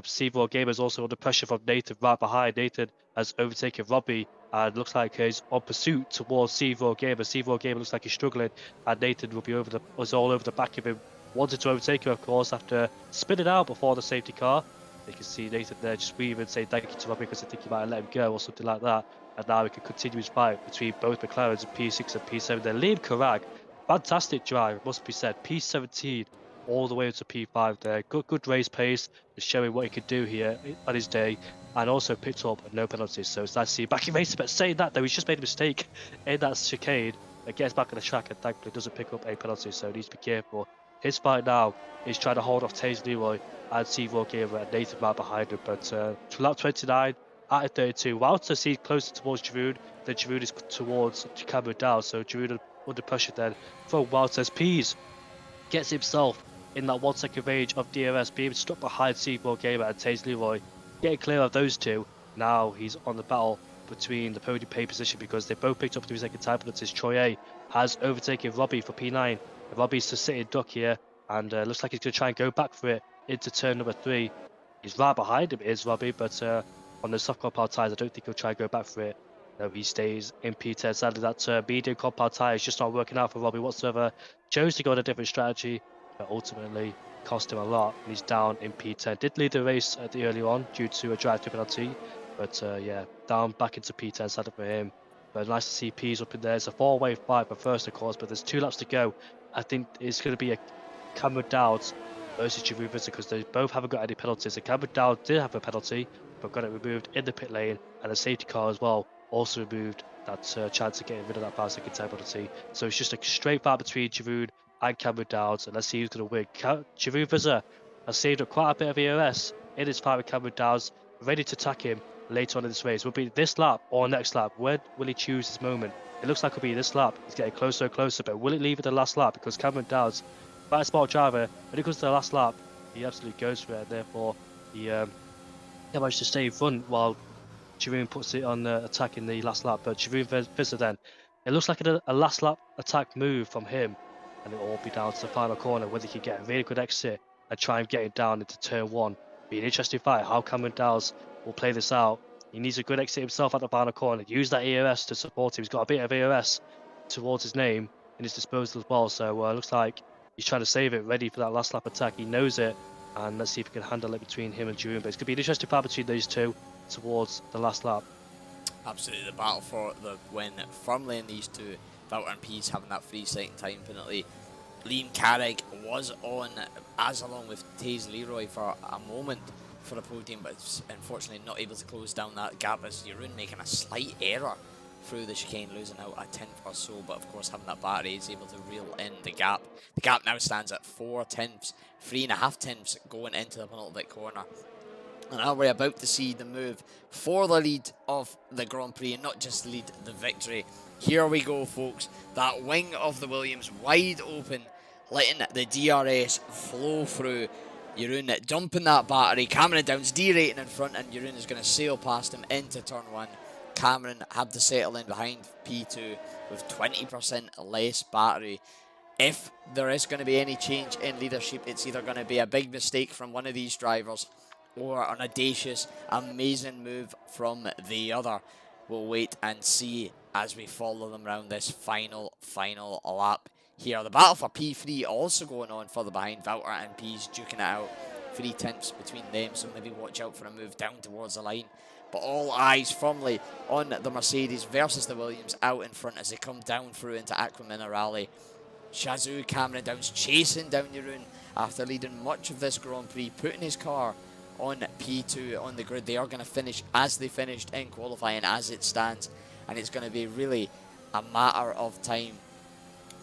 Speaker 2: Seville Gamers also under pressure from Nathan right behind. Nathan has overtaken Robbie and looks like he's on pursuit towards Seville Gamer. Seville Gamer looks like he's struggling, and Nathan will be was all over the back of him. Wanted to overtake him, of course, after spinning out before the safety car. You can see Nathan there just weaving, saying thank you to Robbie because I think he might have let him go or something like that. And now we can continue his fight between both McLarens in P6 and P7. Then Liam Karag, fantastic drive, must be said. P17 all the way up to P5 there. Good race pace, just showing what he could do here on his day, and also picked up no penalties. So it's nice to see back in racing. But saying that though, he's just made a mistake in that chicane and gets back on the track, and thankfully doesn't pick up a penalty. So he needs to be careful. His fight now is trying to hold off Taze Leroy and Seville Gamer and Nathan right behind him. But to lap 29 out of 32, Walter sees closer towards Giroud, then Giroud is towards Cameron Down. So Giroud under pressure then from Walter's Peas gets himself in that 1 second range of DRS, being stuck behind Seville Gamer and Taze Leroy. Getting clear of those two, now he's on the battle between the podium pay position because they both picked up 3 second time penalties. Troye has overtaken Robbie for P9. Robbie's to sit in duck here, and looks like he's going to try and go back for it into turn number 3. He's right behind him, is Robbie, but on the soft compound tyres, I don't think he'll try and go back for it. No, he stays in P10. Sadly, that medium compound tyre is just not working out for Robbie whatsoever. Chose to go on a different strategy, but ultimately cost him a lot, and he's down in P10. Did lead the race at the early on due to a drive-through penalty, but yeah, down back into P10, sadly for him. But nice to see P's up in there. It's a 4-way fight for first, of course, but there's 2 laps to go. I think it's going to be a Cameron Dowd versus Giroud because they both haven't got any penalties. And Cameron Dowd did have a penalty, but got it removed in the pit lane, and a safety car as well also removed that chance of getting rid of that 5 second time penalty. So it's just a straight fight between Giroud and Cameron Dowd, and let's see who's going to win. Giroud has saved up quite a bit of EOS in his fight with Cameron Dowd, ready to attack him later on in this race. Will be this lap or next lap? When will he choose his moment? It looks like it'll be this lap. He's getting closer and closer, but will it leave it the last lap? Because Cameron Dowd's quite a smart driver. When it comes to the last lap, he absolutely goes for it. Therefore, he managed to stay in front while Giroud puts it on attack in the last lap. But Giroud Visser then, it looks like a last lap attack move from him, and it'll all be down to the final corner whether he can get a really good exit and try and get it down into turn 1. Be an interesting fight how Cameron Dowd will play this out. He needs a good exit himself at the final corner. Use that EOS to support him. He's got a bit of EOS towards his name in his disposal as well. So looks like he's trying to save it, ready for that last lap attack. He knows it, and let's see if he can handle it between him and Giroud. But it's going to be an interesting fight between these two towards the last lap.
Speaker 1: Absolutely, the battle for the win firmly in these two. Valter and Pease having that 3 second time penalty. Liam Carrick was on, as along with Taze Leroy, for a moment for the podium, but unfortunately not able to close down that gap as Jeroen making a slight error through the chicane, losing out a 10th or so, but of course having that battery is able to reel in the gap. The gap now stands at 4 tenths, 3.5 tenths going into the penultimate corner. And now we're about to see the move for the lead of the Grand Prix, and not just lead, the victory. Here we go, folks. That wing of the Williams wide open, letting the DRS flow through. Jeroen dumping that battery. Cameron Downs derating in front, and Jeroen is going to sail past him into turn 1. Cameron had to settle in behind P2 with 20% less battery. If there is going to be any change in leadership, it's either going to be a big mistake from one of these drivers or an audacious, amazing move from the other. We'll wait and see as we follow them around this final lap here. The battle for P3 also going on further behind. Valter and P's duking it out. 3 tenths between them, so maybe watch out for a move down towards the line. But all eyes firmly on the Mercedes versus the Williams out in front as they come down through into Aqua Minerale. Shazoo Cameron Downs chasing down Jeroen after leading much of this Grand Prix, putting his car on P2 on the grid. They are going to finish as they finished in qualifying as it stands, and it's going to be really a matter of time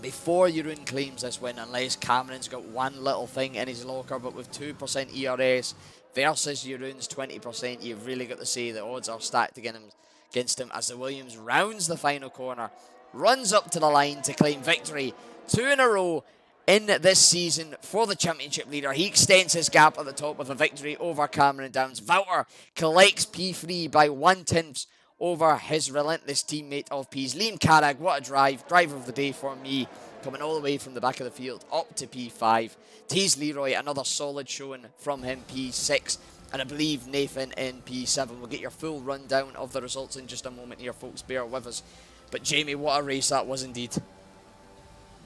Speaker 1: before Jeroen claims this win, unless Cameron's got one little thing in his locker. But with 2% ERS versus Jeroen's 20%, you've really got to say the odds are stacked against him as the Williams rounds the final corner, runs up to the line to claim victory. 2 in a row in this season for the championship leader. He extends his gap at the top with a victory over Cameron Downs. Wouter collects P3 by 1/10 over his relentless teammate of P's. Liam Carragh, what a drive. Driver of the day for me, coming all the way from the back of the field up to P5. Tees Leroy, another solid showing from him, P6. And I believe Nathan in P7. We'll get your full rundown of the results in just a moment here, folks. Bear with us. But Jamie, what a race that was indeed.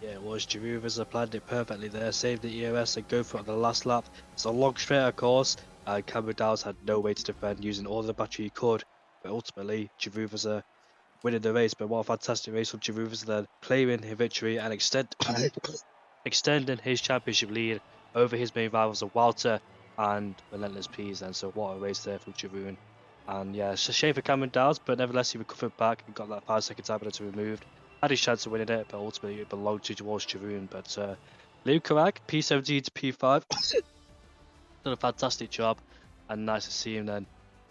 Speaker 2: Yeah, it was. Giroud planned it perfectly there, saved the EOS and go for it on the last lap. It's a long straight, of course, and Cameron Downs had no way to defend, using all the battery he could. But ultimately, Giroud winning the race. But what a fantastic race from Giroud then, claiming his victory and extending his championship lead over his main rivals of Walter and Relentless Peas. Then, so what a race there from Giroud. And yeah, it's a shame for Cameron Downs, but nevertheless he recovered back and got that 5 second time penalty removed. Had his chance of winning it, but ultimately it belonged towards Jeroen. But Liam Carragh, P17 to P5, done a fantastic job, and nice to see him then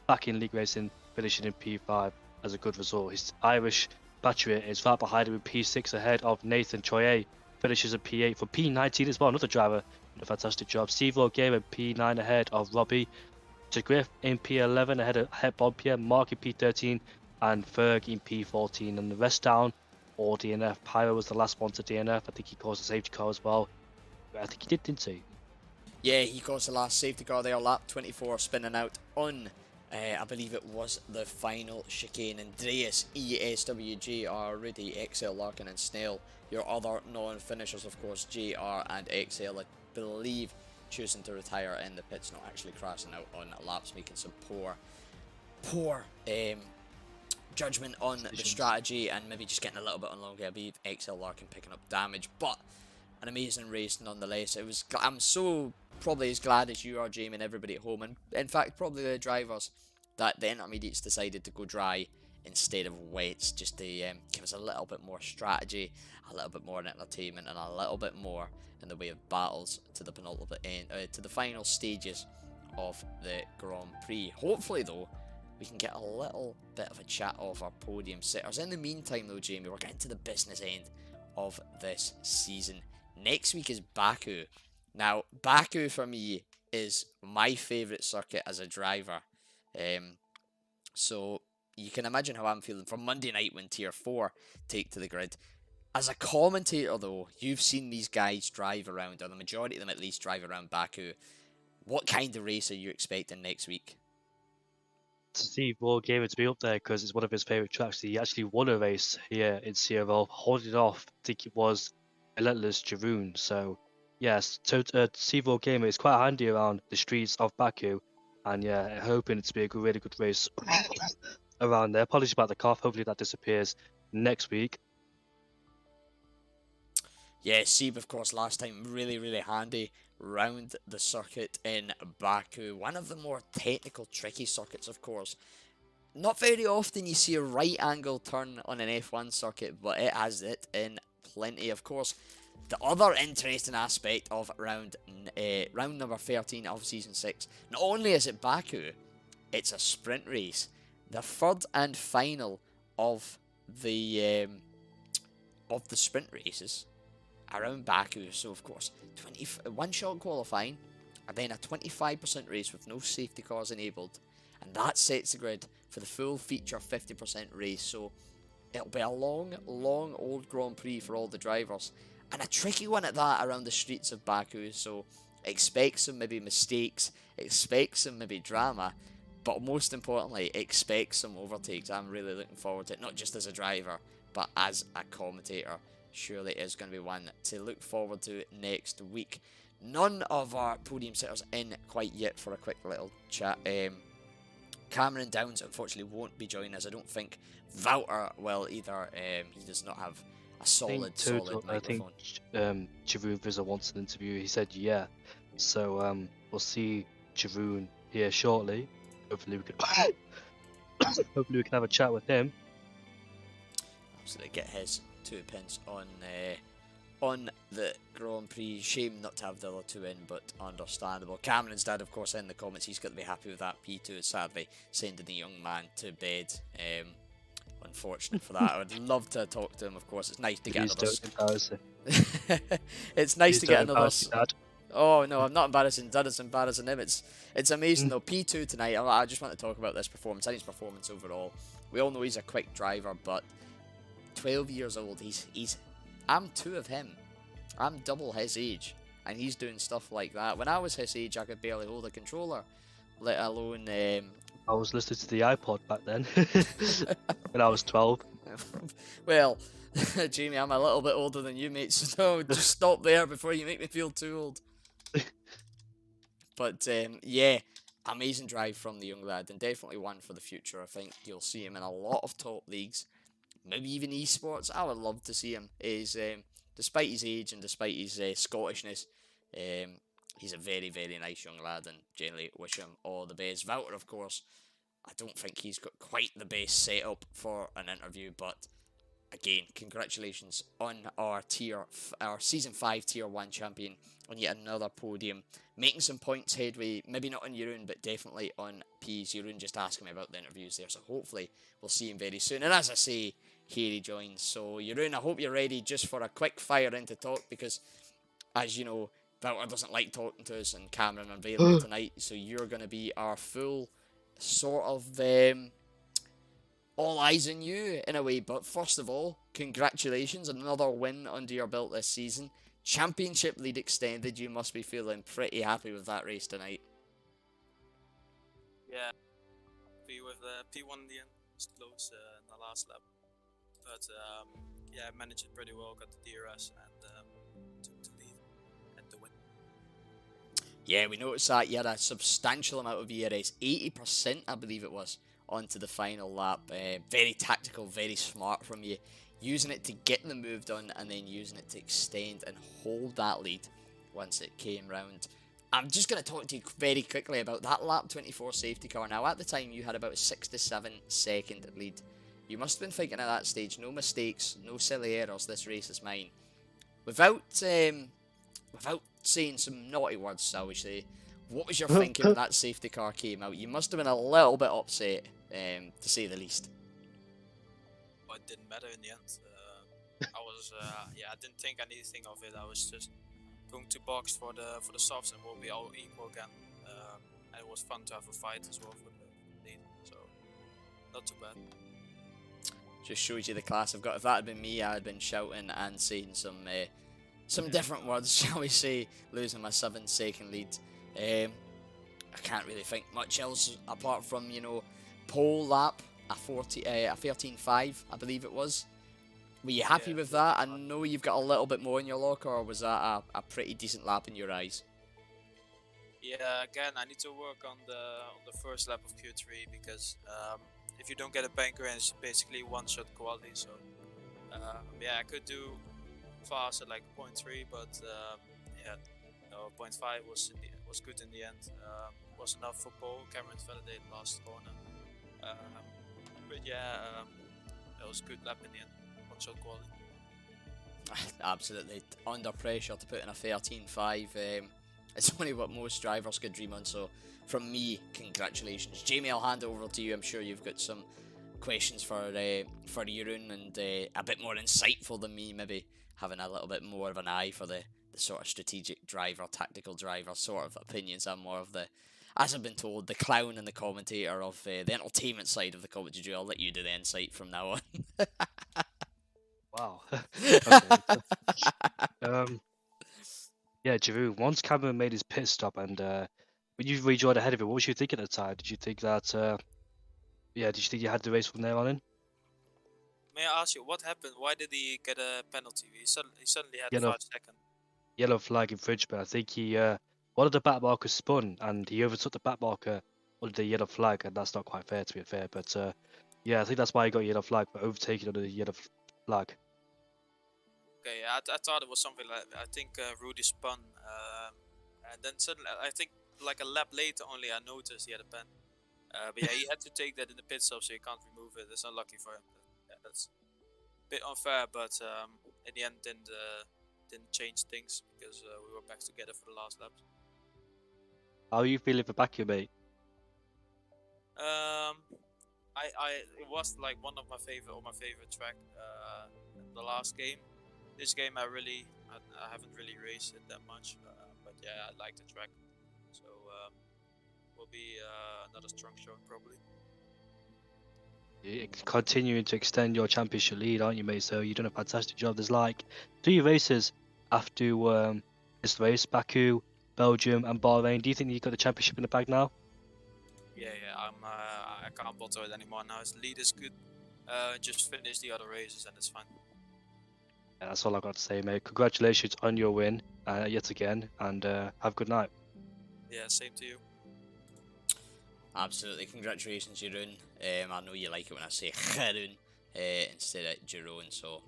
Speaker 2: back in league racing, finishing in P5 as a good result. His Irish patriot is right behind him with P6 ahead of Nathan Troyer, finishes at P8 for P19 as well, another driver, done a fantastic job. Steve Gamer P9 ahead of Robbie, Griff in P11 ahead of Bob Pierre, Mark in P13, and Ferg in P14, and the rest down. Or DNF. Pyro was the last one to DNF. I think he caused a safety car as well. I think he did, didn't he?
Speaker 1: Yeah, he caused the last safety car there, lap 24, spinning out on, I believe it was the final chicane. Andreas, ESWJR, Rudy, XL, Larkin and Snell. Your other non-finishers, of course, JR and XL, I believe, choosing to retire in the pits, not actually crashing out on laps, making some poor judgment on the strategy and maybe just getting a little bit on longer. I believe XL Larkin picking up damage, but an amazing race nonetheless. I'm so probably as glad as you are, Jamie, and everybody at home, and in fact probably the drivers, that the intermediates decided to go dry instead of wets, just to give us a little bit more strategy, a little bit more entertainment, and a little bit more in the way of battles to the penultimate end, to the final stages of the Grand Prix. Hopefully though, we can get a little bit of a chat of our podium sitters. In the meantime though, Jamie, we're getting to the business end of this season. Next week is Baku. Now, Baku for me is my favourite circuit as a driver. So you can imagine how I'm feeling from Monday night when Tier 4 take to the grid. As a commentator though, you've seen these guys drive around, or the majority of them at least drive around Baku. What kind of race are you expecting next week?
Speaker 2: Steve Gamer to be up there because it's one of his favourite tracks. He actually won a race here in CRL, holding off, I think it was Relentless Jeroen. So, yes, Steve Gamer is quite handy around the streets of Baku. And yeah, hoping it to be a really good race around there. Apologies about the cough, hopefully that disappears next week.
Speaker 1: Yeah, Seb, of course, last time really handy round the circuit in Baku. One of the more technical, tricky circuits, of course. Not very often you see a right angle turn on an F1 circuit, but it has it in plenty. Of course, the other interesting aspect of round number 13 of Season 6, not only is it Baku, it's a sprint race. The third and final of the sprint races around Baku. So of course, 1-shot qualifying, and then a 25% race with no safety cars enabled, and that sets the grid for the full feature 50% race. So it'll be a long old Grand Prix for all the drivers, and a tricky one at that around the streets of Baku. So expect some maybe mistakes, expect some maybe drama, but most importantly, expect some overtakes. I'm really looking forward to it, not just as a driver, but as a commentator. Surely it is going to be one to look forward to next week. None of our podium sitters in quite yet for a quick little chat. Cameron Downs unfortunately won't be joining us. I don't think Wouter will either. He does not have a solid
Speaker 2: total, I think
Speaker 1: microphone.
Speaker 2: Jeroen Vizor wants an interview. He said yeah. So we'll see Jeroen here shortly. Hopefully we can hopefully we can have a chat with him.
Speaker 1: Absolutely get his 2 pence on the Grand Prix. Shame not to have the other two in, but understandable. Cameron's dad, of course, in the comments, he's got to be happy with that P2. Sadly, sending the young man to bed. Unfortunate for that. I would love to talk to him. Of course, it's nice to get
Speaker 2: Please
Speaker 1: another.
Speaker 2: don't embarrass him.
Speaker 1: It's nice
Speaker 2: Please
Speaker 1: to
Speaker 2: don't
Speaker 1: get another.
Speaker 2: embarrass your dad.
Speaker 1: Oh no, I'm not embarrassing Dad. It's embarrassing him. It's amazing though. P2 tonight. I just want to talk about this performance. I think his performance overall. We all know he's a quick driver, but 12 years old. I'm 2 of him. I'm double his age, and he's doing stuff like that. When I was his age, I could barely hold a controller, let alone.
Speaker 2: I was listening to the iPod back then when I was 12.
Speaker 1: Well, Jamie, I'm a little bit older than you, mate. So just stop there before you make me feel too old. But yeah, amazing drive from the young lad, and definitely one for the future. I think you'll see him in a lot of top leagues, maybe even esports. I would love to see him. Despite his age and despite his Scottishness, he's a very, very nice young lad, and generally wish him all the best. Wouter, of course, I don't think he's got quite the best setup for an interview, but again, congratulations on our Season 5 Tier 1 champion on yet another podium. Making some points headway, maybe not on Jeroen, but definitely on P's. Jeroen just asking me about the interviews there, so hopefully we'll see him very soon. And as I say, here he joins. So Jeroen, I hope you're ready just for a quick fire in to talk, because as you know, Wouter doesn't like talking to us, and Cameron available tonight, so you're going to be our full sort of all eyes on you in a way. But first of all, congratulations, another win under your belt this season. Championship lead extended. You must be feeling pretty happy with that race tonight.
Speaker 3: Yeah, happy with P1 in the end. It's close in the last lap, but yeah, I managed it pretty well. Got the DRS and took the lead and the win.
Speaker 1: Yeah, we noticed that you had a substantial amount of ERS, 80% I believe it was, onto the final lap. Very tactical, very smart from you. Using it to get the move done, and then using it to extend and hold that lead once it came round. I'm just going to talk to you very quickly about that lap 24 safety car. Now, at the time, you had about a 6 to 7 second lead. You must have been thinking at that stage, no mistakes, no silly errors, this race is mine. Without saying some naughty words, shall we say, what was your thinking when that safety car came out? You must have been a little bit upset, to say the least.
Speaker 3: But it didn't matter in the end. I was yeah, I didn't think anything of it. I was just going to box for the softs, and we'll be all equal again. And it was fun to have a fight as well for the lead, so not too bad.
Speaker 1: Just shows you the class I've got. If that had been me, I had been shouting and saying some different words, shall we say, losing my 7-second lead. I can't really think much else apart from, you know, pole lap, a 13.5, I believe it was. Were you happy with that? I know you've got a little bit more in your locker, or was that a pretty decent lap in your eyes?
Speaker 3: Yeah, again, I need to work on the first lap of Q3, because if you don't get a banker, and it's basically one-shot quality. So yeah, I could do faster, like 0.3, but yeah, no, 0.5 was good in the end. Was enough for pole. Cameron validated last corner. But yeah, that was a good lap in the end. One-shot quality.
Speaker 1: Absolutely. Under pressure to put in a 13.5. It's only what most drivers could dream on, so from me, congratulations. Jamie, I'll hand it over to you. I'm sure you've got some questions for Jeroen, and a bit more insightful than me, maybe having a little bit more of an eye for the sort of strategic driver, tactical driver sort of opinions. I'm more of the, as I've been told, the clown and the commentator of the entertainment side of the commentary. I'll let you do the insight from now on.
Speaker 2: Wow. Okay. Yeah, Jeroen, once Cameron made his pit stop, and when you rejoined ahead of it, what was you thinking at the time? Did you think that, yeah, did you think you had the race from there on in?
Speaker 3: May I ask you, what happened? Why did he get a penalty? He suddenly had
Speaker 2: Yellow.
Speaker 3: 5 seconds.
Speaker 2: Yellow flag infringement. I think he, one of the back markers spun, and he overtook the back marker under the yellow flag, and that's not quite fair, to be fair. But yeah, I think that's why he got a yellow flag for overtaking under the yellow flag.
Speaker 3: Okay, I thought it was something like, I think Rudy spun, and then suddenly I think like a lap later only I noticed he had a pen. But yeah, he had to take that in the pit stop, so you can't remove it. It's unlucky for him. Yeah, that's a bit unfair, but in the end didn't change things because we were back together for the last laps.
Speaker 2: How are you feeling for Baku, mate?
Speaker 3: It was like one of my favorite track. The last game. This game I haven't really raced it that much, but yeah, I like the track. So will be another strong showing probably.
Speaker 2: You're continuing to extend your championship lead, aren't you, mate? So you've done a fantastic job. There's like 3 races after this race: Baku, Belgium, and Bahrain. Do you think you've got the championship in the bag now?
Speaker 3: Yeah, I can't bottle it anymore now. His lead is good. Just finish the other races and it's fine.
Speaker 2: Yeah, that's all I've got to say, mate. Congratulations on your win yet again, and have a good night.
Speaker 3: Yeah, same to you.
Speaker 1: Absolutely, congratulations, Jeroen. I know you like it when I say Jeroen instead of Jerome, so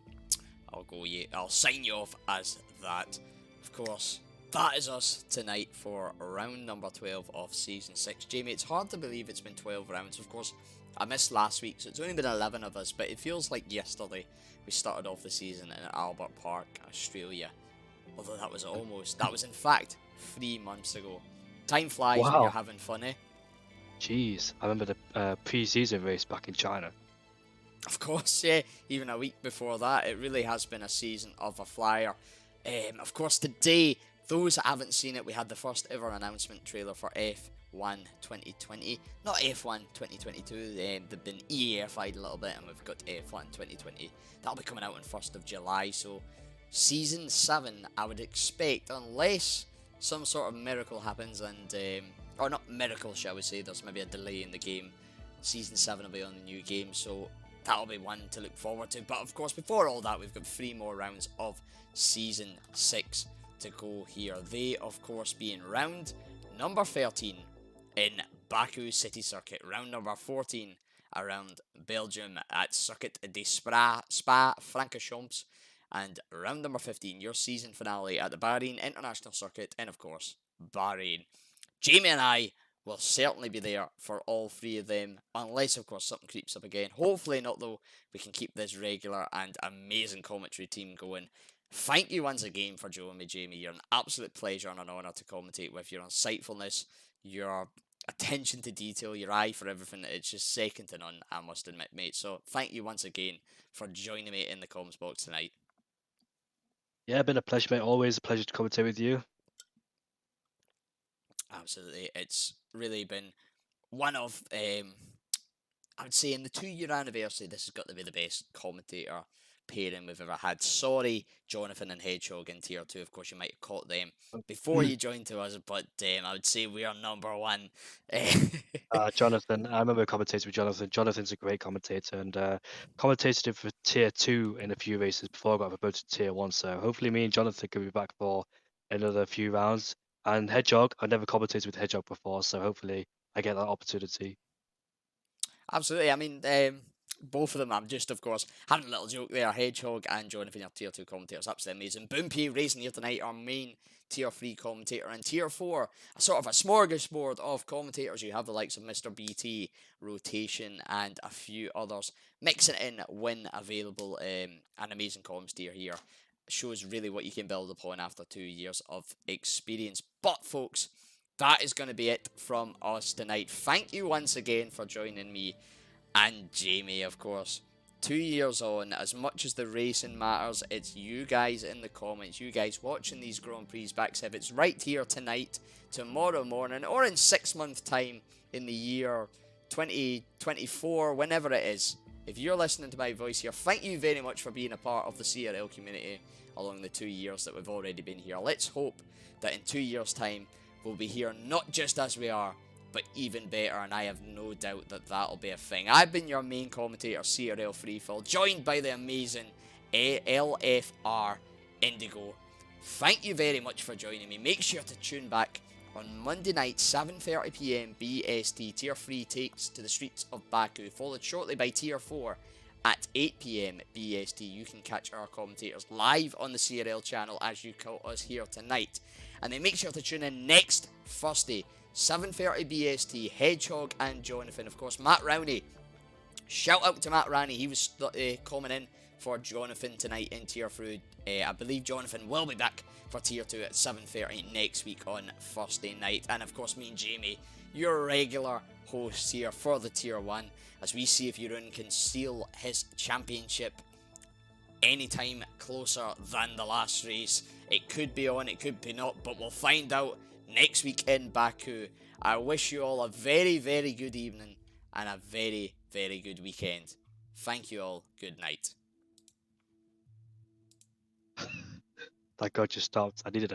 Speaker 1: I'll sign you off as that. Of course, that is us tonight for round number 12 of season 6. Jamie, it's hard to believe it's been 12 rounds. Of course, I missed last week, so it's only been 11 of us, but it feels like yesterday we started off the season in Albert Park, Australia. Although that was in fact 3 months ago. Time flies when
Speaker 2: Wow.
Speaker 1: you're having fun, eh?
Speaker 2: Jeez, I remember the pre-season race back in China.
Speaker 1: Of course, yeah, even a week before that, it really has been a season of a flyer. Of course, today, those that haven't seen it, we had the first ever announcement trailer for F1 2020. Not F1 2022, they've been EAFI'd a little bit, and we've got F1 2020. That'll be coming out on 1st of July, so Season 7, I would expect, unless some sort of miracle happens, and or not miracle, shall we say, there's maybe a delay in the game. Season 7 will be on the new game, so that'll be one to look forward to. But of course, before all that, we've got 3 more rounds of Season 6 to go here. They, of course, being round number 13 in Baku City Circuit, round number 14 around Belgium at Circuit de Spa-Francorchamps, and round number 15, your season finale at the Bahrain International Circuit, and of course, Bahrain. Jamie and I will certainly be there for all 3 of them, unless of course something creeps up again. Hopefully not though, we can keep this regular and amazing commentary team going. Thank you once again for joining me, Jamie. You're an absolute pleasure and an honour to commentate with. Your insightfulness, your attention to detail, your eye for everything, it's just second to none, I must admit, mate. So thank you once again for joining me in the comms box tonight.
Speaker 2: Yeah, been a pleasure, mate. Always a pleasure to commentate with you.
Speaker 1: Absolutely, it's really been one of, I would say, in the 2-year anniversary, this has got to be the best commentator pairing we've ever had. Sorry, Jonathan and Hedgehog in Tier 2, of course you might have caught them before you joined to us, but I would say we are number 1.
Speaker 2: Jonathan, I remember commentating with Jonathan. Jonathan's a great commentator and commentated for Tier 2 in a few races before I got promoted to Tier 1. So hopefully me and Jonathan can be back for another few rounds. And Hedgehog, I've never commentated with Hedgehog before, so hopefully I get that opportunity.
Speaker 1: Absolutely, I mean, both of them, I'm just, of course, having a little joke there. Hedgehog and Jonathan are Tier 2 commentators, absolutely amazing. Boompy racing here tonight, our main Tier 3 commentator, and Tier 4, a sort of a smorgasbord of commentators. You have the likes of Mr. BT, Rotation, and a few others mixing in when available. An amazing comms tier here. Shows really what you can build upon after 2 years of experience. But folks, that is going to be it from us tonight. Thank you once again for joining me and Jamie, of course. 2 years on, as much as the racing matters, it's you guys in the comments, you guys watching these Grand Prix back if it's right here tonight, tomorrow morning, or in 6 months' time in the year 2024, whenever it is. If you're listening to my voice here, thank you very much for being a part of the CRL community along the 2 years that we've already been here. Let's hope that in 2 years' time, we'll be here not just as we are, but even better, and I have no doubt that that'll be a thing. I've been your main commentator, CRL Freefall, joined by the amazing LFR Indigo. Thank you very much for joining me. Make sure to tune back on Monday night, 7:30 PM BST. Tier 3 takes to the streets of Baku, followed shortly by Tier 4 at 8 p.m. BST. You can catch our commentators live on the CRL channel as you caught us here tonight. And then make sure to tune in next Thursday, 7:30 BST. Hedgehog and Jonathan. Of course, Matt Rowney. Shout out to Matt Rowney. He was coming in for Jonathan tonight in Tier 3. I believe Jonathan will be back for Tier 2 at 7:30 next week on Thursday night. And of course, me and Jamie, your regular hosts here for the Tier 1, as we see if Jeroen can steal his championship anytime closer than the last race. It could be on, it could be not, but we'll find out next week in Baku. I wish you all a very, very good evening and a very, very good weekend. Thank you all. Good night.
Speaker 2: That got you stopped. I needed a